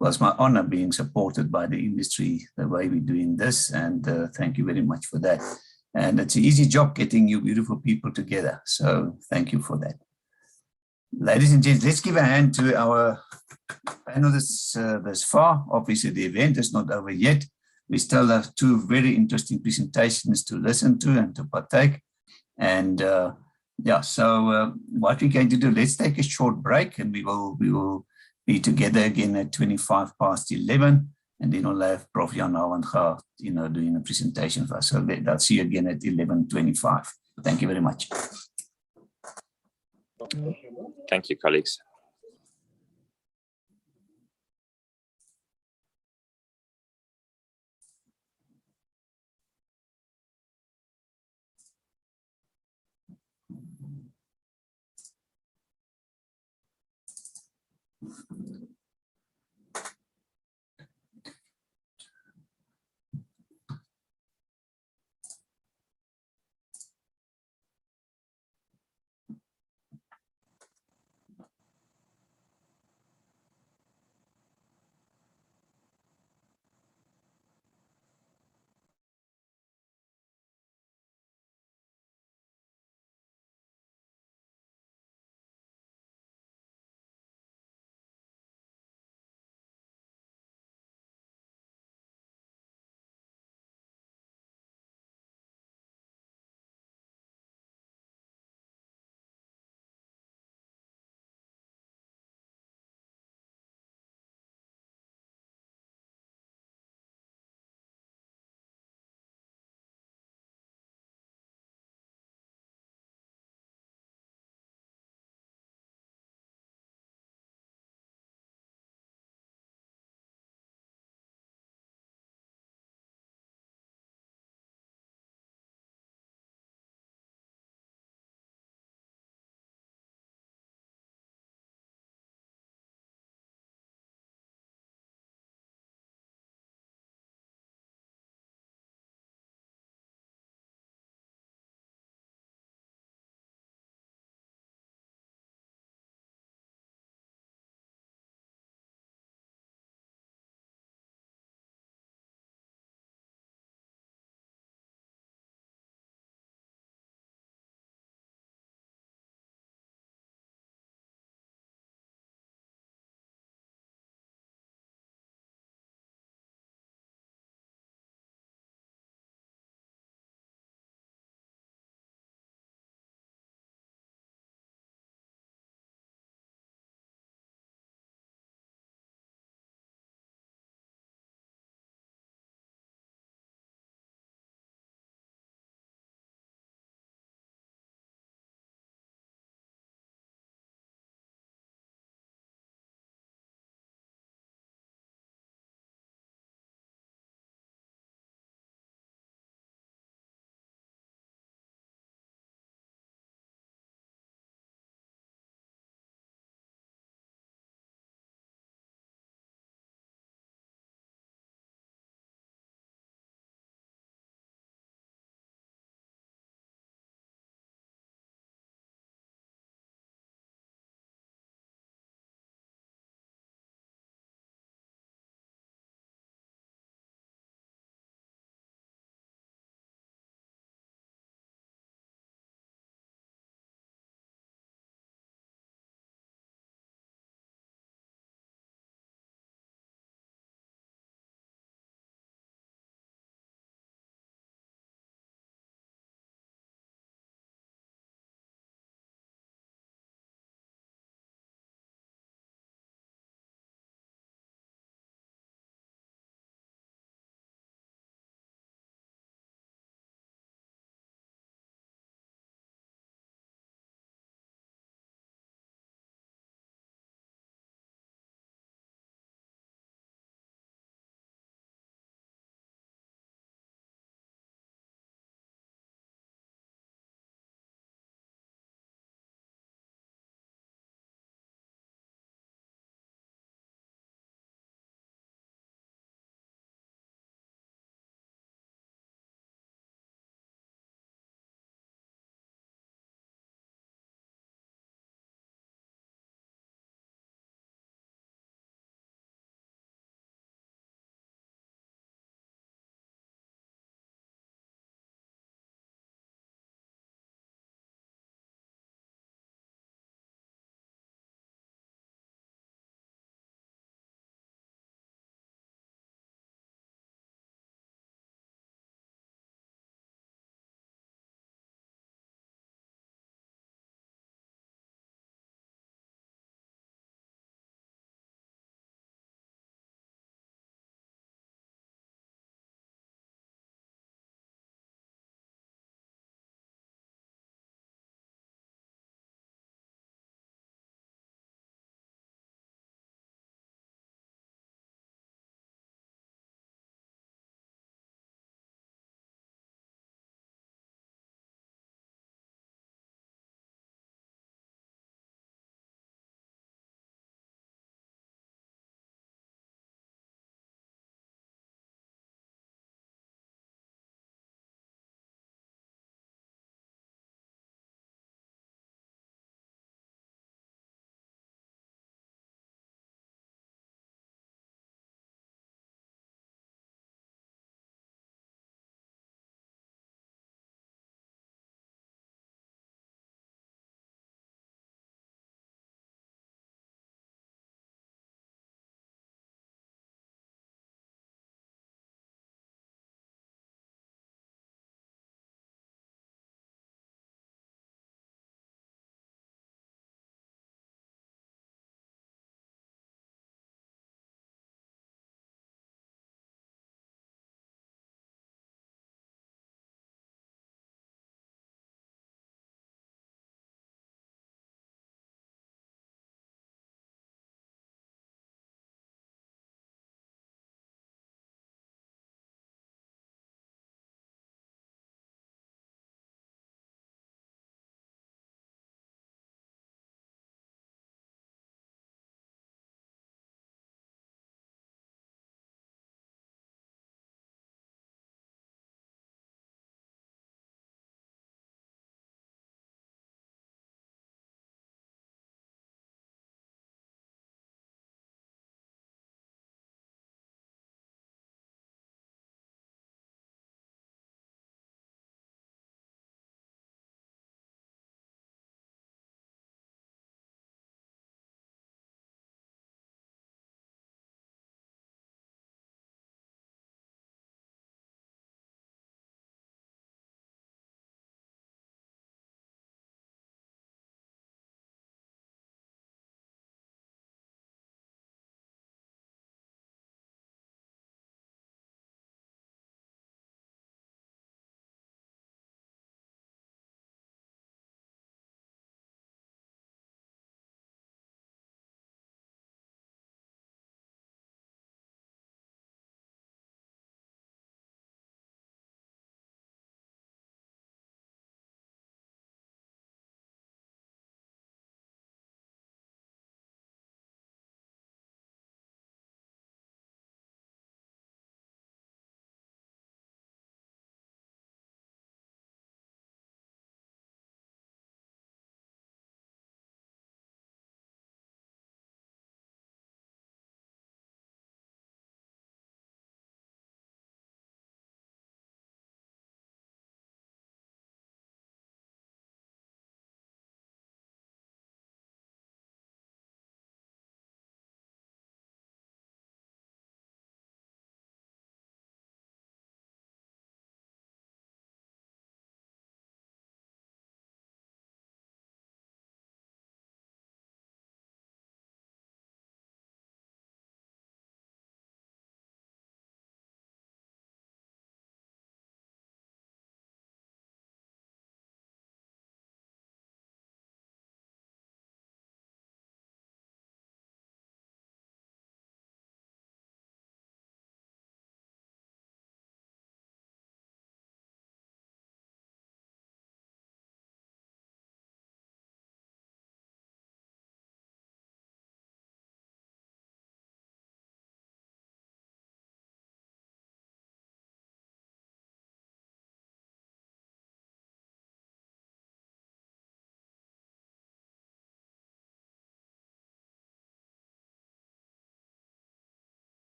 was my honor being supported by the industry the way we're doing this. And thank you very much for that. And it's an easy job getting you beautiful people together. So thank you for that. Ladies and gents, let's give a hand to our panelists thus far. Obviously, the event is not over yet. We still have two very interesting presentations to listen to and to partake. And yeah, so what we're going to do, let's take a short break and we will be together again at 11:25, and then we'll have Prof. Jan Hawanga, doing a presentation for us. So I'll see you again at 11:25. Thank you very much. Thank you, colleagues.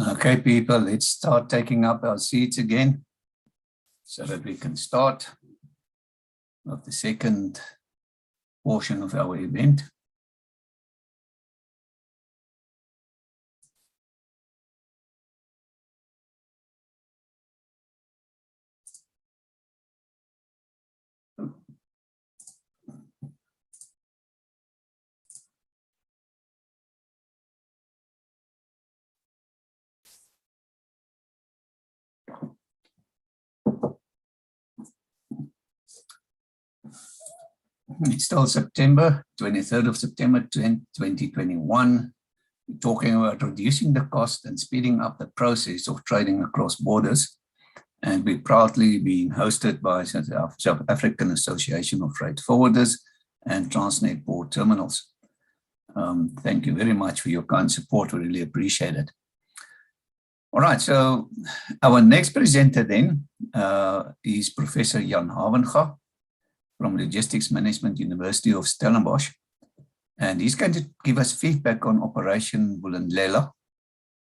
Okay, people, let's start taking up our seats again so that we can start with the second portion of our event. It's still September, 23rd of September 2021. We're talking about reducing the cost and speeding up the process of trading across borders. And we're proudly being hosted by South African Association of Freight Forwarders and Transnet Port Terminals. Thank you very much for your kind support. We really appreciate it. All right, so our next presenter then is Professor Jan Havenga from Logistics Management University of Stellenbosch. And he's going to give us feedback on Operation Vulindlela,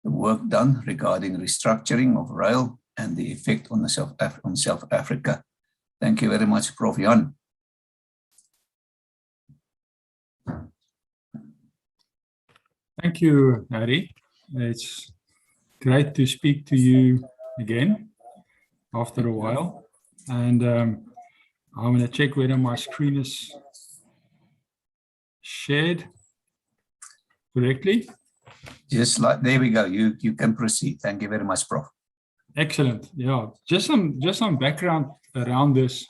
the work done regarding restructuring of rail and the effect on South Africa. Thank you very much, Prof. Jan. Thank you, Harry. It's great to speak to you again after a while. And I'm going to check whether my screen is shared correctly. Just like, there we go. You can proceed. Thank you very much, Prof. Excellent. Yeah, just some background around this.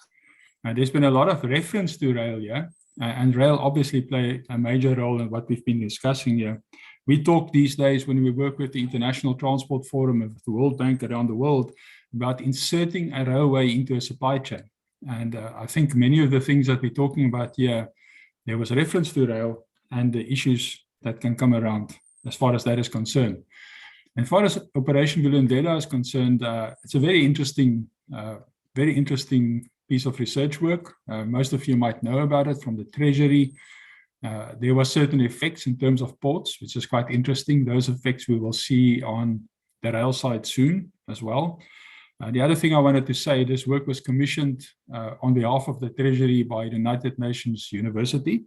There's been a lot of reference to rail, yeah, and rail obviously play a major role in what we've been discussing here. We talk these days when we work with the International Transport Forum of the World Bank around the world about inserting a railway into a supply chain. And I think many of the things that we're talking about here, there was a reference to rail and the issues that can come around as far as that is concerned. As far as Operation Vulindlela is concerned, it's a very interesting piece of research work. Most of you might know about it from the Treasury. There were certain effects in terms of ports, which is quite interesting. Those effects we will see on the rail side soon as well. The other thing I wanted to say, this work was commissioned on behalf of the Treasury by the United Nations University.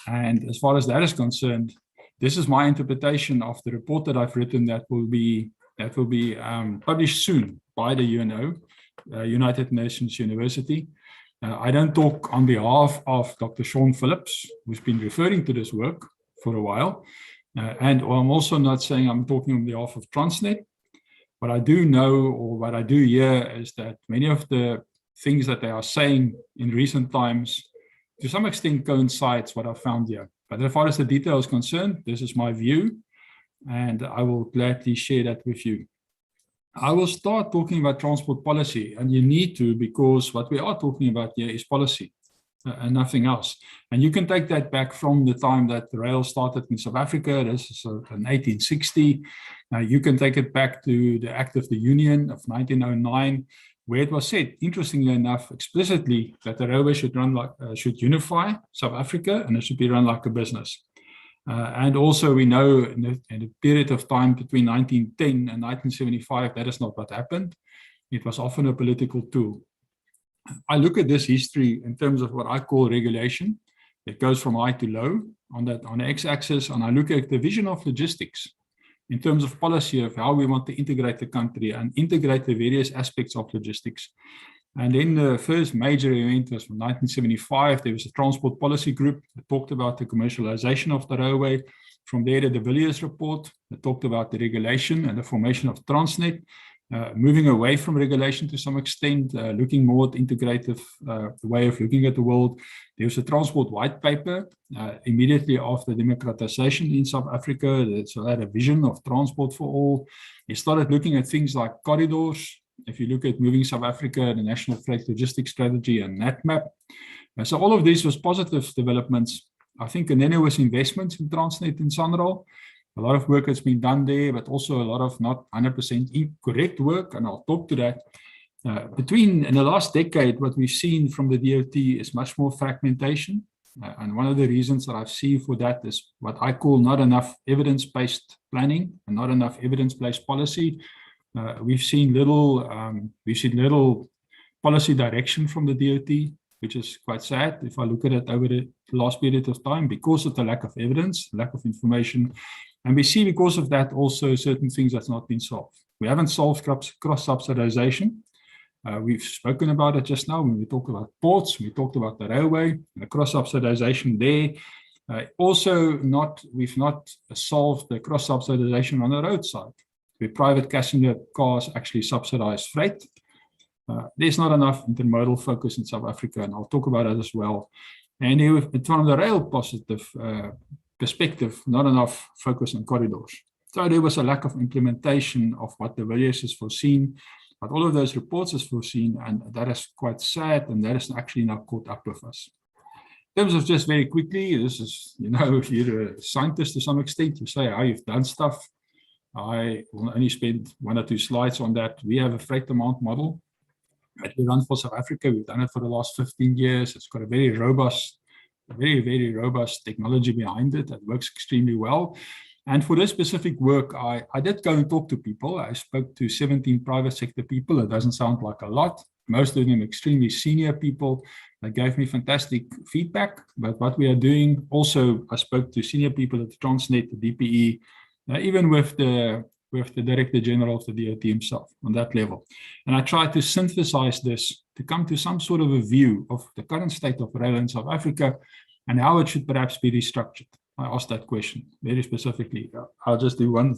And as far as that is concerned, this is my interpretation of the report that I've written that will be published soon by the UNO, United Nations University. I don't talk on behalf of Dr. Sean Phillips, who's been referring to this work for a while. And I'm also not saying I'm talking on behalf of Transnet. What I do know, or what I do hear, is that many of the things that they are saying in recent times, to some extent, coincides what I found here. But as far as the detail is concerned, this is my view, and I will gladly share that with you. I will start talking about transport policy, and you need to, because what we are talking about here is policy and nothing else. And you can take that back from the time that the rail started in South Africa. This is in 1860. You can take it back to the Act of the Union of 1909, where it was said, interestingly enough, explicitly, that the railway should unify South Africa and it should be run like a business. And also we know in the period of time between 1910 and 1975, that is not what happened. It was often a political tool. I look at this history in terms of what I call regulation. It goes from high to low on the x-axis, and I look at the vision of logistics in terms of policy of how we want to integrate the country and integrate the various aspects of logistics. And then the first major event was from 1975. There was a transport policy group that talked about the commercialization of the railway. From there, the De Villiers report that talked about the regulation and the formation of Transnet, moving away from regulation to some extent, looking more at integrative way of looking at the world. There was a transport white paper immediately after democratization in South Africa. So had a vision of transport for all. They started looking at things like corridors. If you look at moving South Africa, the National Freight Logistics Strategy and NatMap. So all of this was positive developments, I think, and then there was investments in Transnet and Sanral. A lot of work has been done there, but also a lot of not 100% incorrect work, and I'll talk to that. In the last decade, what we've seen from the DOT is much more fragmentation And one of the reasons that I see for that is what I call not enough evidence-based planning and not enough evidence-based policy. We've seen little policy direction from the DOT, which is quite sad if I look at it over the last period of time because of the lack of evidence, lack of information. And we see because of that also certain things that's not been solved. We haven't solved cross-subsidization. We've spoken about it just now when we talked about ports, we talked about the railway, the cross-subsidization there. We've not solved the cross-subsidization on the roadside, where private passenger cars actually subsidize freight. There's not enough intermodal focus in South Africa, and I'll talk about it as well. And from the rail positive perspective, not enough focus on corridors. So there was a lack of implementation of what the various is foreseen, but all of those reports is foreseen, and that is quite sad, and that is actually now caught up with us. In terms of just very quickly, this is, if you're a scientist to some extent, you say how you've done stuff. I will only spend 1 or 2 slides on that. We have a freight demand model that we run for South Africa. We've done it for the last 15 years. It's got a very, very robust technology behind it that works extremely well. And for this specific work, I did go and talk to people. I spoke to 17 private sector people. It doesn't sound like a lot. Most of them extremely senior people that gave me fantastic feedback. But what we are doing, also, I spoke to senior people at Transnet, the DPE, even with the Director General of the DOT himself on that level. And I tried to synthesize this to come to some sort of a view of the current state of rail in South Africa and how it should perhaps be restructured. I asked that question very specifically. I'll just do one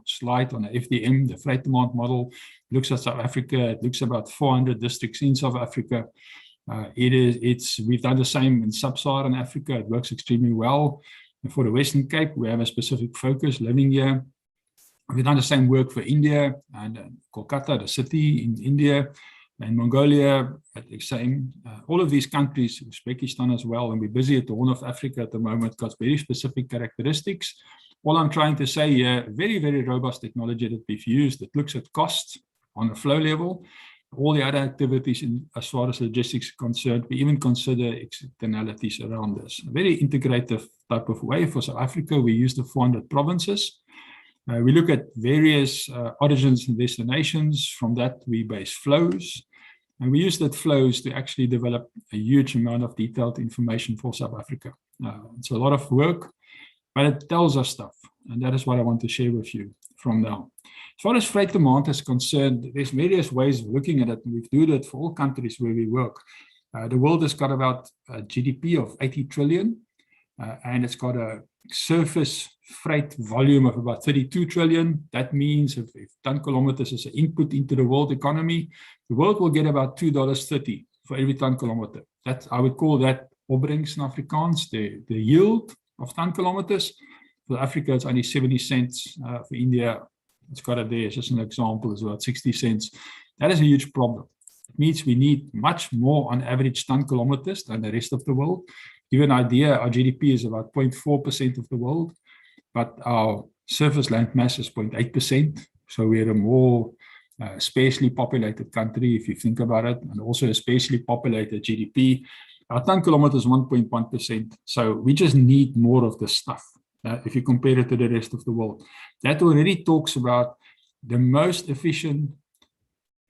slide on the FDM, the freight demand model. It looks at South Africa. It looks about 400 districts in South Africa. We've done the same in sub-Saharan Africa. It works extremely well. And for the Western Cape, we have a specific focus living here. We've done the same work for India and Kolkata, the city in India, and Mongolia, the same. All of these countries, Uzbekistan as well, and we're busy at the Horn of Africa at the moment, got very specific characteristics. All I'm trying to say here, very, very robust technology that we've used that looks at costs on the flow level. All the other activities, as far as logistics is concerned, we even consider externalities around this. A very integrative type of way for South Africa. We use the 400 provinces. We look at various origins and destinations. From that, we base flows. And we use that flows to actually develop a huge amount of detailed information for South Africa. It's a lot of work, but it tells us stuff. And that is what I want to share with you from now. As far as freight demand is concerned, there's various ways of looking at it. And we do that for all countries where we work. The world has got about a GDP of 80 trillion. And it's got a surface freight volume of about 32 trillion. That means if ton kilometers is an input into the world economy, the world will get about $2.30 for every ton kilometer. I would call that opbrengs in Afrikaans, the yield of ton kilometers. For Africa, it's only 70 cents. For India, it's got it there. It's just an example. It's about 60 cents. That is a huge problem. It means we need much more on average ton kilometers than the rest of the world. Give you an idea, our GDP is about 0.4% of the world, but our surface land mass is 0.8%. So we're a more sparsely populated country, if you think about it, and also a sparsely populated GDP. Our ton kilometers is 1.1%. So we just need more of this stuff if you compare it to the rest of the world. That already talks about the most efficient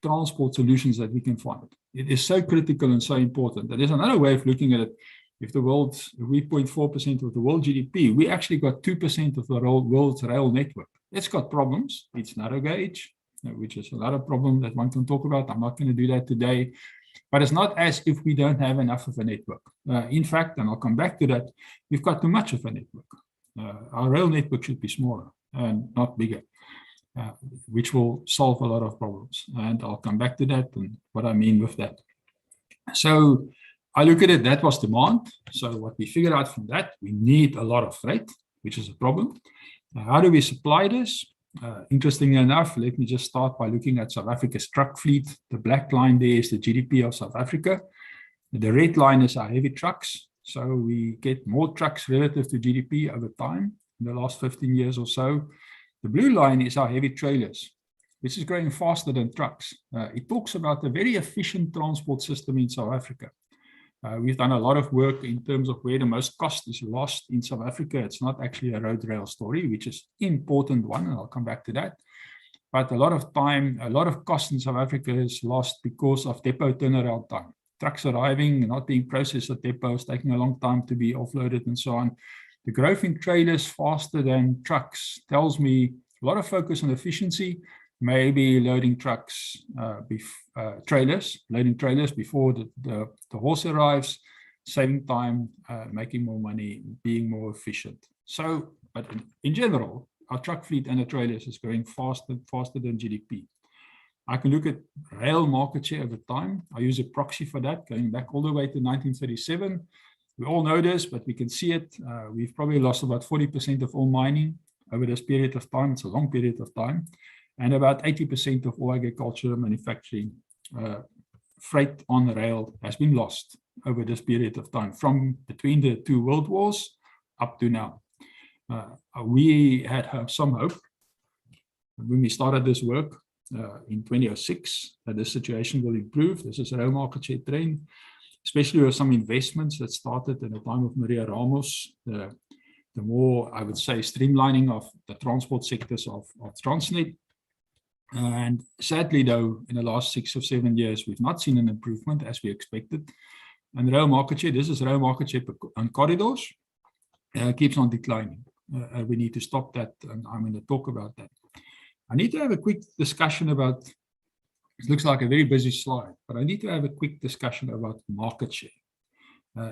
transport solutions that we can find. It is so critical and so important. There's another way of looking at it. If we 0.4% of the world GDP, we actually got 2% of the world's rail network. It's got problems. It's narrow gauge, which is another problem that one can talk about. I'm not going to do that today. But it's not as if we don't have enough of a network. In fact, and I'll come back to that, we've got too much of a network. Our rail network should be smaller and not bigger, which will solve a lot of problems. And I'll come back to that and what I mean with that. So I look at it, that was demand. So what we figured out from that, we need a lot of freight, which is a problem. How do we supply this? Interestingly enough, let me just start by looking at South Africa's truck fleet. The black line there is the GDP of South Africa. The red line is our heavy trucks. So we get more trucks relative to GDP over time in the last 15 years or so. The blue line is our heavy trailers, which is growing faster than trucks. It talks about a very efficient transport system in South Africa. We've done a lot of work in terms of where the most cost is lost in South Africa. It's not actually a road rail story, which is an important one, and I'll come back to that. But a lot of time, a lot of cost in South Africa is lost because of depot turnaround time. Trucks arriving, not being processed at depots, taking a long time to be offloaded and so on. The growth in trailers faster than trucks tells me a lot of focus on efficiency, maybe loading trucks, loading trailers before the horse arrives, saving time, making more money, being more efficient. So, but in general, our truck fleet and the trailers is growing faster than GDP. I can look at rail market share over time. I use a proxy for that, going back all the way to 1937. We all know this, but we can see it. We've probably lost about 40% of all mining over this period of time. It's a long period of time. And about 80% of all agriculture manufacturing freight on rail has been lost over this period of time, from between the two world wars up to now. We had some hope when we started this work in 2006 that the situation will improve. This is a rail market share trend, especially with some investments that started in the time of Maria Ramos, the more, I would say, streamlining of the transport sectors of Transnet. And sadly, though, in the last 6 or 7 years, we've not seen an improvement as we expected. And rail market share, this is rail market share on corridors, keeps on declining. We need to stop that, and I'm going to talk about that. I need to have a quick discussion about, it looks like a very busy slide, but I need to have a quick discussion about market share.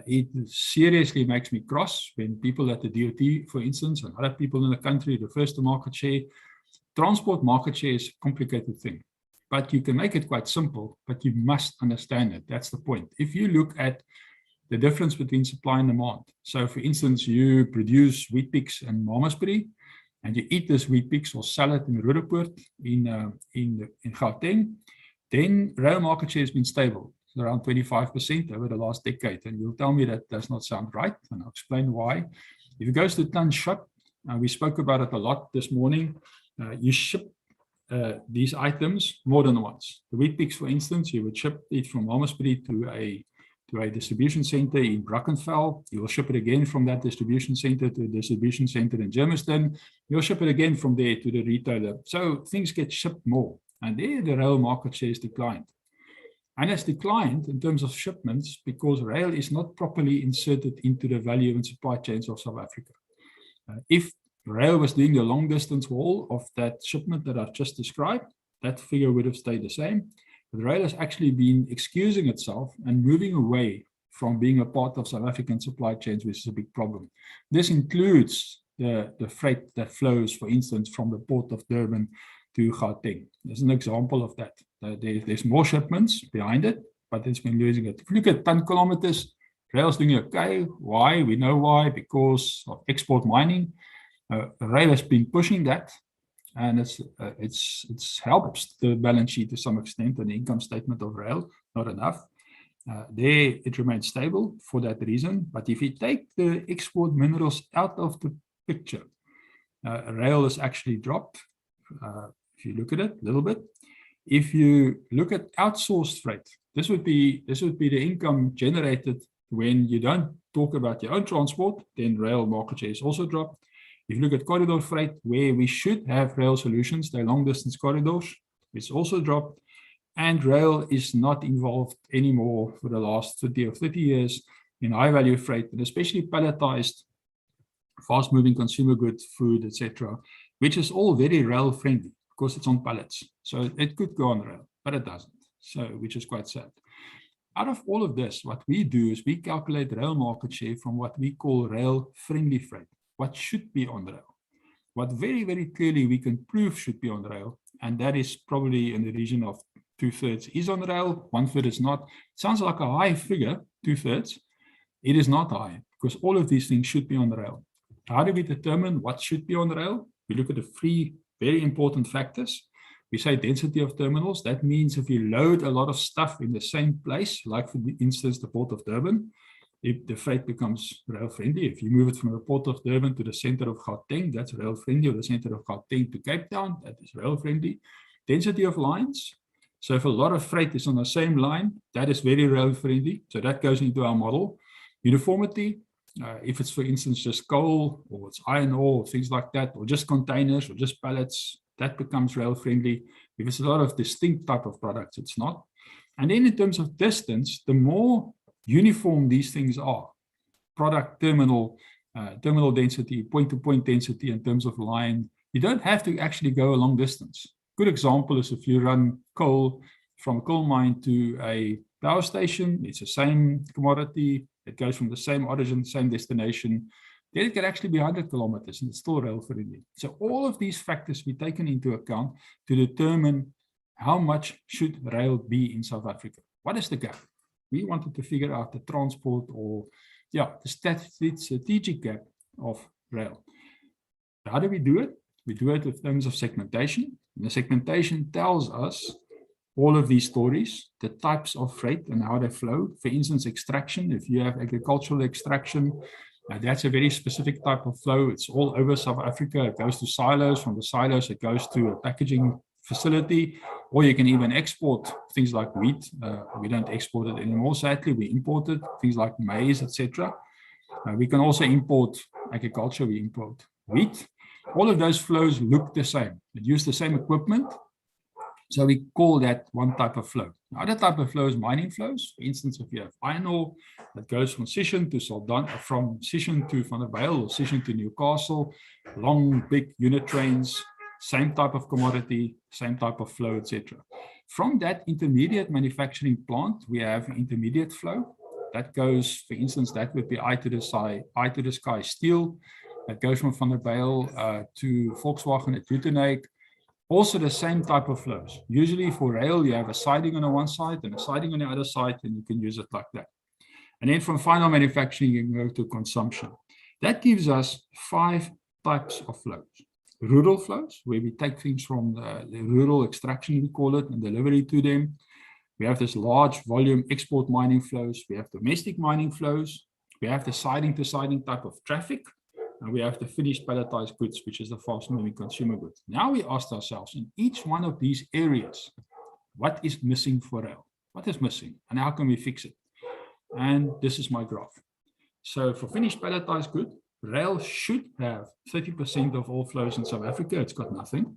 It seriously makes me cross when people at the DOT, for instance, and other people in the country refers to market share. Transport market share is a complicated thing, but you can make it quite simple, but you must understand it. That's the point. If you look at the difference between supply and demand, so for instance, you produce wheat pix in Malmesbury, and you eat this wheat pix or sell it in Roodepoort in Gauteng, then rail market share has been stable. It's around 25% over the last decade. And you'll tell me that does not sound right, and I'll explain why. If it goes to ton ship, we spoke about it a lot this morning. You ship these items more than once. The wheat pix, for instance, you would ship it from Malmesbury to a distribution center in Brackenfell. You will ship it again from that distribution center to a distribution center in Germiston. You'll ship it again from there to the retailer. So things get shipped more. And there the rail market share has declined. And it's declined in terms of shipments because rail is not properly inserted into the value and supply chains of South Africa. If rail was doing the long distance haul of that shipment that I've just described, that figure would have stayed the same. But rail has actually been excusing itself and moving away from being a part of South African supply chains, which is a big problem. This includes the freight that flows, for instance, from the port of Durban to Gauteng. There's an example of that. There's more shipments behind it, but it's been losing it. If you look at ton kilometers, rail's doing okay. Why? We know why, because of export mining. Rail has been pushing that, and it's helps the balance sheet to some extent and the income statement of rail, not enough. There it remains stable for that reason. But if you take the export minerals out of the picture, rail has actually dropped. If you look at it a little bit, if you look at outsourced freight, this would be the income generated when you don't talk about your own transport. Then rail market share is also dropped. If you look at corridor freight, where we should have rail solutions, they're long distance corridors, it's also dropped. And rail is not involved anymore for the last 30 or 30 years in high value freight, and especially palletized, fast moving consumer goods, food, etc., which is all very rail friendly because it's on pallets. So it could go on rail, but it doesn't. So, which is quite sad. Out of all of this, what we do is we calculate rail market share from what we call rail friendly freight. What should be on rail, what very, very clearly we can prove should be on rail, and that is probably in the region of 2/3 is on rail, 1/3 is not. It sounds like a high figure, 2/3. It is not high, because all of these things should be on rail. How do we determine what should be on rail? We look at the three very important factors. We say density of terminals. That means if you load a lot of stuff in the same place, like for instance, the port of Durban, if the freight becomes rail friendly, if you move it from the port of Durban to the center of Gauteng, that's rail friendly, or the center of Gauteng to Cape Town, that is rail friendly. Density of lines. So if a lot of freight is on the same line, that is very rail friendly. So that goes into our model. Uniformity, if it's, for instance, just coal or it's iron ore, or things like that, or just containers or just pallets, that becomes rail friendly. If it's a lot of distinct type of products, it's not. And then in terms of distance, the more uniform these things are, product terminal, terminal density, point-to-point density in terms of line, you don't have to actually go a long distance. Good example is if you run coal from a coal mine to a power station, it's the same commodity, it goes from the same origin, same destination, then it can actually be 100 kilometers and it's still rail friendly. So all of these factors be taken into account to determine how much should rail be in South Africa. What is the gap? We wanted to figure out the transport or the strategic gap of rail. How do we do it? We do it in terms of segmentation. And the segmentation tells us all of these stories, the types of freight and how they flow. For instance, extraction, if you have agricultural extraction, that's a very specific type of flow. It's all over South Africa. It goes to silos. From the silos, it goes to a packaging facility, or you can even export things like wheat. We don't export it anymore, sadly. We import it, things like maize, etc. We can also import agriculture. We import wheat. All of those flows look the same. They use the same equipment. So we call that one type of flow. The other type of flow is mining flows. For instance, if you have iron ore that goes from Sishen to Saldan, from Sishen to Van der Bijl or Sishen to Newcastle, long, big unit trains, same type of commodity, same type of flow, etc. From that intermediate manufacturing plant, we have intermediate flow. That goes, for instance, that would be eye to the sky steel. That goes from Van der Bijl to Volkswagen at Uitenhage. Also the same type of flows. Usually for rail, you have a siding on the one side and a siding on the other side, and you can use it like that. And then from final manufacturing, you can go to consumption. That gives us 5 types of flows. Rural flows, where we take things from the rural extraction, we call it, and delivery to them. We have this large volume export mining flows. We have domestic mining flows. We have the siding to siding type of traffic. And we have the finished palletized goods, which is the fast-moving consumer goods. Now we asked ourselves, in each one of these areas, what is missing for rail? What is missing? And how can we fix it? And this is my graph. So for finished palletized good, rail should have 30% of all flows in South Africa. It's got nothing.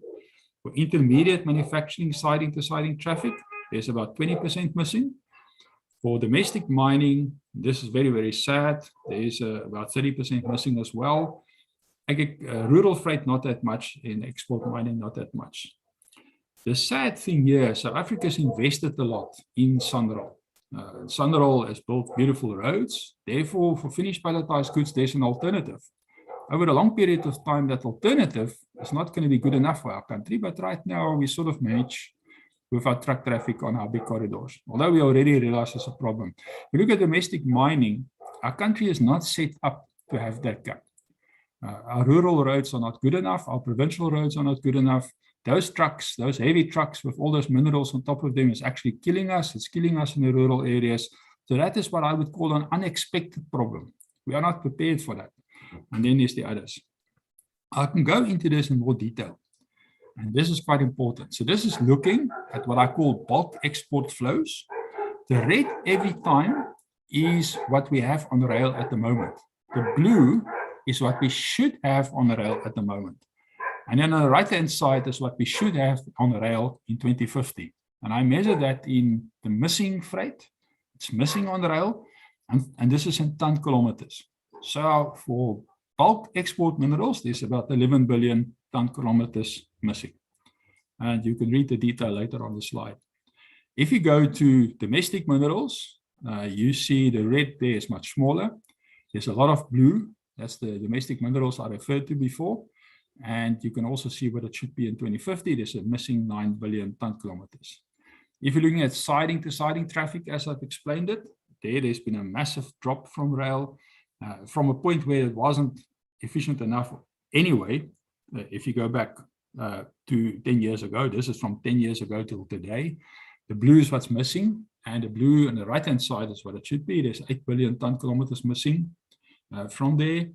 For intermediate manufacturing, siding to siding traffic, there's about 20% missing. For domestic mining, this is very, very sad. There is about 30% missing as well. Rural freight, not that much. In export mining, not that much. The sad thing here, South Africa's invested a lot in Sanral. Sanral has built beautiful roads. Therefore, for finished palletized goods, there's an alternative. Over a long period of time, that alternative is not going to be good enough for our country. But right now, we sort of manage with our truck traffic on our big corridors, although we already realize it's a problem. If you look at domestic mining, our country is not set up to have that gap. Our rural roads are not good enough. Our provincial roads are not good enough. Those trucks, those heavy trucks with all those minerals on top of them is actually killing us. It's killing us in the rural areas. So that is what I would call an unexpected problem. We are not prepared for that. And then there's the others. I can go into this in more detail. And this is quite important. So this is looking at what I call bulk export flows. The red every time is what we have on rail at the moment. The blue is what we should have on rail at the moment. And then on the right-hand side is what we should have on rail in 2050. And I measure that in the missing freight. It's missing on rail. And this is in ton kilometers. So for bulk export minerals, there's about 11 billion ton kilometers missing. And you can read the detail later on the slide. If you go to domestic minerals, you see the red there is much smaller. There's a lot of blue. That's the domestic minerals I referred to before. And you can also see what it should be in 2050. There's a missing 9 billion ton kilometers. If you're looking at siding to siding traffic, as I've explained it, there's been a massive drop from rail, from a point where it wasn't efficient enough anyway. If you go back to 10 years ago, this is from 10 years ago till today. The blue is what's missing, and the blue on the right-hand side is what it should be. There's 8 billion ton kilometers missing from there.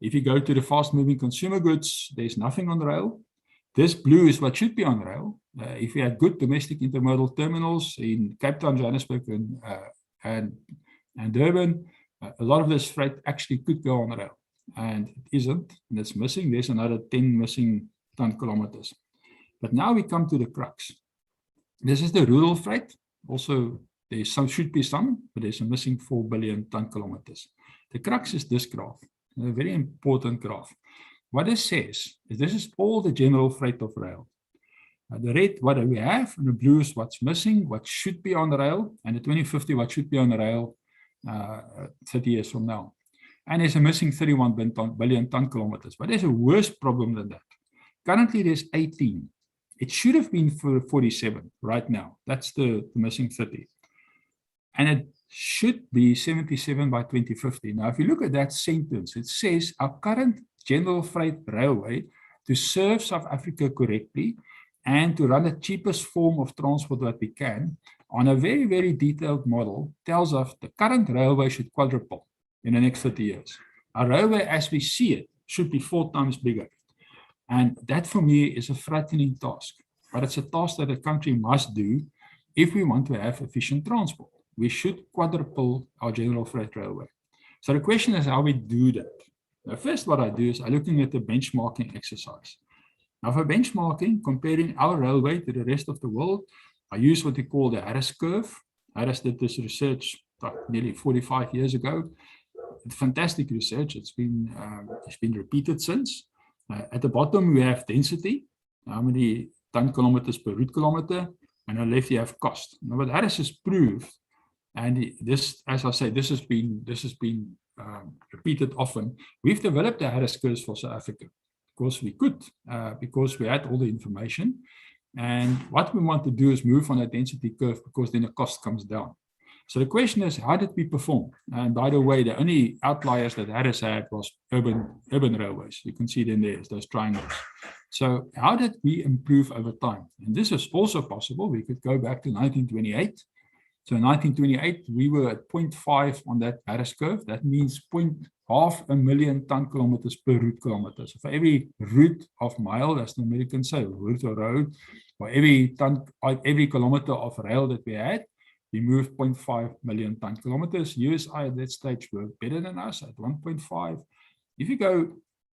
If you go to the fast-moving consumer goods, there's nothing on rail. This blue is what should be on rail, if we had good domestic intermodal terminals in Cape Town, Johannesburg, and Durban, a lot of this freight actually could go on rail, and it isn't, and it's missing. There's another 10 missing ton kilometers. But now we come to the crux. This is the rural freight. Also, there should be some, but there's a missing 4 billion ton kilometers. The crux is this graph, a very important graph. What it says is this is all the general freight of rail. The red, what we have, and the blue is what's missing, what should be on the rail, and the 2050, what should be on the rail 30 years from now. And there's a missing 31 billion ton kilometers. But there's a worse problem than that. Currently, there's 18. It should have been for 47 right now. That's the missing 30. And it should be 77 by 2050. Now, if you look at that sentence, it says our current general freight railway to serve South Africa correctly and to run the cheapest form of transport that we can on a very, very detailed model tells us the current railway should quadruple in the next 30 years. Our railway, as we see it, should be 4 times bigger. And that for me is a frightening task, but it's a task that a country must do if we want to have efficient transport. We should quadruple our general freight railway. So the question is how we do that. Now, first what I do is I'm looking at the benchmarking exercise. Now for benchmarking, comparing our railway to the rest of the world, I use what we call the Harris curve. Harris did this research nearly 45 years ago. It's fantastic research. It's been repeated since. At the bottom, we have density, how many ton kilometers per route kilometer, and on the left, you have cost. Now, what Harris has proved, and this, as I say, this has been repeated often. We've developed the Harris curves for South Africa because we could, because we had all the information. And what we want to do is move on a density curve because then the cost comes down. So the question is, how did we perform? And by the way, the only outliers that Harris had was urban railways. You can see them there, those triangles. So how did we improve over time? And this is also possible. We could go back to 1928. So in 1928, we were at 0.5 on that Harris curve. That means 500,000 ton kilometers per route kilometer. So for every route of mile, as the Americans say, route or road, or every kilometer of rail that we had, we moved 0.5 million ton kilometers. USI at that stage were better than us at 1.5. If you go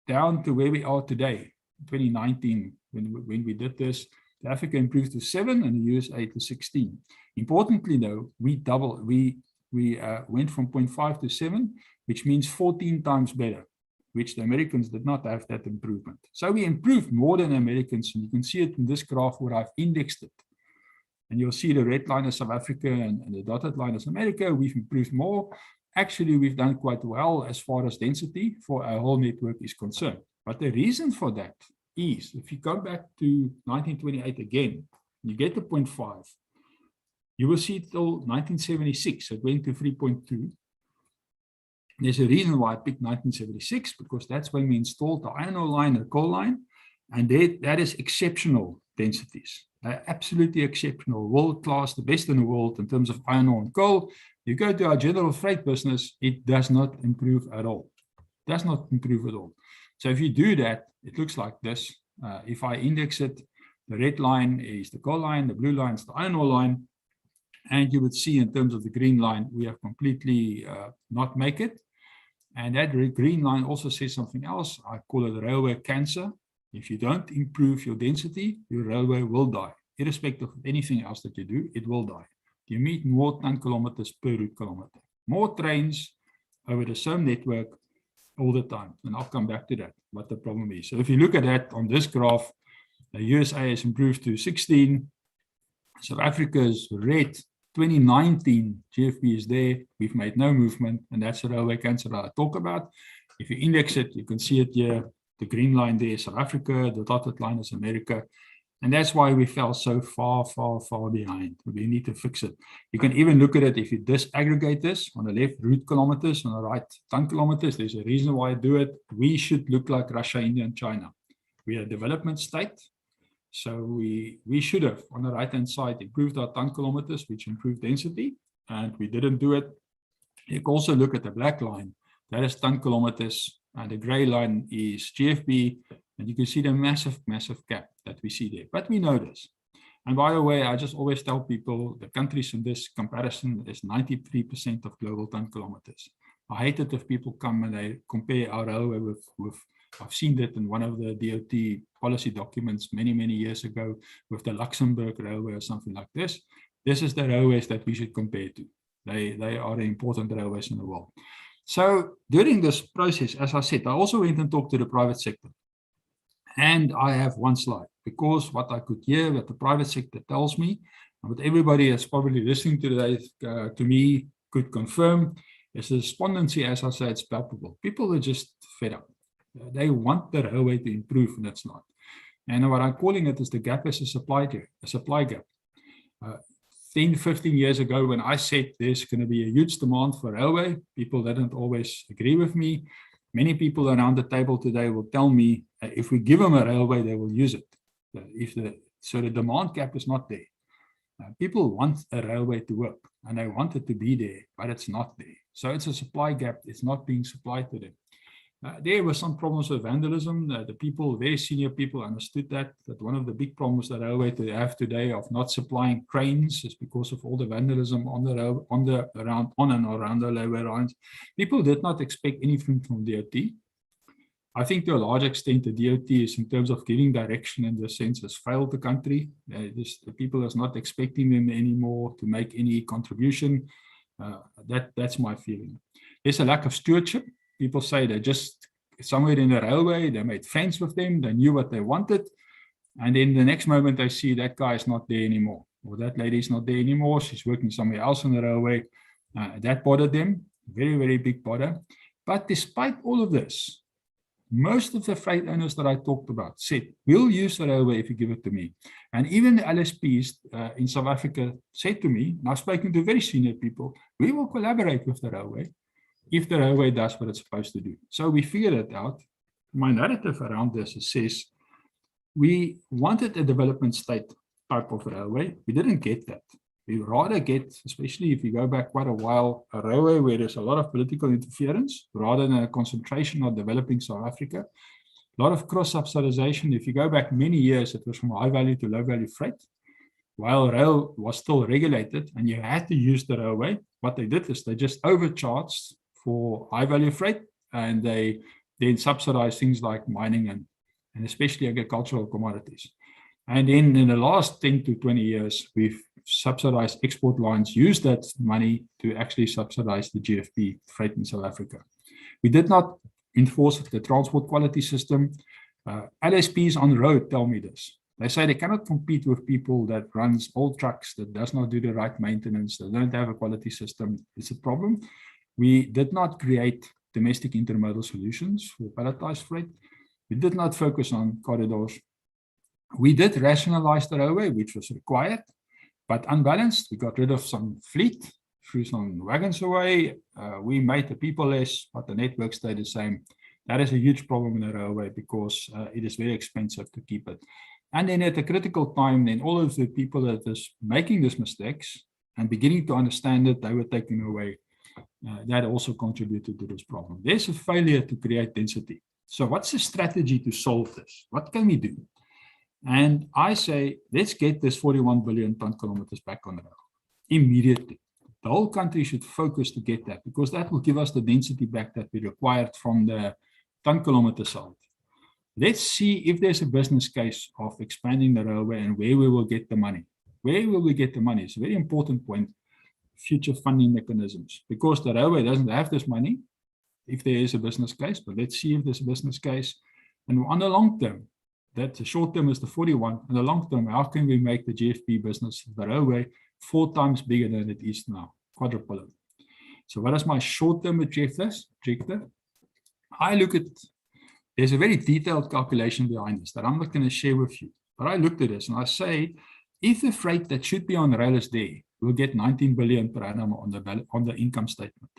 down to where we are today, 2019, when we did this, Africa improved to 7 and the USA to 16. Importantly, though, we went from 0.5 to 7, which means 14 times better, which the Americans did not have that improvement. So we improved more than the Americans, and you can see it in this graph where I've indexed it. And you'll see the red line is South Africa and the dotted line is America. We've improved more. Actually, we've done quite well as far as density for our whole network is concerned. But the reason for that is, if you go back to 1928 again, you get to 0.5, you will see till 1976, it went to 3.2. There's a reason why I picked 1976, because that's when we installed the iron ore line and the coal line, and that is exceptional densities. Absolutely exceptional, world-class, the best in the world in terms of iron ore and coal. You go to our general freight business, it does not improve at all. Does not improve at all. So if you do that, it looks like this. If I index it, the red line is the coal line, the blue line is the iron ore line, and you would see in terms of the green line, we have completely not make it. And that green line also says something else. I call it railway cancer. If you don't improve your density, your railway will die. Irrespective of anything else that you do, it will die. You need more ton kilometers per route kilometer. More trains over the same network all the time. And I'll come back to that, what the problem is. So if you look at that on this graph, the USA has improved to 16. South Africa's red, 2019, GFB is there. We've made no movement, and that's the railway cancer that I talk about. If you index it, you can see it here. The green line there is South Africa, the dotted line is America. And that's why we fell so far behind. We need to fix it. You can even look at it if you disaggregate this on the left, route kilometers, on the right, ton kilometers. There's a reason why I do it. We should look like Russia, India, and China. We are a development state. So we should have, on the right-hand side, improved our ton kilometers, which improved density, and we didn't do it. You can also look at the black line. That is ton kilometers. And the gray line is GFB, and you can see the massive, massive gap that we see there. But we know this. And by the way, I just always tell people the countries in this comparison is 93% of global ton kilometers. I hate it if people come and they compare our railway with I've seen that in one of the DOT policy documents many, many years ago with the Luxembourg railway or something like this. This is the railways that we should compare to. They are the important railways in the world. So during this process, as I said, I also went and talked to the private sector. And I have one slide, because what I could hear that the private sector tells me, and what everybody that's probably listening today to me could confirm, is the despondency, as I say, it's palpable. People are just fed up. They want the railway to improve, and it's not. And what I'm calling it is the gap is a supply gap. 10, 15 years ago, when I said there's going to be a huge demand for railway, people didn't always agree with me. Many people around the table today will tell me if we give them a railway, they will use it. So the demand gap is not there. People want a railway to work, and they want it to be there, but it's not there. So it's a supply gap. It's not being supplied to them. There were some problems with vandalism. The people, very senior people, understood that one of the big problems that railway have today of not supplying cranes is because of all the vandalism on and around the railway lines. People did not expect anything from DOT. I think to a large extent, the DOT is, in terms of giving direction in the sense, has failed the country. The people is not expecting them anymore to make any contribution. That's my feeling. There's a lack of stewardship. People say they're just somewhere in the railway, they made friends with them, they knew what they wanted. And then the next moment they see that guy is not there anymore, or that lady is not there anymore, she's working somewhere else on the railway. That bothered them, very, very big bother. But despite all of this, most of the freight owners that I talked about said, we'll use the railway if you give it to me. And even the LSPs in South Africa said to me, and I've spoken to very senior people, we will collaborate with the railway if the railway does what it's supposed to do. So we figured it out. My narrative around this says, we wanted a development state type of railway. We didn't get that. We rather get, especially if you go back quite a while, a railway where there's a lot of political interference, rather than a concentration on developing South Africa. A lot of cross-subsidization. If you go back many years, it was from high value to low value freight. While rail was still regulated and you had to use the railway, what they did is they just overcharged for high value freight, and they then subsidize things like mining and especially agricultural commodities. And then in the last 10 to 20 years, we've subsidized export lines, used that money to actually subsidize the GFP freight in South Africa. We did not enforce the transport quality system. LSPs on the road tell me this. They say they cannot compete with people that runs old trucks, that does not do the right maintenance, they don't have a quality system. It's a problem. We did not create domestic intermodal solutions for palletized freight. We did not focus on corridors. We did rationalize the railway, which was required, but unbalanced. We got rid of some fleet, threw some wagons away. We made the people less, but the network stayed the same. That is a huge problem in the railway because it is very expensive to keep it. And then at a critical time, then all of the people that is making these mistakes and beginning to understand it, they were taken away. That also contributed to this problem. There's a failure to create density. So what's the strategy to solve this? What can we do? And I say, let's get this 41 billion ton kilometers back on the rail immediately. The whole country should focus to get that, because that will give us the density back that we required from the ton kilometer side. Let's see if there's a business case of expanding the railway and where we will get the money. Where will we get the money? It's a very important point. Future funding mechanisms, because the railway doesn't have this money if there is a business case, but let's see if there's a business case. And on the long term, that the short term is the 41, and the long term, how can we make the GFP business, the railway, 4 times bigger than it is now, quadruple it. So what is my short term objective? I look at, there's a very detailed calculation behind this that I'm not going to share with you, but I looked at this and I say, if the freight that should be on the rail is there, we'll get 19 billion per annum on the income statement.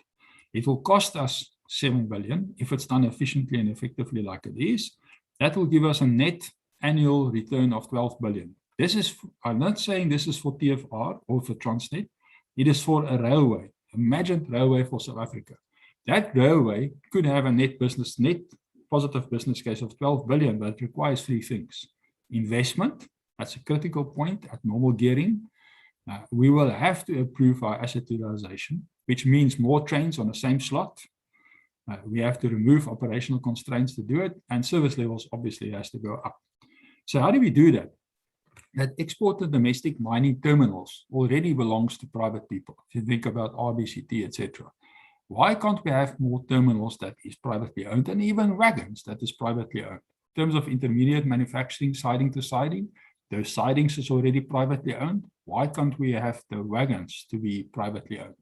It will cost us 7 billion if it's done efficiently and effectively like it is. That will give us a net annual return of 12 billion. This is, I'm not saying this is for TFR or for Transnet. It is for a railway, imagined railway for South Africa. That railway could have a net positive business case of 12 billion, but it requires 3 things: investment, That's a critical point at normal gearing. We will have to improve our asset utilization, which means more trains on the same slot. We have to remove operational constraints to do it, and service levels obviously has to go up. So how do we do that? That export to domestic mining terminals already belongs to private people. If you think about RBCT, etc. Why can't we have more terminals that is privately owned, and even wagons that is privately owned? In terms of intermediate manufacturing, siding to siding, those sidings is already privately owned. Why can't we have the wagons to be privately owned?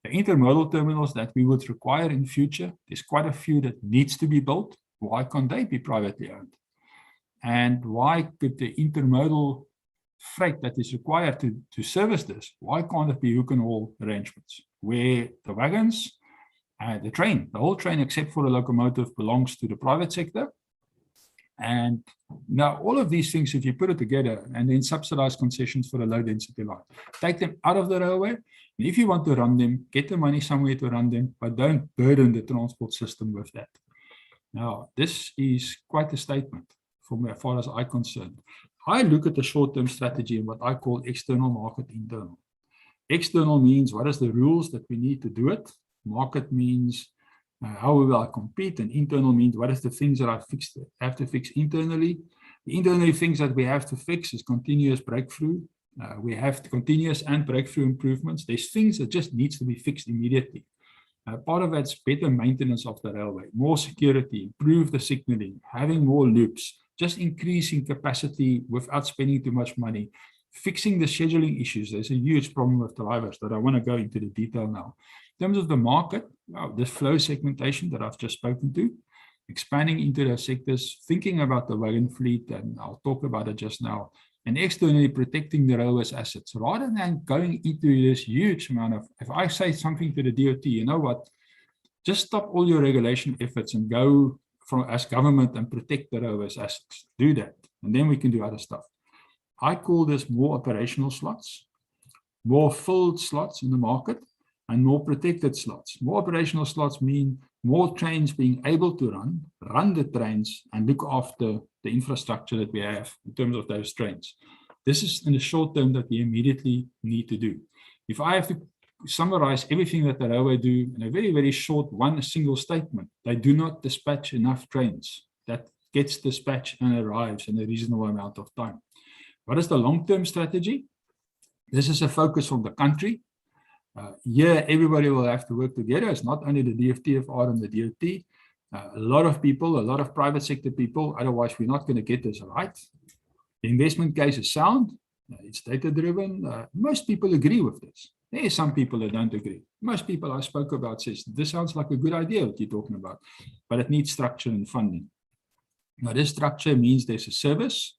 The intermodal terminals that we would require in future, there's quite a few that needs to be built. Why can't they be privately owned? And why could the intermodal freight that is required to service this, why can't it be hook and haul arrangements where the wagons, the whole train except for the locomotive belongs to the private sector? And now all of these things, if you put it together and then subsidize concessions for the low density line, take them out of the railway. And if you want to run them, get the money somewhere to run them, but don't burden the transport system with that. Now, this is quite a statement from as far as I'm concerned. I look at the short-term strategy and what I call external, market, internal. External means what is the rules that we need to do it. Market means how will I compete, and internal means what is the things that I have to fix internally. The internal things that we have to fix is continuous breakthrough. We have continuous and breakthrough improvements. There's things that just needs to be fixed immediately. Part of that's better maintenance of the railway, more security, improve the signaling, having more loops, just increasing capacity without spending too much money, fixing the scheduling issues. There's a huge problem with drivers that I want to go into the detail now. In terms of the market, this flow segmentation that I've just spoken to, expanding into those sectors, thinking about the wagon fleet, and I'll talk about it just now, and externally protecting the railway's assets, rather than going into this huge amount of, if I say something to the DOT, you know what, just stop all your regulation efforts and go as government and protect the railway's assets. Do that, and then we can do other stuff. I call this more operational slots, more filled slots in the market, and more protected slots. More operational slots mean more trains being able to run the trains, and look after the infrastructure that we have in terms of those trains. This is in the short term that we immediately need to do. If I have to summarize everything that the railway do in a very, very short one single statement, they do not dispatch enough trains that gets dispatched and arrives in a reasonable amount of time. What is the long-term strategy? This is a focus from the country. Here, everybody will have to work together. It's not only the DFTFR and the DOT. A lot of people, a lot of private sector people, otherwise we're not going to get this right. The investment case is sound. It's data-driven. Most people agree with this. There are some people that don't agree. Most people I spoke about says, this sounds like a good idea what you're talking about, but it needs structure and funding. Now, this structure means there's a service.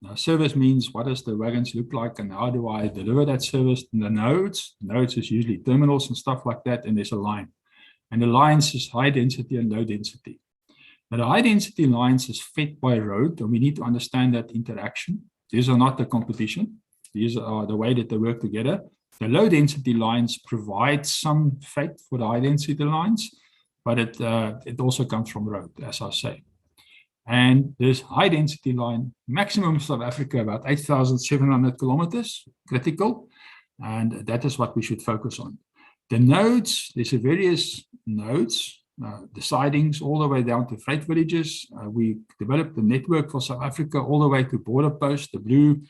Now, service means what does the wagons look like and how do I deliver that service? And the nodes is usually terminals and stuff like that, and there's a line. And the lines is high density and low density. Now, the high density lines is fed by road, and we need to understand that interaction. These are not the competition. These are the way that they work together. The low density lines provide some freight for the high density lines, but it also comes from road, as I say. And this high density line, maximum South Africa, about 8,700 kilometers, critical. And that is what we should focus on. The nodes, there's a various nodes, the sidings all the way down to freight villages. We developed the network for South Africa all the way to border posts, the blue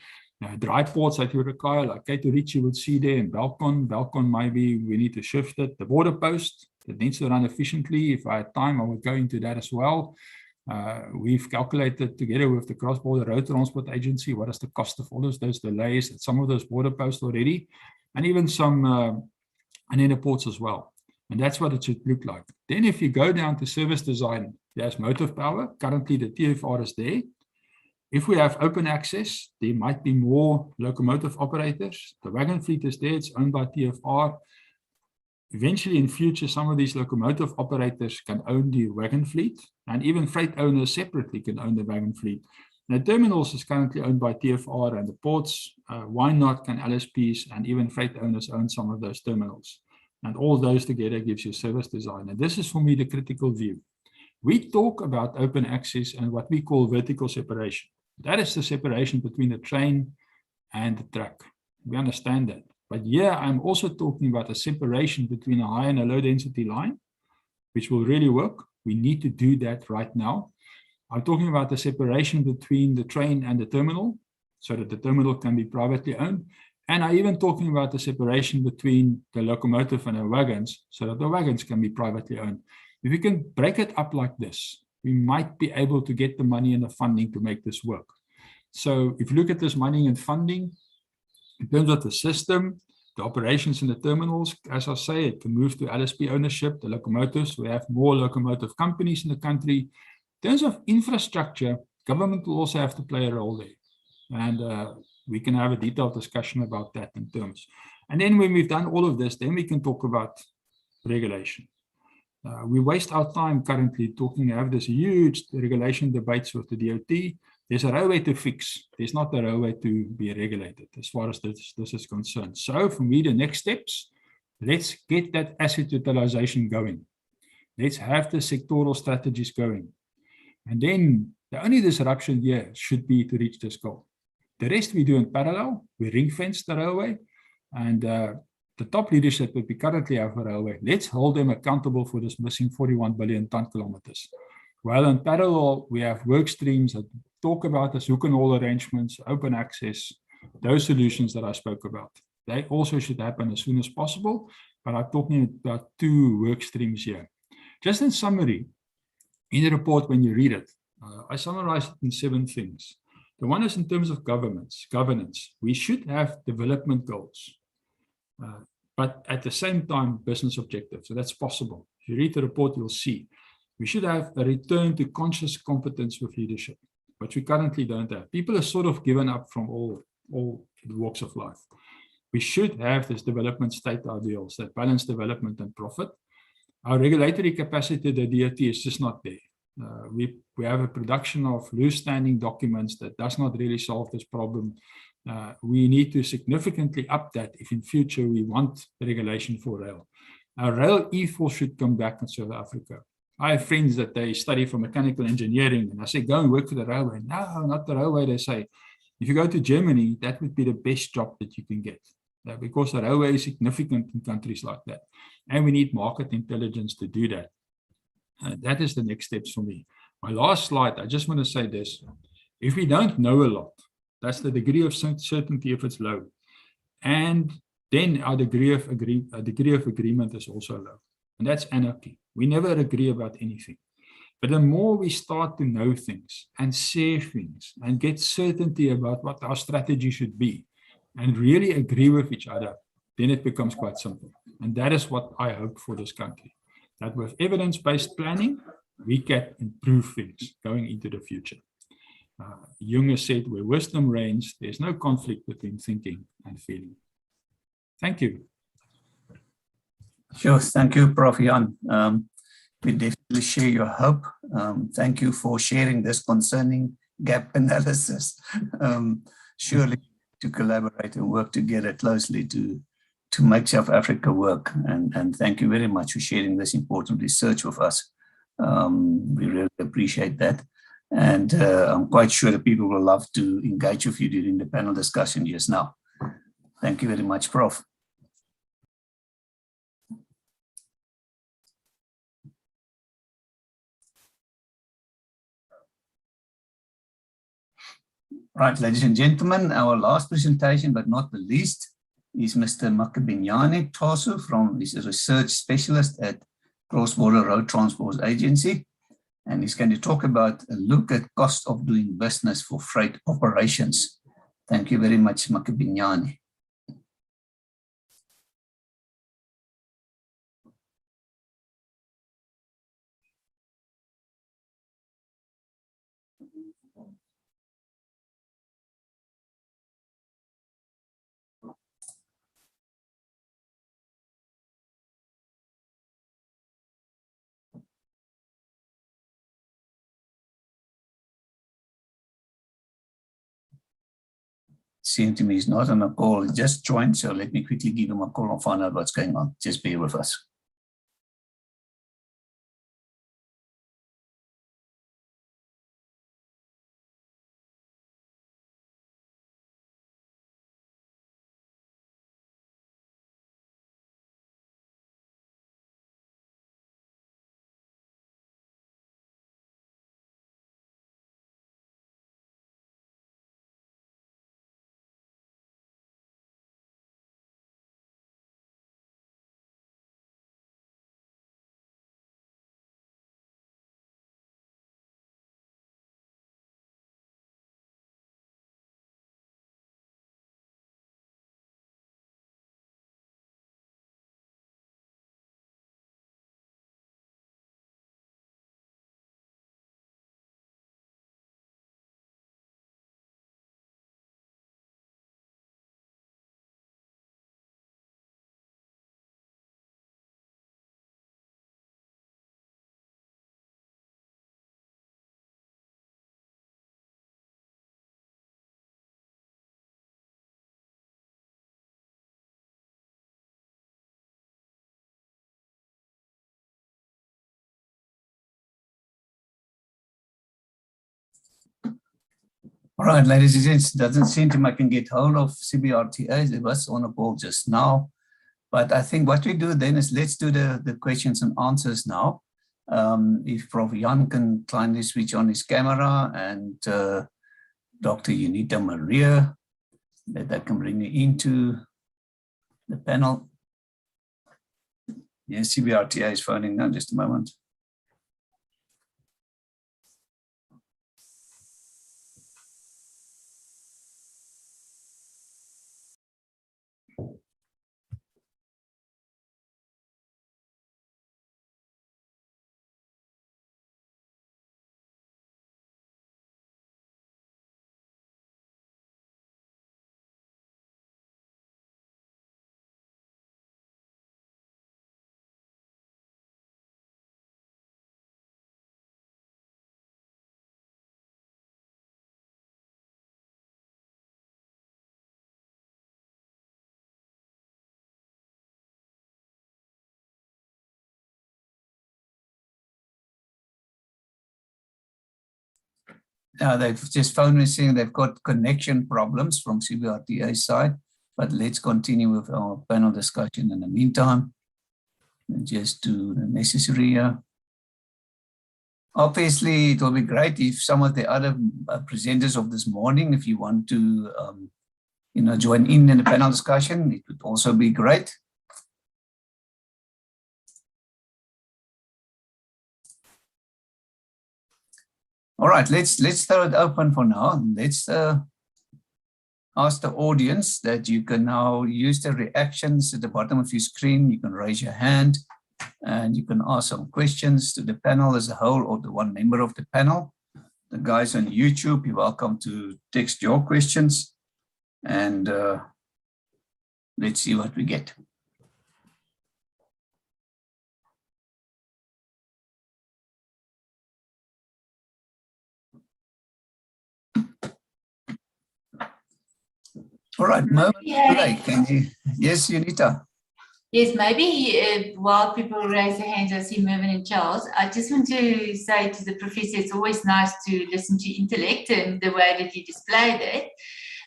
dry ports that you require, like Cato Ritchie you would see there, and Belcon. Belcon, maybe we need to shift it. The border post, it needs to run efficiently. If I had time, I would go into that as well. We've calculated together with the Cross-Border Road Transport Agency what is the cost of all those delays at some of those border posts already, and even some and in the ports as well. And that's what it should look like. Then if you go down to service design, there's motive power. Currently the TFR is there. If we have open access, there might be more locomotive operators. The wagon fleet is there, it's owned by TFR. Eventually in future, some of these locomotive operators can own the wagon fleet, and even freight owners separately can own the wagon fleet. Now, terminals is currently owned by TFR, and the ports, why not can LSPs and even freight owners own some of those terminals? And all those together gives you service design. And this is for me the critical view. We talk about open access and what we call vertical separation. That is the separation between the train and the track. We understand that. But here I'm also talking about a separation between a high and a low density line, which will really work. We need to do that right now. I'm talking about the separation between the train and the terminal, so that the terminal can be privately owned. And I'm even talking about the separation between the locomotive and the wagons, so that the wagons can be privately owned. If we can break it up like this, we might be able to get the money and the funding to make this work. So if you look at this money and funding, in terms of the system, the operations in the terminals, as I say, it can move to LSP ownership, the locomotives. We have more locomotive companies in the country. In terms of infrastructure, government will also have to play a role there. And we can have a detailed discussion about that in terms. And then when we've done all of this, then we can talk about regulation. We waste our time currently talking, have this huge regulation debates with the DOT. There's a railway to fix. There's not a railway to be regulated as far as this is concerned. So for me, the next steps, let's get that asset utilization going. Let's have the sectoral strategies going. And then the only disruption here should be to reach this goal. The rest we do in parallel. We ring fence the railway, and the top leadership that we currently have for railway, let's hold them accountable for this missing 41 billion ton kilometers. While in parallel, we have work streams that talk about this hook and haul arrangements, open access, those solutions that I spoke about. They also should happen as soon as possible, but I'm talking about 2 work streams here. Just in summary, in the report, when you read it, I summarized it in 7 things. The one is in terms of governance. We should have development goals, but at the same time, business objectives. So that's possible. If you read the report, you'll see. We should have a return to conscious competence with leadership, which we currently don't have. People are sort of given up from all walks of life. We should have this development state ideals that balance development and profit. Our regulatory capacity, the DOT, is just not there. We have a production of loose standing documents that does not really solve this problem. We need to significantly up that if in future we want the regulation for rail. Our rail ethos should come back in South Africa. I have friends that they study for mechanical engineering, and I say, go and work for the railway. No, not the railway, they say. If you go to Germany, that would be the best job that you can get, because the railway is significant in countries like that. And we need market intelligence to do that. That is the next steps for me. My last slide, I just want to say this. If we don't know a lot, that's the degree of certainty if it's low. And then our degree of agreement is also low. And that's anarchy. We never agree about anything. But the more we start to know things and share things and get certainty about what our strategy should be and really agree with each other, then it becomes quite simple. And that is what I hope for this country. That with evidence-based planning, we can improve things going into the future. Jung has said, where wisdom reigns, there's no conflict between thinking and feeling. Thank you. Sure. Thank you, Prof. Jan. We definitely share your hope. Thank you for sharing this concerning gap analysis. Surely to collaborate and work together closely to make South Africa work. And thank you very much for sharing this important research with us. We really appreciate that. And I'm quite sure that people will love to engage with you during the panel discussion just now. Thank you very much, Prof. Right, ladies and gentlemen, our last presentation, but not the least, is Mr. Makabinyane Tosu he's a research specialist at Cross-Border Road Transport Agency. And he's going to talk about a look at cost of doing business for freight operations. Thank you very much, Makabinyane. Seems to me he's not on a call, he just joined, so let me quickly give him a call and find out what's going on. Just bear with us. All right, ladies and gents, doesn't seem to I can get hold of CBRTA. It was on a call just now. But I think what we do then is let's do the questions and answers now. If Prof. Jan can kindly switch on his camera and Dr. Unita Maria, that can bring me into the panel. Yes, CBRTA is phoning now, just a moment. They've just phoned me saying they've got connection problems from CBRTA side, but let's continue with our panel discussion in the meantime. And just do the necessary. Obviously, it will be great if some of the other presenters of this morning, if you want to, join in the panel discussion, it would also be great. All right, let's throw it open for now. Let's ask the audience that you can now use the reactions at the bottom of your screen. You can raise your hand and you can ask some questions to the panel as a whole or to one member of the panel. The guys on YouTube, you're welcome to text your questions and let's see what we get. All right, Mo, can you? Yes, Unita. Yes, maybe while people raise their hands, I see Mervyn and Charles. I just want to say to the professor, it's always nice to listen to intellect and the way that you displayed it.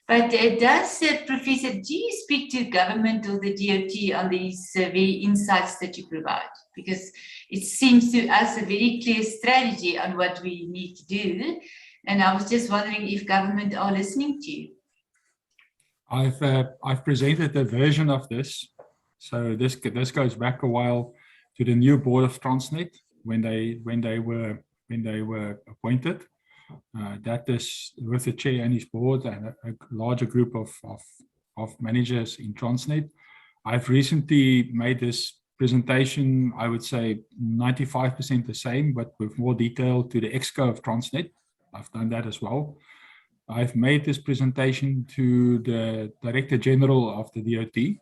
But Professor, do you speak to government or the DOT on these very insights that you provide? Because it seems to us a very clear strategy on what we need to do. And I was just wondering if government are listening to you. I've presented a version of this. So this goes back a while to the new board of Transnet when they were appointed. That is with the chair and his board and a larger group of managers in Transnet. I've recently made this presentation, I would say 95% the same, but with more detail to the ExCo of Transnet. I've done that as well. I've made this presentation to the Director General of the DOT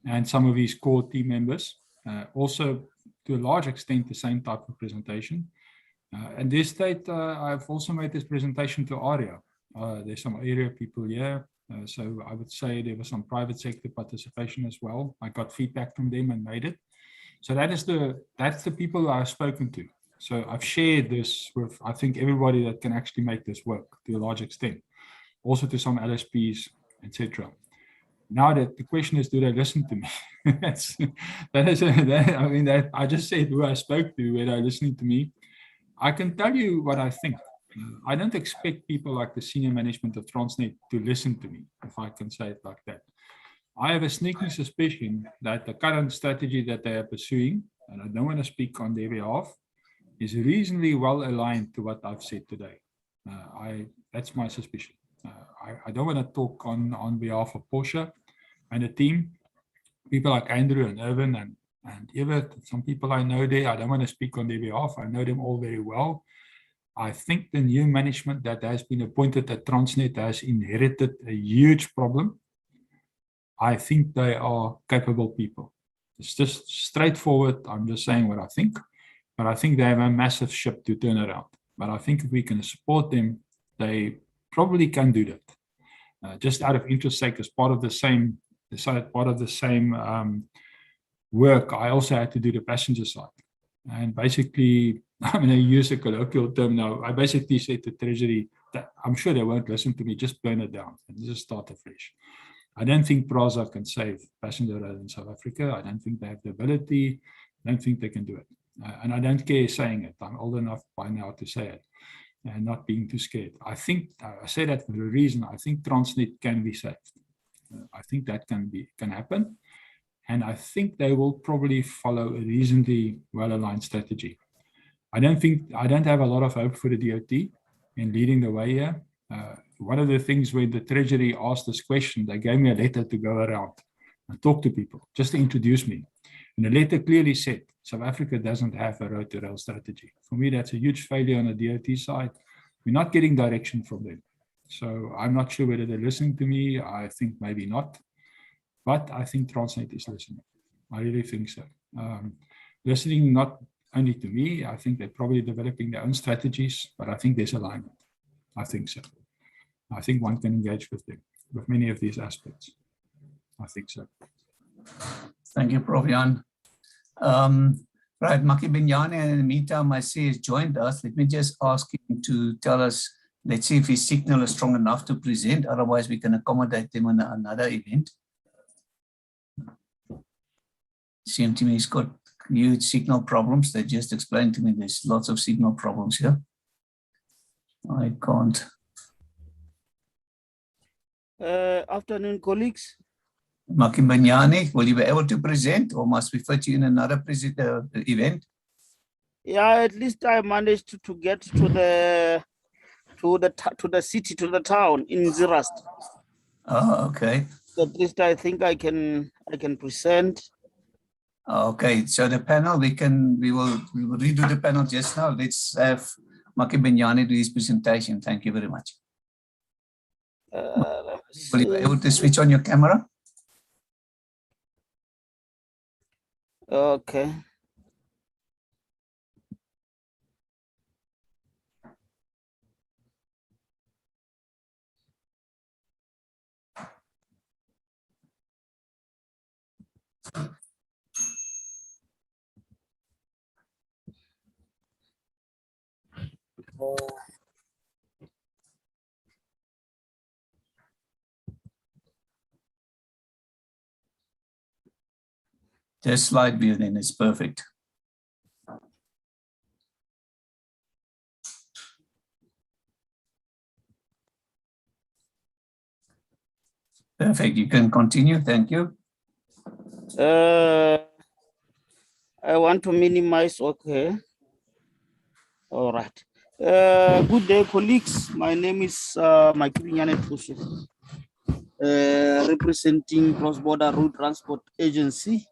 and some of his core team members. Also, to a large extent, the same type of presentation. And this state, I've also made this presentation to ARIA. There's some area people here. So I would say there was some private sector participation as well. I got feedback from them and made it. So that's the people who I've spoken to. So I've shared this with, I think, everybody that can actually make this work to a large extent. Also to some LSPs, etc. Now that the question is, do they listen to me? I just said who I spoke to, whether they're listening to me. I can tell you what I think. I don't expect people like the senior management of Transnet to listen to me, if I can say it like that. I have a sneaking suspicion that the current strategy that they are pursuing, and I don't want to speak on their behalf, is reasonably well aligned to what I've said today. That's my suspicion. I don't want to talk on behalf of Porsche and the team. People like Andrew and Irvin and Evert, some people I know there, I don't want to speak on their behalf. I know them all very well. I think the new management that has been appointed at Transnet has inherited a huge problem. I think they are capable people. It's just straightforward. I'm just saying what I think. But I think they have a massive ship to turn around. But I think if we can support them, they probably can do that. Just out of interest sake, as part of the same work, I also had to do the passenger side. And basically, I'm going to use a colloquial term now. I basically said to Treasury, I'm sure they won't listen to me. Just burn it down and just start afresh. I don't think PRASA can save passenger rail in South Africa. I don't think they have the ability. I don't think they can do it. And I don't care saying it. I'm old enough by now to say it and not being too scared. I think, I say that for a reason. I think Transnet can be saved. I think that can happen. And I think they will probably follow a reasonably well-aligned strategy. I don't have a lot of hope for the DOT in leading the way here. One of the things when the Treasury asked this question, they gave me a letter to go around and talk to people, just to introduce me. And the letter clearly said, South Africa doesn't have a road to rail strategy. For me, that's a huge failure on the DOT side. We're not getting direction from them. So I'm not sure whether they're listening to me. I think maybe not. But I think Transnet is listening. I really think so. Listening not only to me, I think they're probably developing their own strategies, but I think there's alignment. I think so. I think one can engage with them, with many of these aspects. I think so. Thank you, Prof. Jan. Right, Maki Binyane, in the meantime, I see has joined us. Let me just ask him to tell us, let's see if his signal is strong enough to present. Otherwise, we can accommodate him on another event. Seems to me he's got huge signal problems. They just explained to me there's lots of signal problems here. I can't. Afternoon, colleagues. Maki Binyane, will you be able to present, or must we fit you in another event? Yeah, at least I managed to get to the city, to the town in Zirast. Oh, okay. At least I think I can present. Okay, so the panel, we will redo the panel just now. Let's have Maki Binyane do his presentation. Thank you very much. Will you be able to switch on your camera? Okay. Just slide view, then it's perfect. Perfect, you can continue, thank you. I want to minimize, okay. All right. Good day, colleagues. My name is Maki Binyane Thuso, representing Cross Border Road Transport Agency.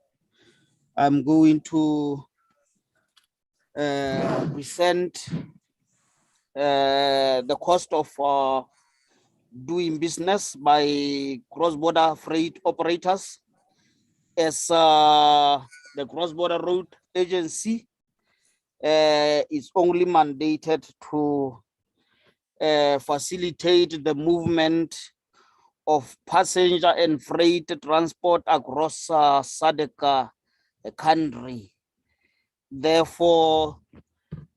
I'm going to present the cost of doing business by cross-border freight operators as the cross-border road agency is only mandated to facilitate the movement of passenger and freight transport across SADC country. Therefore,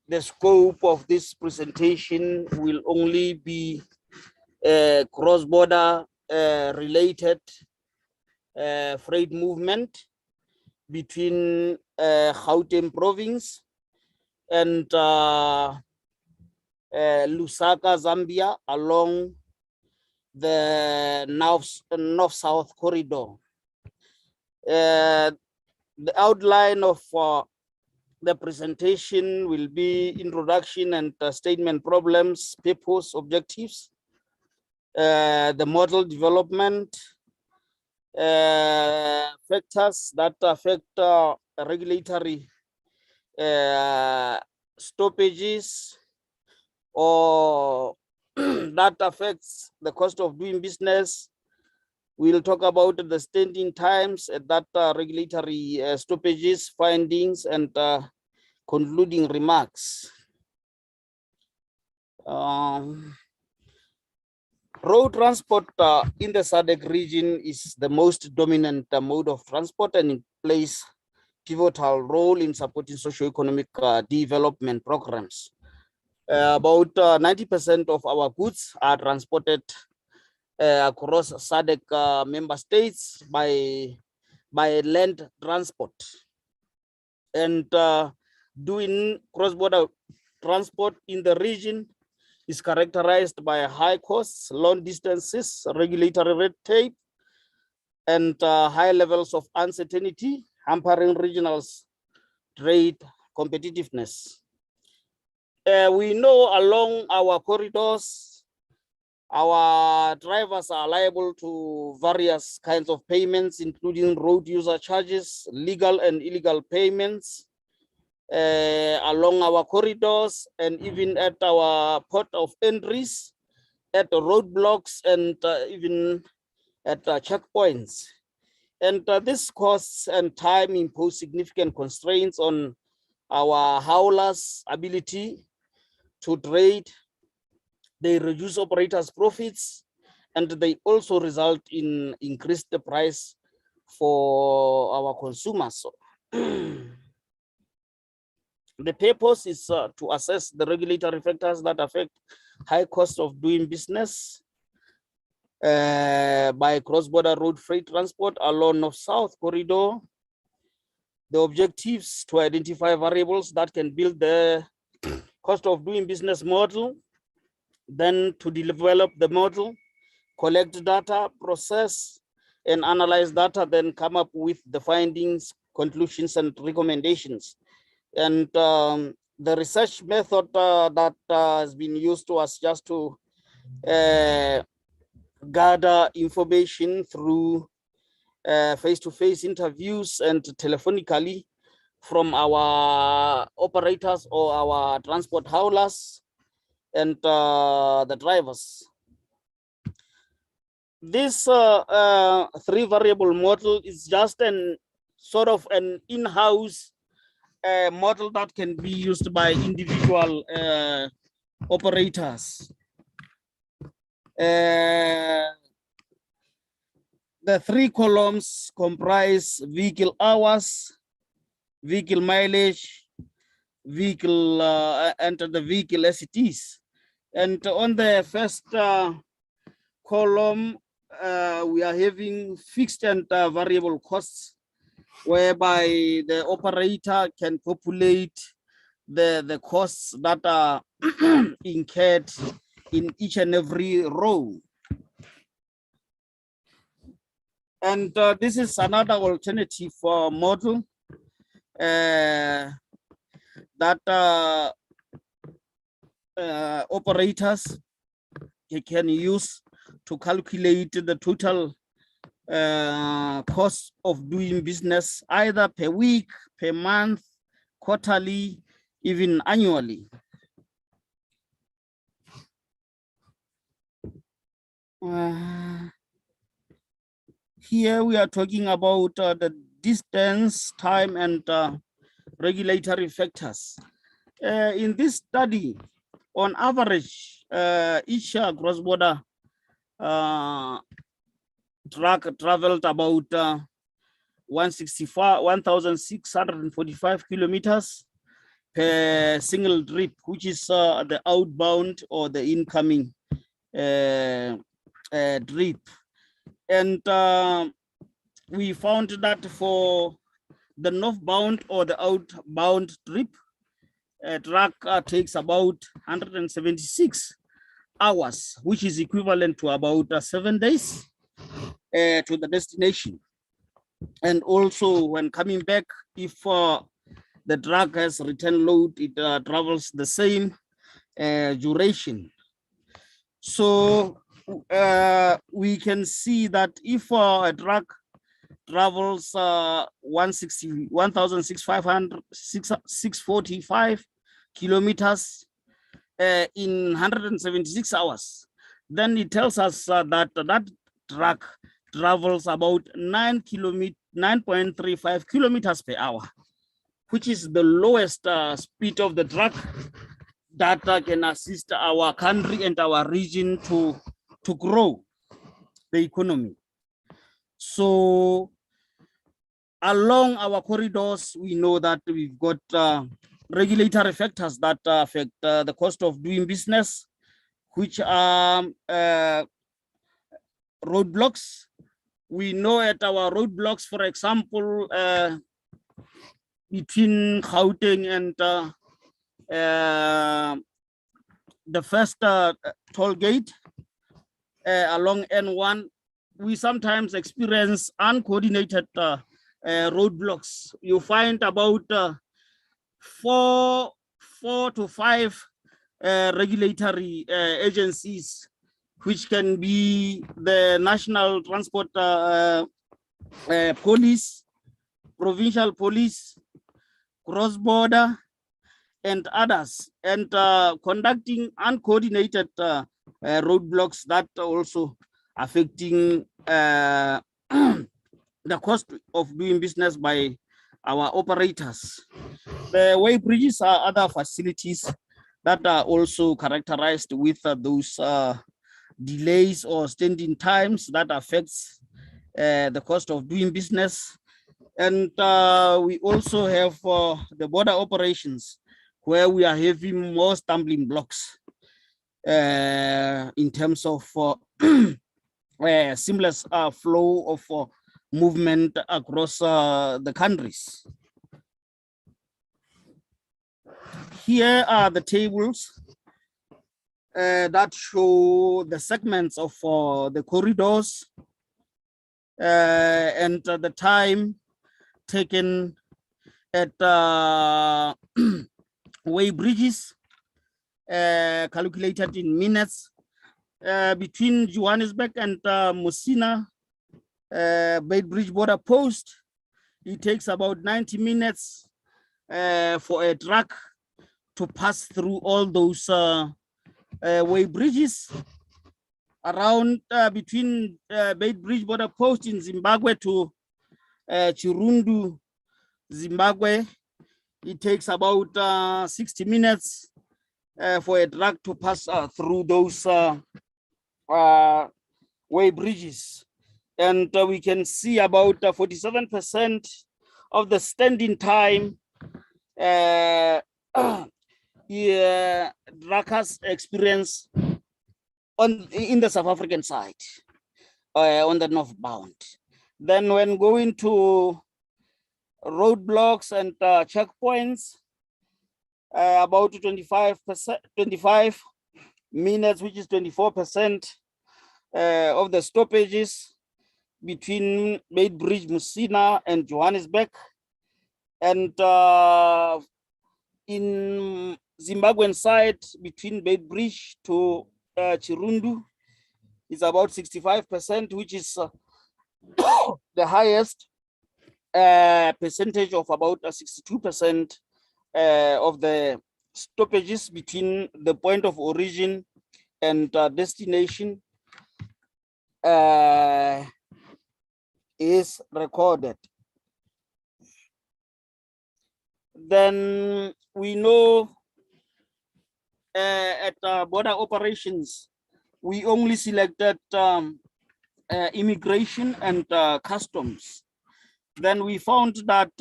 the scope of this presentation will only be cross-border related freight movement between Gauteng province and Lusaka, Zambia, along the north-south corridor. The outline of the presentation will be introduction and statement problems, purpose, objectives, the model development, factors that affect regulatory stoppages or that affects the cost of doing business. We'll talk about the standing times at that regulatory stoppages, findings, and concluding remarks. Road transport in the SADC region is the most dominant mode of transport, and it plays pivotal role in supporting socio-economic development programs. About 90% of our goods are transported across SADC member states by land transport. And doing cross-border transport in the region is characterized by high costs, long distances, regulatory red tape, and high levels of uncertainty, hampering regional trade competitiveness. We know along our corridors, our drivers are liable to various kinds of payments, including road user charges, legal and illegal payments along our corridors, and even at our port of entries, at the roadblocks, and even at checkpoints. And this costs and time impose significant constraints on our haulers' ability to trade. They reduce operators' profits, and they also result in increased the price for our consumers. The purpose is to assess the regulatory factors that affect high cost of doing business by cross-border road freight transport along North-South corridor. The objectives to identify variables that can build the cost of doing business model, then to develop the model, collect data, process, and analyze data, then come up with the findings, conclusions, and recommendations. And the research method that has been used was just to gather information through face-to-face interviews and telephonically from our operators or our transport haulers and the drivers. This three variable model is just an sort of an in-house model that can be used by individual operators. The three columns comprise vehicle hours, vehicle mileage, vehicle and the vehicle as it is. And on the first column, we are having fixed and variable costs, whereby the operator can populate the costs that are incurred in each and every row. And this is another alternative model that operators can use to calculate the total cost of doing business, either per week, per month, quarterly, even annually. Here we are talking about the distance, time, and regulatory factors. In this study, on average, each cross-border truck traveled about 1,645 kilometers per single trip, which is the outbound or the incoming trip. And we found that for the northbound or the outbound trip, a truck takes about 176 hours, which is equivalent to about 7 days to the destination. And also when coming back, if the truck has return load, it travels the same duration. So we can see that if a truck travels 1,645 kilometers in 176 hours, then it tells us that that truck travels about 9.35 kilometers per hour, which is the lowest speed of the truck that can assist our country and our region to grow the economy. So along our corridors, we know that we've got regulatory factors that affect the cost of doing business, which are roadblocks. We know at our roadblocks, for example, between Gauteng and the first toll gate along N1, we sometimes experience uncoordinated roadblocks. You find about 4 to 5 regulatory agencies, which can be the National Transport Police, Provincial Police, cross-border, and others, and conducting uncoordinated roadblocks that are also affecting the cost of doing business by our operators. The way bridges are other facilities that are also characterized with those delays or standing times that affects the cost of doing business. And we also have the border operations, where we are having more stumbling blocks in terms of seamless flow of movement across the countries. Here are the tables that show the segments of the corridors and the time taken at way bridges, calculated in minutes. Between Johannesburg and Musina Beitbridge border post, it takes about 90 minutes for a truck to pass through all those way bridges. Around between Beitbridge border post in Zimbabwe to Chirundu, Zimbabwe, it takes about 60 minutes for a truck to pass through those way bridges. And we can see about 47% of the standing time truckers experience in the South African side, on the northbound. Then when going to roadblocks and checkpoints, about 25 minutes, which is 24% of the stoppages between Beitbridge, Musina, and Johannesburg. And in Zimbabwean side, between Beitbridge to Chirundu, is about 65%, which is the highest percentage of about 62% of the stoppages between the point of origin and destination is recorded. Then we know at border operations, we only selected immigration and customs. Then we found that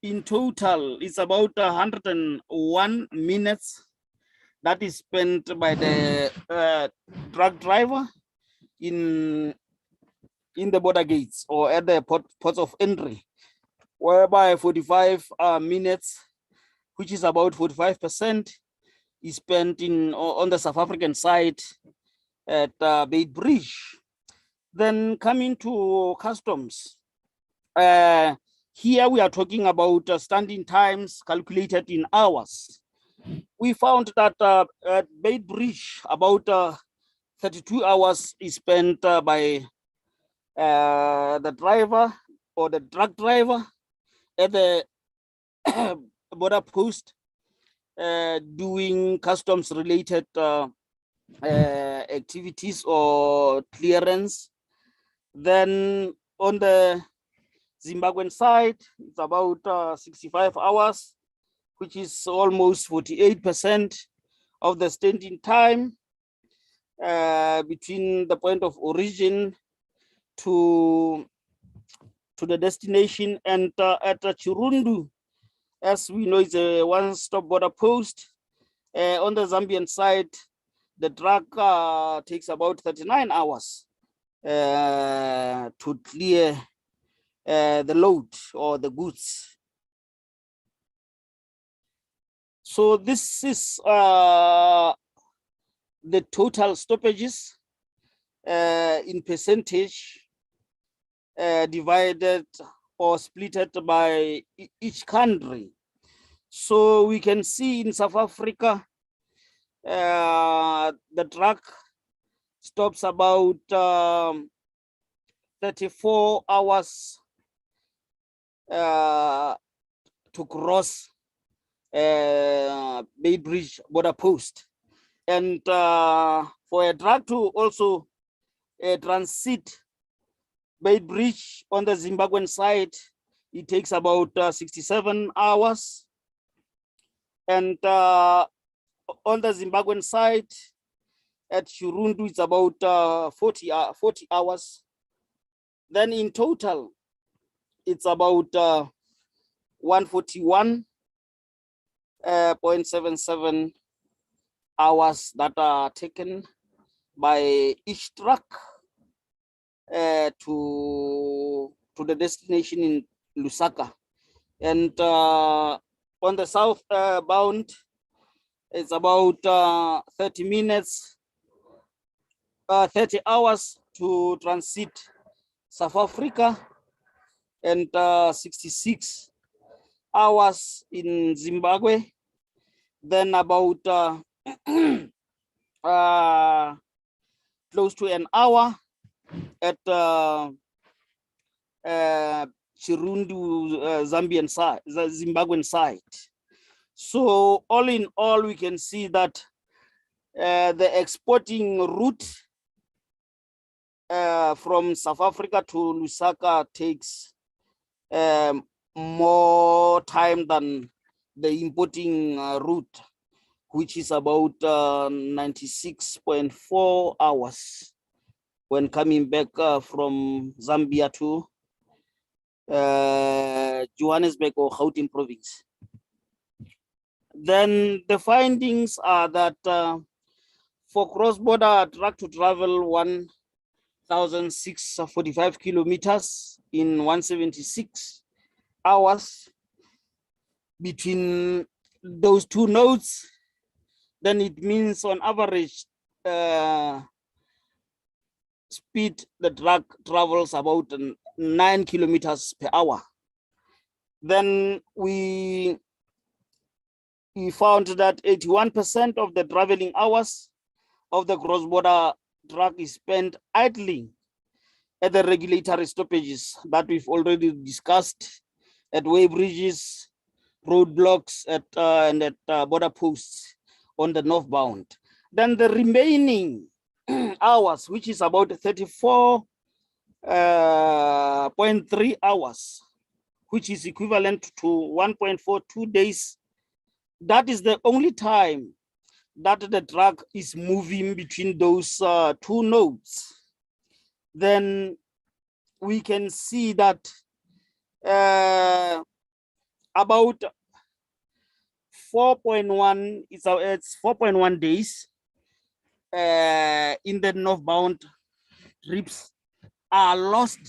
in total, it's about 101 minutes that is spent by the truck driver in the border gates or at the ports of entry, whereby 45 minutes, which is about 45%, is spent on the South African side at Beitbridge. Then coming to customs, here we are talking about standing times calculated in hours. We found that at Beitbridge, about 32 hours is spent by the driver or the truck driver at the border post doing customs related activities or clearance. Then on the Zimbabwean side, it's about 65 hours, which is almost 48% of the standing time between the point of origin to the destination. And at Chirundu, As we know, it's a one-stop border post. On the Zambian side, the truck takes about 39 hours to clear the load or the goods. So this is the total stoppages in percentage divided or splitted by each country. So we can see in South Africa, the truck stops about 34 hours to cross Bay Bridge border post. And for a truck to also transit Bay Bridge on the Zimbabwean side, it takes about 67 hours. And on the Zimbabwean side, at Chirundu, it's about 40 hours. Then in total, it's about 141.77 hours that are taken by each truck to the destination in Lusaka. And on the south bound, it's about 30 hours to transit South Africa, and 66 hours in Zimbabwe. Then about close to an hour at Chirundu, Zambian side, the Zimbabwean side. So all in all, we can see that the exporting route from South Africa to Lusaka takes more time than the importing route, which is about 96.4 hours when coming back from Zambia to Johannesburg or Gauteng province. Then the findings are that for cross-border truck to travel 1,645 kilometers in 176 hours between those two nodes, then it means on average speed the truck travels about 9 kilometers per hour. Then we found that 81% of the traveling hours of the cross-border truck is spent idling at the regulatory stoppages that we've already discussed, at way bridges, roadblocks, and at border posts on the northbound. Then the remaining hours, which is about 34.3 hours, which is equivalent to 1.42 days, that is the only time that the truck is moving between those two nodes. Then we can see that about 4.1, it's 4.1 days in the northbound trips are lost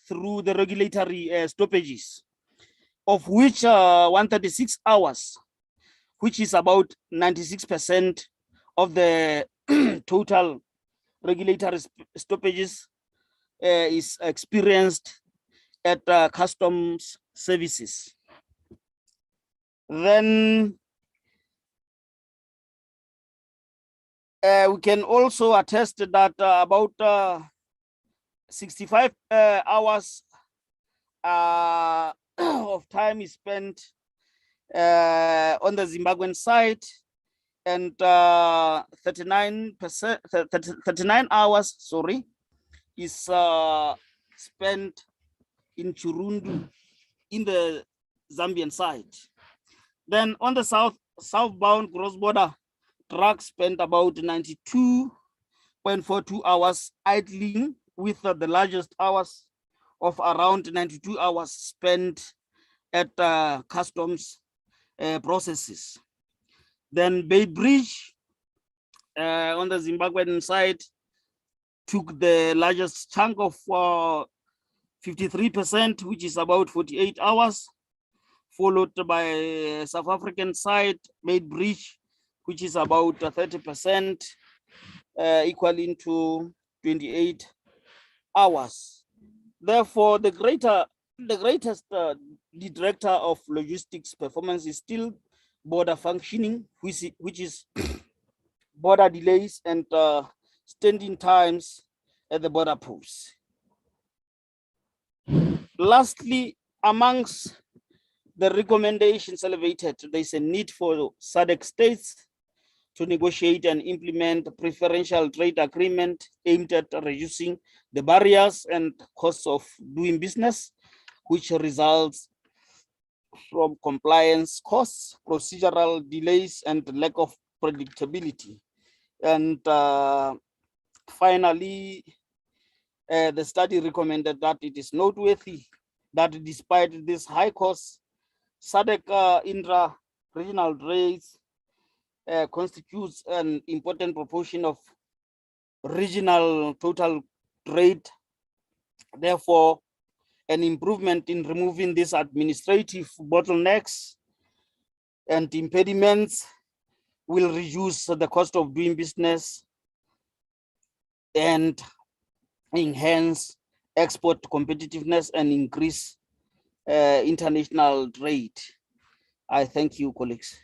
through the regulatory stoppages, of which 136 hours, which is about 96% of the total regulatory stoppages, is experienced at customs services. Then we can also attest that about 65 hours of time is spent on the Zimbabwean side, and 39 hours, sorry, is spent in Chirundu in the Zambian side. Then on the southbound cross-border, trucks spent about 92.42 hours idling, with the largest hours of around 92 hours spent at customs processes. Then Bay Bridge on the Zimbabwean side took the largest chunk of 53%, which is about 48 hours, followed by South African side, Bay Bridge, which is about 30%, equaling to 28 hours. Therefore, the greatest detractor of logistics performance is still border functioning, which is border delays and standing times at the border posts. Lastly, amongst the recommendations elevated, there is a need for SADC states to negotiate and implement a preferential trade agreement aimed at reducing the barriers and costs of doing business, which results from compliance costs, procedural delays, and lack of predictability. And finally, the study recommended that it is noteworthy that despite this high cost, SADC intra-regional trades constitutes an important proportion of regional total trade. Therefore, an improvement in removing these administrative bottlenecks and impediments will reduce the cost of doing business and enhance export competitiveness and increase international trade. I thank you, colleagues.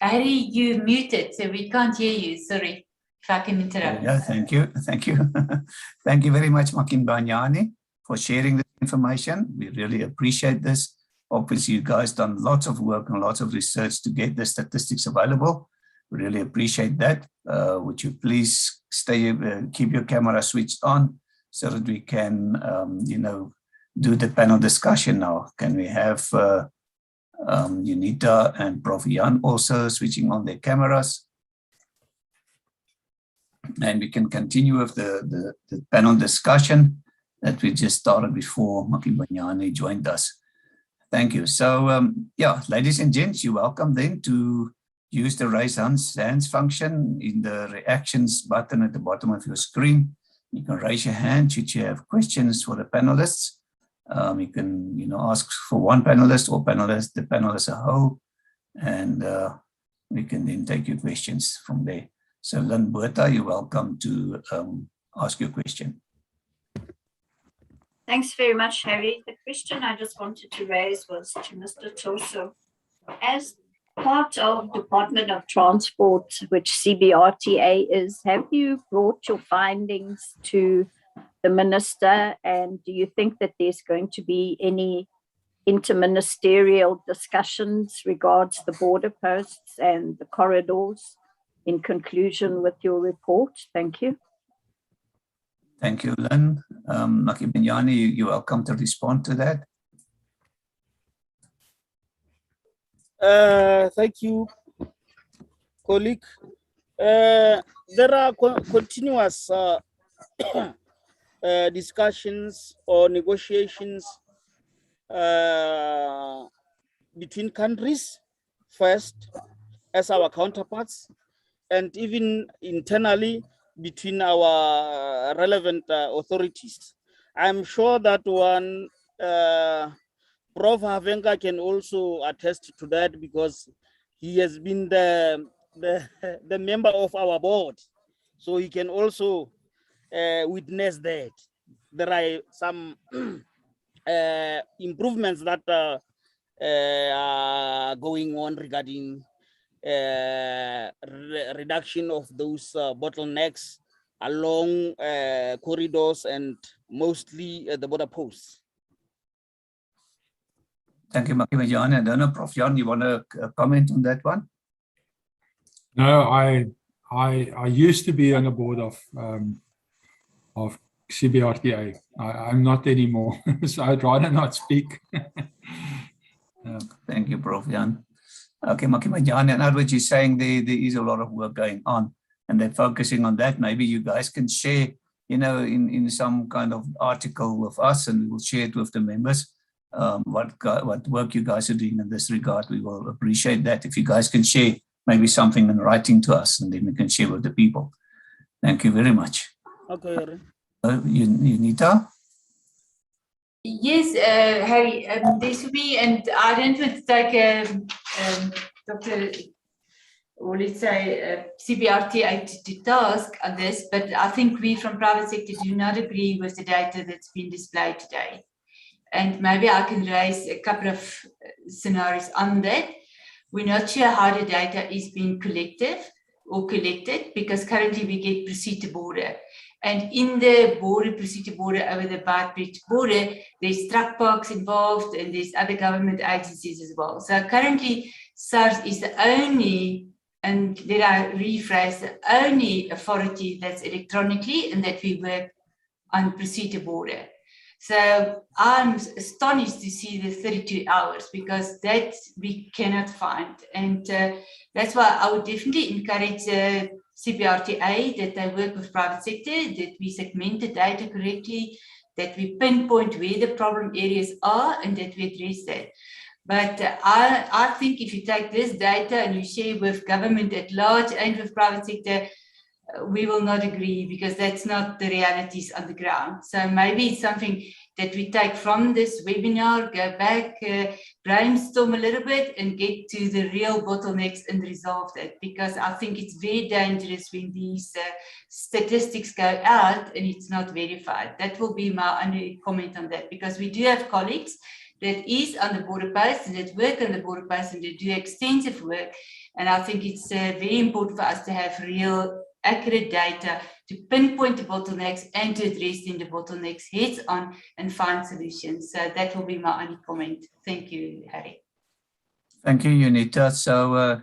Harry, you muted, so we can't hear you. Sorry, if I can interrupt. Yeah, thank you. Thank you. Thank you very much, Makimbanyani, for sharing this information. We really appreciate this. Obviously, you guys done lots of work and lots of research to get the statistics available. We really appreciate that. Would you please keep your camera switched on so that we can, do the panel discussion now. Can we have Unita and Prof. Jan also switching on their cameras? And we can continue with the panel discussion that we just started before Makimbanyani joined us. Thank you. So, ladies and gents, you're welcome then to use the raise hands function in the reactions button at the bottom of your screen. You can raise your hand should you have questions for the panelists. You can, ask for one panelist or the panel as a whole, and we can then take your questions from there. So, Lynn Botha, you're welcome to ask your question. Thanks very much, Harry. The question I just wanted to raise was to Mr. Toso. As part of Department of Transport, which CBRTA is, have you brought your findings to the minister, and do you think that there's going to be any interministerial discussions regards the border posts and the corridors in conclusion with your report? Thank you. Thank you, Lynn. Makimbanyani, you're welcome to respond to that. Thank you, colleague. There are continuous discussions or negotiations between countries first as our counterparts, and even internally between our relevant authorities. I'm sure that one Prof. Havenga can also attest to that, because he has been the member of our board, so he can also witness that there are some improvements that are going on regarding reduction of those bottlenecks along corridors and mostly the border posts. Thank you, Makimbanyani. I don't know, Prof. Jan, you want to comment on that one? No, I used to be on the board of of CBRTA. I'm not anymore, so I'd rather not speak. Thank you, Prof. Jan. Okay, Makimajani, in other words, you're saying there is a lot of work going on and they're focusing on that. Maybe you guys can share, you know, in some kind of article with us, and we'll share it with the members. What work you guys are doing in this regard. We will appreciate that. If you guys can share maybe something in writing to us, and then we can share with the people. Thank you very much. Okay. Unita? Yes, Harry, this will be, and I don't want to take Dr. or let's say CBRTA to task on this, but I think we from private sector do not agree with the data that's been displayed today. And maybe I can raise a couple of scenarios on that. We're not sure how the data is being collected, because currently we get proceed to border. And in the proceed to border over the Beitbridge border, there's truck parks involved and there's other government agencies as well. So currently SARS is the only, and did I rephrase, the only authority that's electronically and that we work on proceed to border. So I'm astonished to see the 32 hours because that we cannot find. And that's why I would definitely encourage CBRTA that they work with private sector, that we segment the data correctly, that we pinpoint where the problem areas are and that we address that. But I think if you take this data and you share with government at large and with private sector, we will not agree because that's not the realities on the ground. So maybe it's something that we take from this webinar, go back, brainstorm a little bit and get to the real bottlenecks and resolve that, because I think it's very dangerous when these statistics go out and it's not verified. That will be my only comment on that, because we do have colleagues that is on the border post and that work on the border post and they do extensive work. And I think it's very important for us to have real accurate data to pinpoint the bottlenecks and to address the bottlenecks heads on and find solutions. So that will be my only comment. Thank you, Harry. Thank you, Unita. So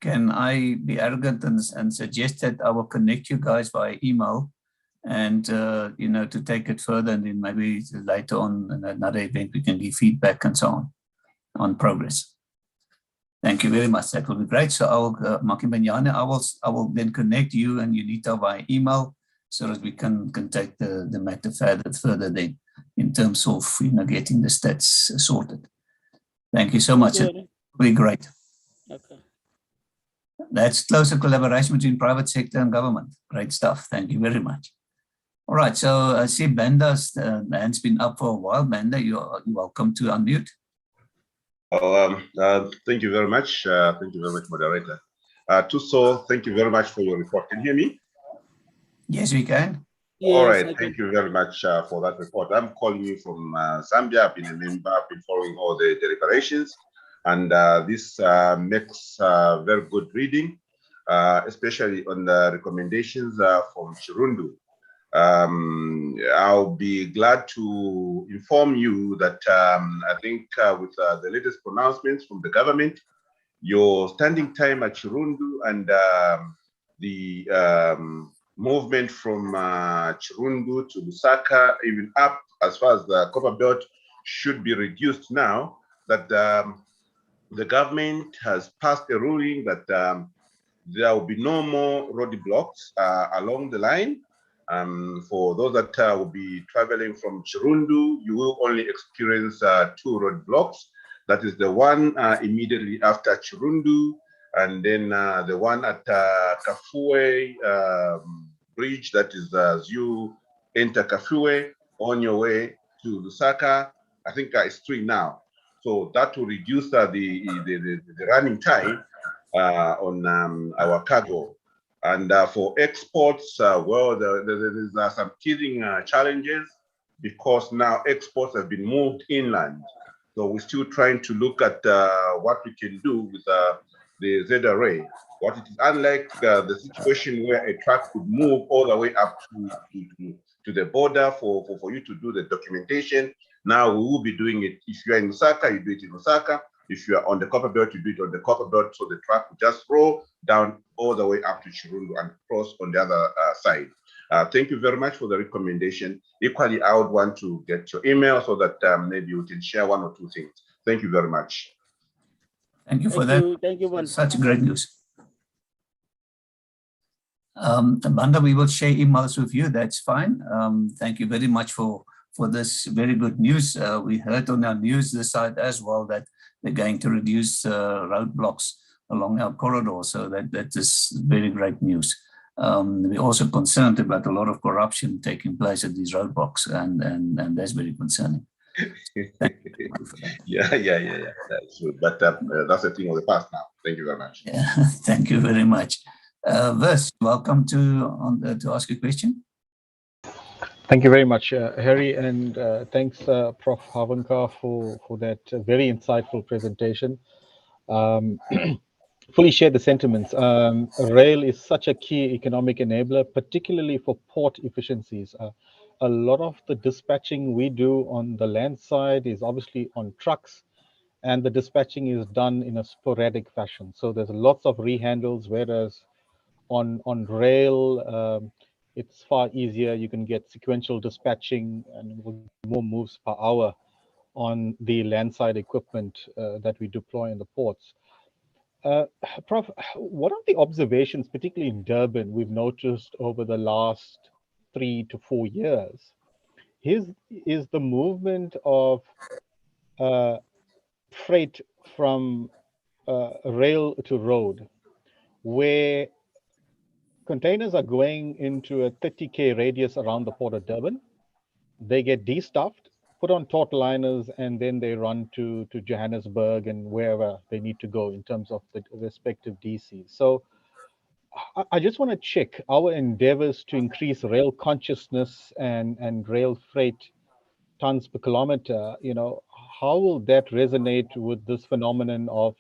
can I be arrogant and suggest that I will connect you guys via email and, you know, to take it further, and then maybe later on in another event, we can give feedback and so on progress. Thank you very much. That will be great. So I'll, Makimanyane, I will then connect you and Unita via email so that we can take the matter further then in terms of, you know, getting the stats sorted. Thank you so much. It will be great. Okay. That's closer collaboration between private sector and government. Great stuff. Thank you very much. All right. So I see Banda's hand's been up for a while. Banda, you're welcome to unmute. Thank you very much. Thank you very much, moderator. Tuso, thank you very much for your report. Can you hear me? Yes, we can. All right. Thank you very much for that report. I'm calling you from Zambia. I've been a member. I've been following all the deliberations, and this makes very good reading, especially on the recommendations from Chirundu. I'll be glad to inform you that I think with the latest pronouncements from the government, your standing time at Chirundu and the movement from Chirundu to Lusaka, even up as far as the Copper Belt, should be reduced now that the government has passed a ruling that there will be no more roadblocks along the line. For those that will be traveling from Chirundu, you will only experience 2 roadblocks. That is the one immediately after Chirundu, and then the one at Kafue Bridge, that is as you enter Kafue on your way to Lusaka. I think it's 3 now. So that will reduce the running time on our cargo. And for exports, well, there's some teething challenges because now exports have been moved inland. So we're still trying to look at what we can do with the ZRA. What it is unlike the situation where a truck could move all the way up to the border for you to do the documentation. Now we will be doing it. If you're in Lusaka, you do it in Lusaka. If you are on the Copper Belt, you do it on the Copper Belt, so the truck will just roll down all the way up to Chirundu and cross on the other side. Thank you very much for the recommendation. Equally, I would want to get your email so that maybe we can share one or two things. Thank you very much. Thank you for that. Thank you, man. Such great news. Amanda, we will share emails with you. That's fine. Thank you very much for this very good news. We heard on our news this side as well that they're going to reduce roadblocks along our corridor. So that is very great news. We're also concerned about a lot of corruption taking place at these roadblocks, and that's very concerning. Yeah. That's good. But that's a thing of the past now. Thank you very much. Yeah, thank you very much. Vers, welcome to ask a question. Thank you very much, Harry, and thanks, Prof. Havenka, for that very insightful presentation. Fully share the sentiments. Rail is such a key economic enabler, particularly for port efficiencies. A lot of the dispatching we do on the land side is obviously on trucks, and the dispatching is done in a sporadic fashion. So there's lots of rehandles, whereas on rail, it's far easier. You can get sequential dispatching and more moves per hour on the landside equipment that we deploy in the ports. Prof, what are the observations, particularly in Durban, we've noticed over the last 3 to 4 years? Is the movement of freight from rail to road, where containers are going into a 30K radius around the port of Durban, they get destuffed, put on taut liners, and then they run to Johannesburg and wherever they need to go in terms of the respective DCs. So I just want to check our endeavors to increase rail consciousness and rail freight tons per kilometer. How will that resonate with this phenomenon of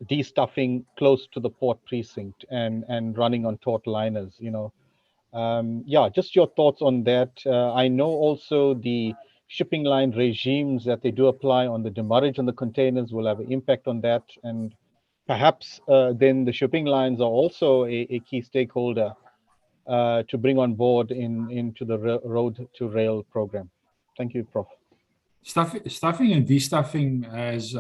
destuffing close to the port precinct and running on taut liners? Yeah, just your thoughts on that. I know also the shipping line regimes that they do apply on the demurrage on the containers will have an impact on that, and perhaps then the shipping lines are also a key stakeholder to bring on board into the road to rail program. Thank you, Prof. Stuffing and destuffing has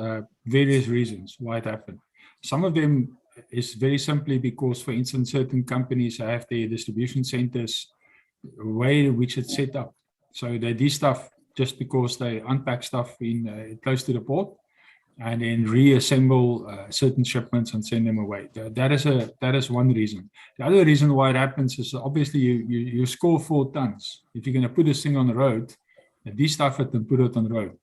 various reasons why it happened. Some of them is very simply because, for instance, certain companies have their distribution centers way in which it's set up. So they destuff just because they unpack stuff in close to the port and then reassemble certain shipments and send them away. That is one reason. The other reason why it happens is obviously you score 4 tons. If you're going to put this thing on the road, destuff it and put it on the road.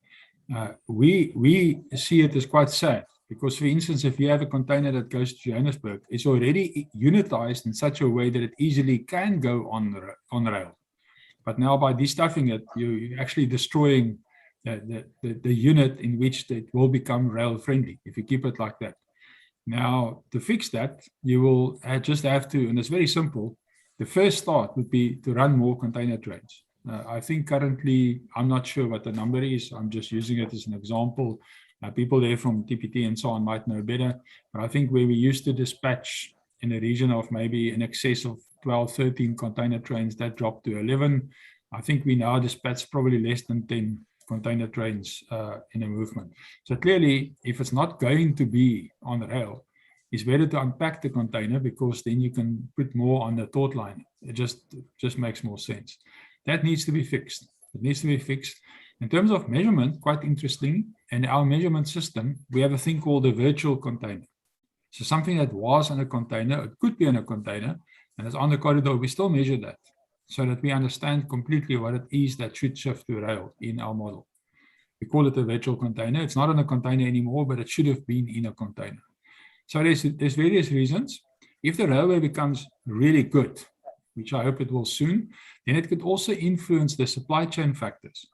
We see it as quite sad. Because, for instance, if you have a container that goes to Johannesburg, it's already unitized in such a way that it easily can go on rail. But now by destuffing it, you're actually destroying the unit in which it will become rail friendly, if you keep it like that. Now, to fix that, you will just have to, and it's very simple, the first start would be to run more container trains. I think currently, I'm not sure what the number is, I'm just using it as an example. People there from TPT and so on might know better, but I think where we used to dispatch in a region of maybe in excess of 12, 13 container trains, that dropped to 11. I think we now dispatch probably less than 10 container trains in a movement. So clearly, if it's not going to be on the rail, it's better to unpack the container because then you can put more on the taut line. It just makes more sense. That needs to be fixed. It needs to be fixed. In terms of measurement, quite interesting, in our measurement system, we have a thing called a virtual container. So something that was in a container, it could be in a container, and it's on the corridor, we still measure that so that we understand completely what it is that should shift to rail in our model. We call it a virtual container. It's not in a container anymore, but it should have been in a container. So there's various reasons. If the railway becomes really good, which I hope it will soon, then it could also influence the supply chain factors.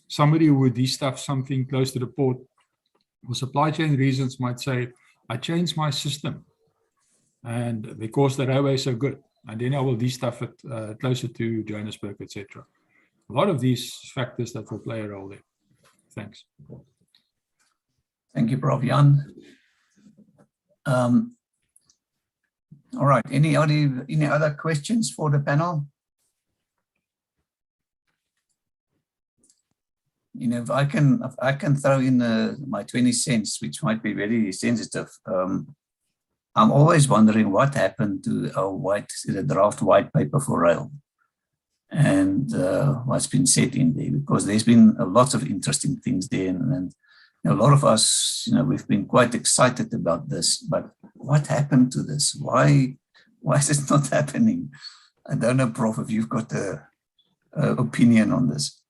Somebody who would destuff something close to the port for supply chain reasons might say, I changed my system and because the railway is so good, and then I will destuff it closer to Johannesburg, etc. A lot of these factors that will play a role there. Thanks. Thank you, Prof. Jan. All right, any other questions for the panel? You know, if I can throw in my 20 cents, which might be very sensitive. I'm always wondering what happened to our the draft white paper for rail, and what's been said in there, because there's been lots of interesting things there, and a lot of us, you know, we've been quite excited about this. But what happened to this? Why is it not happening? I don't know, Prof, if you've got an opinion on this.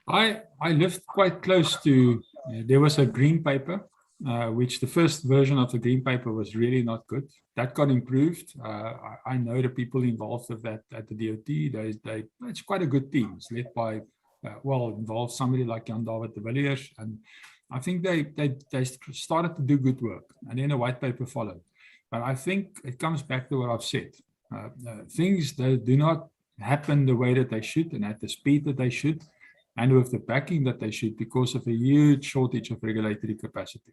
I lived quite close to, there was a green paper, which the first version of the green paper was really not good. That got improved. I know the people involved with that at the DOT. It's quite a good team. It's led by, involved somebody like Jan David de Villiers, and I think they started to do good work, and then a white paper followed. But I think it comes back to what I've said. Things that do not happen the way that they should and at the speed that they should, and with the backing that they should, because of a huge shortage of regulatory capacity.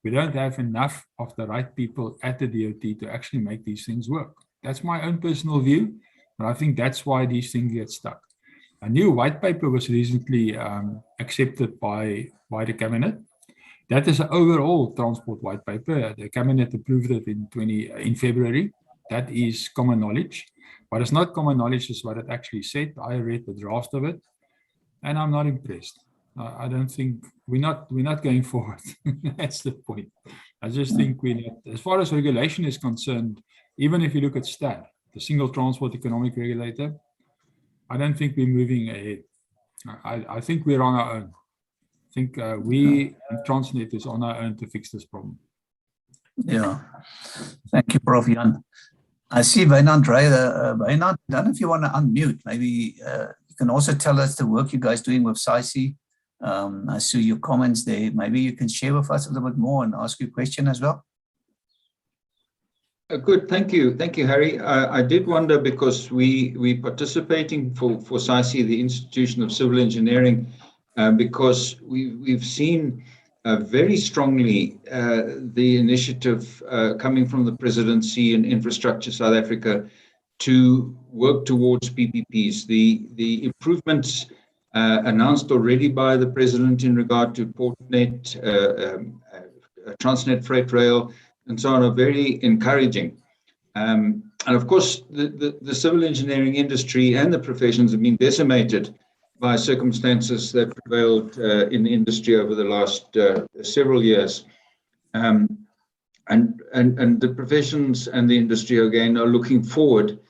We don't have enough of the right people at the DOT to actually make these things work. That's my own personal view, but I think that's why these things get stuck. A new white paper was recently accepted by the Cabinet. That is an overall transport white paper. The Cabinet approved it in February. That is common knowledge. What is not common knowledge is what it actually said. I read the draft of it, and I'm not impressed. I don't think we're not going forward. That's the point. I just think we're not, as far as regulation is concerned, even if you look at STAR, the Single Transport Economic Regulator, I don't think we're moving ahead. I think we're on our own. I think we and Transnet is on our own to fix this problem. Yeah. Thank you, Prof. Jan. I see Wynand Dreyer. Wynand, I don't know if you want to unmute. Maybe you can also tell us the work you guys doing with SIG. I see your comments there. Maybe you can share with us a little bit more and ask you a question as well. Good, thank you, Harry. I did wonder, because we participating for SIG, the Institution of Civil Engineering, because we've seen very strongly the initiative coming from the Presidency and Infrastructure South Africa to work towards PPPs. The improvements announced already by the President in regard to PortNet, Transnet Freight Rail, and so on are very encouraging. And of course, the civil engineering industry and the professions have been decimated by circumstances that prevailed in the industry over the last several years. And the professions and the industry, again, are looking forward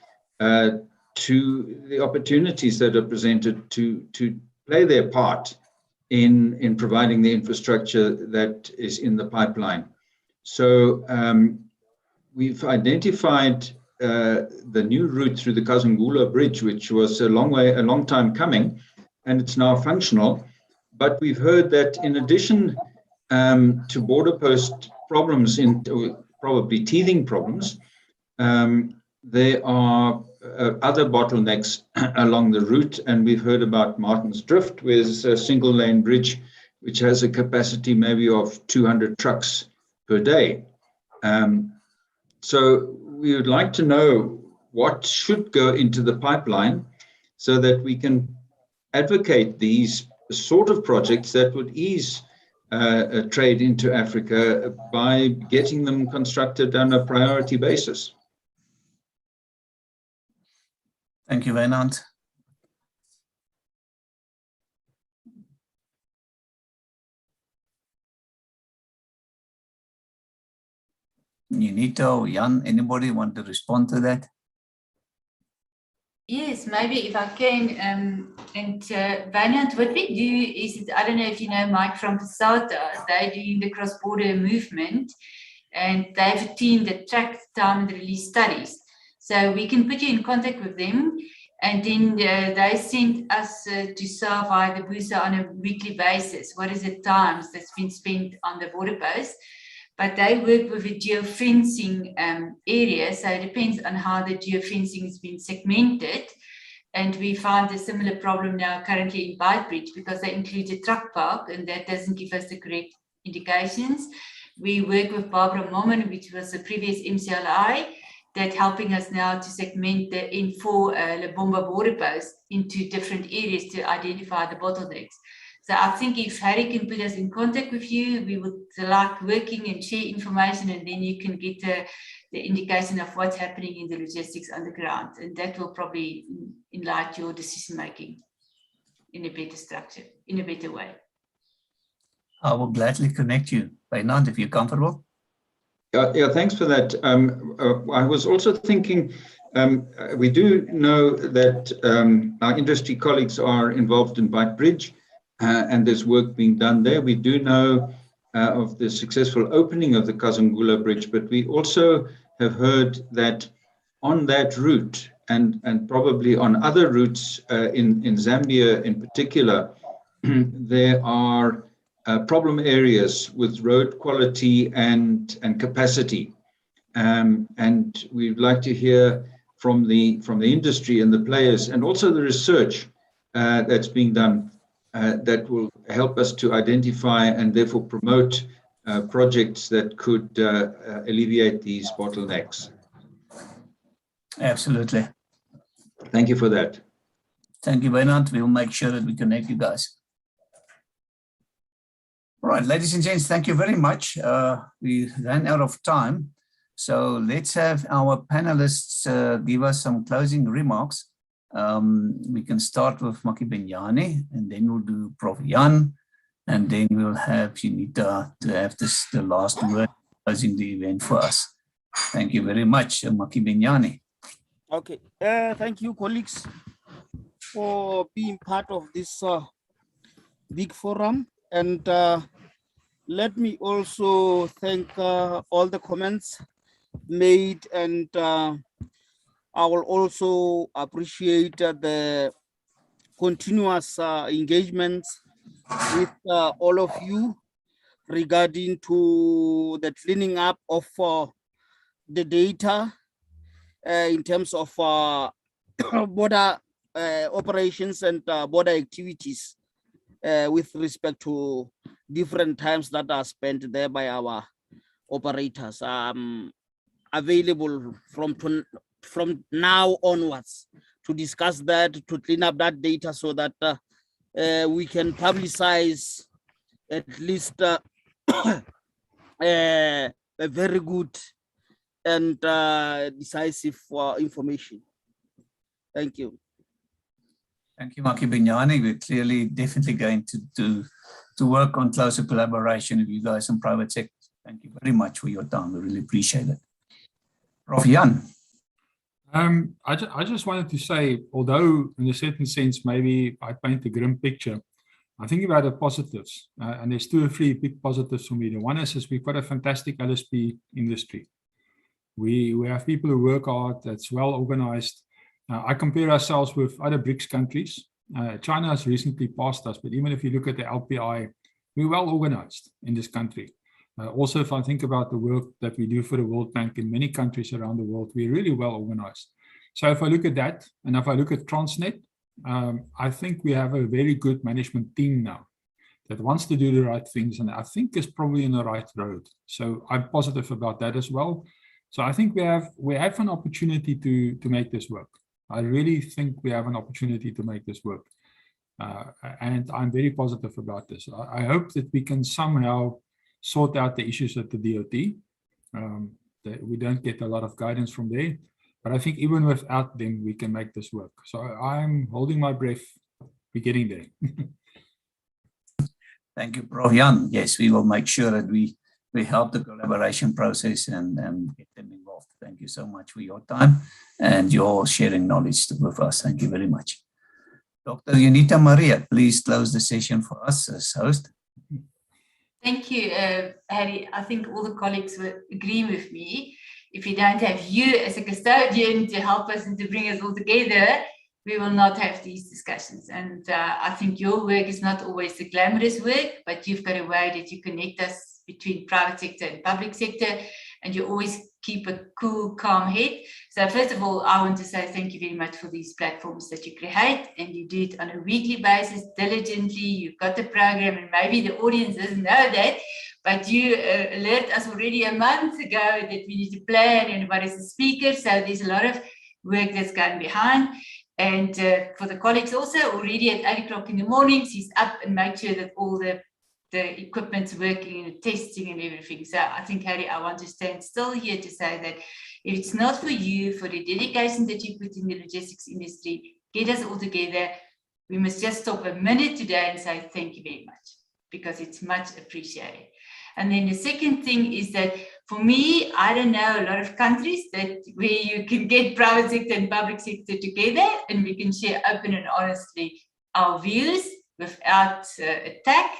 to the opportunities that are presented to play their part in providing the infrastructure that is in the pipeline. So we've identified the new route through the Kazungula Bridge, which was a long time coming, and it's now functional. But we've heard that in addition to border post problems, probably teething problems, there are other bottlenecks along the route, and we've heard about Martin's Drift, where there's a single lane bridge which has a capacity maybe of 200 trucks per day. So we would like to know what should go into the pipeline so that we can advocate these sort of projects that would ease trade into Africa by getting them constructed on a priority basis. Thank you, Wynand. Unito, Jan, anybody want to respond to that? Yes, maybe if I can. And Wynand, what we do is, I don't know if you know Mike from PSATA, they're doing the cross-border movement, and they have a team that tracks time and release studies. So we can put you in contact with them, and then they send us to SAR via the BUSA on a weekly basis. What is the times that's been spent on the border post? But they work with a geofencing area, so it depends on how the geofencing has been segmented. And we found a similar problem now currently in Beitbridge, because they include a truck park, and that doesn't give us the correct indications. We work with Barbara Momon, which was the previous MCLI, that helping us now to segment the N4 Lebomba border post into different areas to identify the bottlenecks. So I think if Harry can put us in contact with you, we would like working and share information, and then you can get the indication of what's happening in the logistics underground, and that will probably enlighten your decision making in a better structure, in a better way. I will gladly connect you, Wynand, if you're comfortable. Yeah, thanks for that. I was also thinking, we do know that our industry colleagues are involved in Beitbridge, and there's work being done there. We do know of the successful opening of the Kazungula Bridge, but we also have heard that on that route and probably on other routes in Zambia in particular, there are problem areas with road quality and capacity. And we'd like to hear from the industry and the players, and also the research that's being done that will help us to identify and therefore promote projects that could alleviate these bottlenecks. Absolutely. Thank you for that. Thank you, Wynand. We'll make sure that we connect you guys. All right, ladies and gents, thank you very much. We ran out of time, so let's have our panelists give us some closing remarks. We can start with Maki Benyane, and then we'll do Prof. Jan, and then we'll have Junita to have the last word closing the event for us. Thank you very much, Maki Benyane. Okay, thank you, colleagues, for being part of this big forum. And let me also thank all the comments made, and I will also appreciate the continuous engagements with all of you regarding to the cleaning up of the data in terms of border operations and border activities with respect to different times that are spent there by our operators. Available from now onwards to discuss that, to clean up that data, so that we can publicize at least a very good and decisive information. Thank you. Thank you, Maki Benyane. We're clearly definitely going to work on closer collaboration with you guys in private sector. Thank you very much for your time. We really appreciate it. Prof. Jan. I just wanted to say, although in a certain sense, maybe I paint a grim picture, I think about the positives, and there's 2 or 3 big positives for me. The one is we've got a fantastic LSP industry. We have people who work hard, that's well organized. I compare ourselves with other BRICS countries. China has recently passed us, but even if you look at the LPI, we're well organized in this country. Also, if I think about the work that we do for the World Bank in many countries around the world, we're really well organized. So if I look at that, and if I look at Transnet, I think we have a very good management team now that wants to do the right things, and I think is probably in the right road. So I'm positive about that as well. So I think we have an opportunity to make this work. I really think we have an opportunity to make this work. And I'm very positive about this. I hope that we can somehow sort out the issues at the DOT. That we don't get a lot of guidance from there. But I think even without them, we can make this work. So I'm holding my breath. We're getting there. Thank you, Prof. Jan. Yes, we will make sure that we help the collaboration process and get them involved. Thank you so much for your time and your sharing knowledge with us. Thank you very much. Dr. Junita Maria, please close the session for us as host. Thank you, Harry. I think all the colleagues will agree with me. If we don't have you as a custodian to help us and to bring us all together, we will not have these discussions. And I think your work is not always the glamorous work, but you've got a way that you connect us between private sector and public sector, and you always keep a cool, calm head. So first of all, I want to say thank you very much for these platforms that you create, and you do it on a weekly basis, diligently. You've got the program, and maybe the audience doesn't know that, but you alert us already a month ago that we need to plan and what is the speaker. So there's a lot of work that's gone behind. And for the colleagues also, already at 8 o'clock in the mornings, he's up and make sure that all the equipment's working and testing and everything. So I think, Harry, I want to stand still here to say that if it's not for you, for the dedication that you put in the logistics industry, get us all together. We must just stop a minute today and say thank you very much, because it's much appreciated. And then the second thing is that for me, I don't know a lot of countries that where you can get private sector and public sector together and we can share open and honestly our views without attack.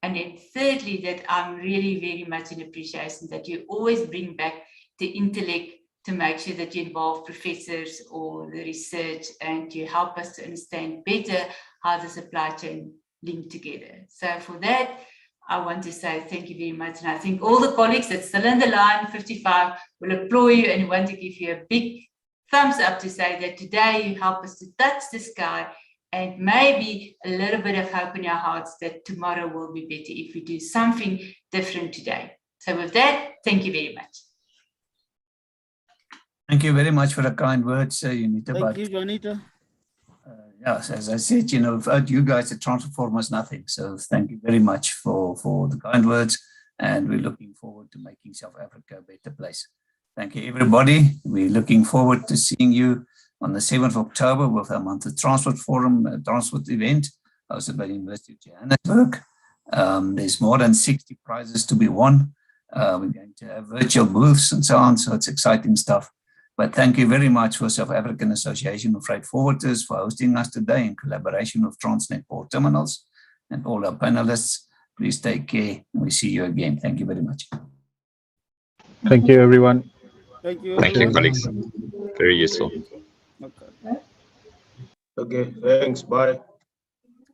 And then thirdly, that I'm really very much in appreciation that you always bring back the intellect to make sure that you involve professors or the research and you help us to understand better how the supply chain link together. So for that, I want to say thank you very much. And I think all the colleagues that's still in the line, 55, will applaud you and want to give you a big thumbs up to say that today you help us to touch the sky and maybe a little bit of hope in our hearts that tomorrow will be better if we do something different today. So with that, thank you very much. Thank you very much for the kind words, Junita. Thank you, Juanita. Yes, as I said, you know, without you guys, the Transform is nothing. So thank you very much for the kind words. And we're looking forward to making South Africa a better place. Thank you, everybody. We're looking forward to seeing you on the 7th of October with our monthly Transport Forum, transport event hosted by the University of Johannesburg. There's more than 60 prizes to be won. We're going to have virtual booths and so on. So it's exciting stuff. But thank you very much for South African Association of Freight Forwarders for hosting us today in collaboration with Transnet Port Terminals and all our panelists. Please take care and we see you again. Thank you very much. Thank you, everyone. Thank you. Thank you, colleagues. Very useful. Okay. Okay, thanks. Bye.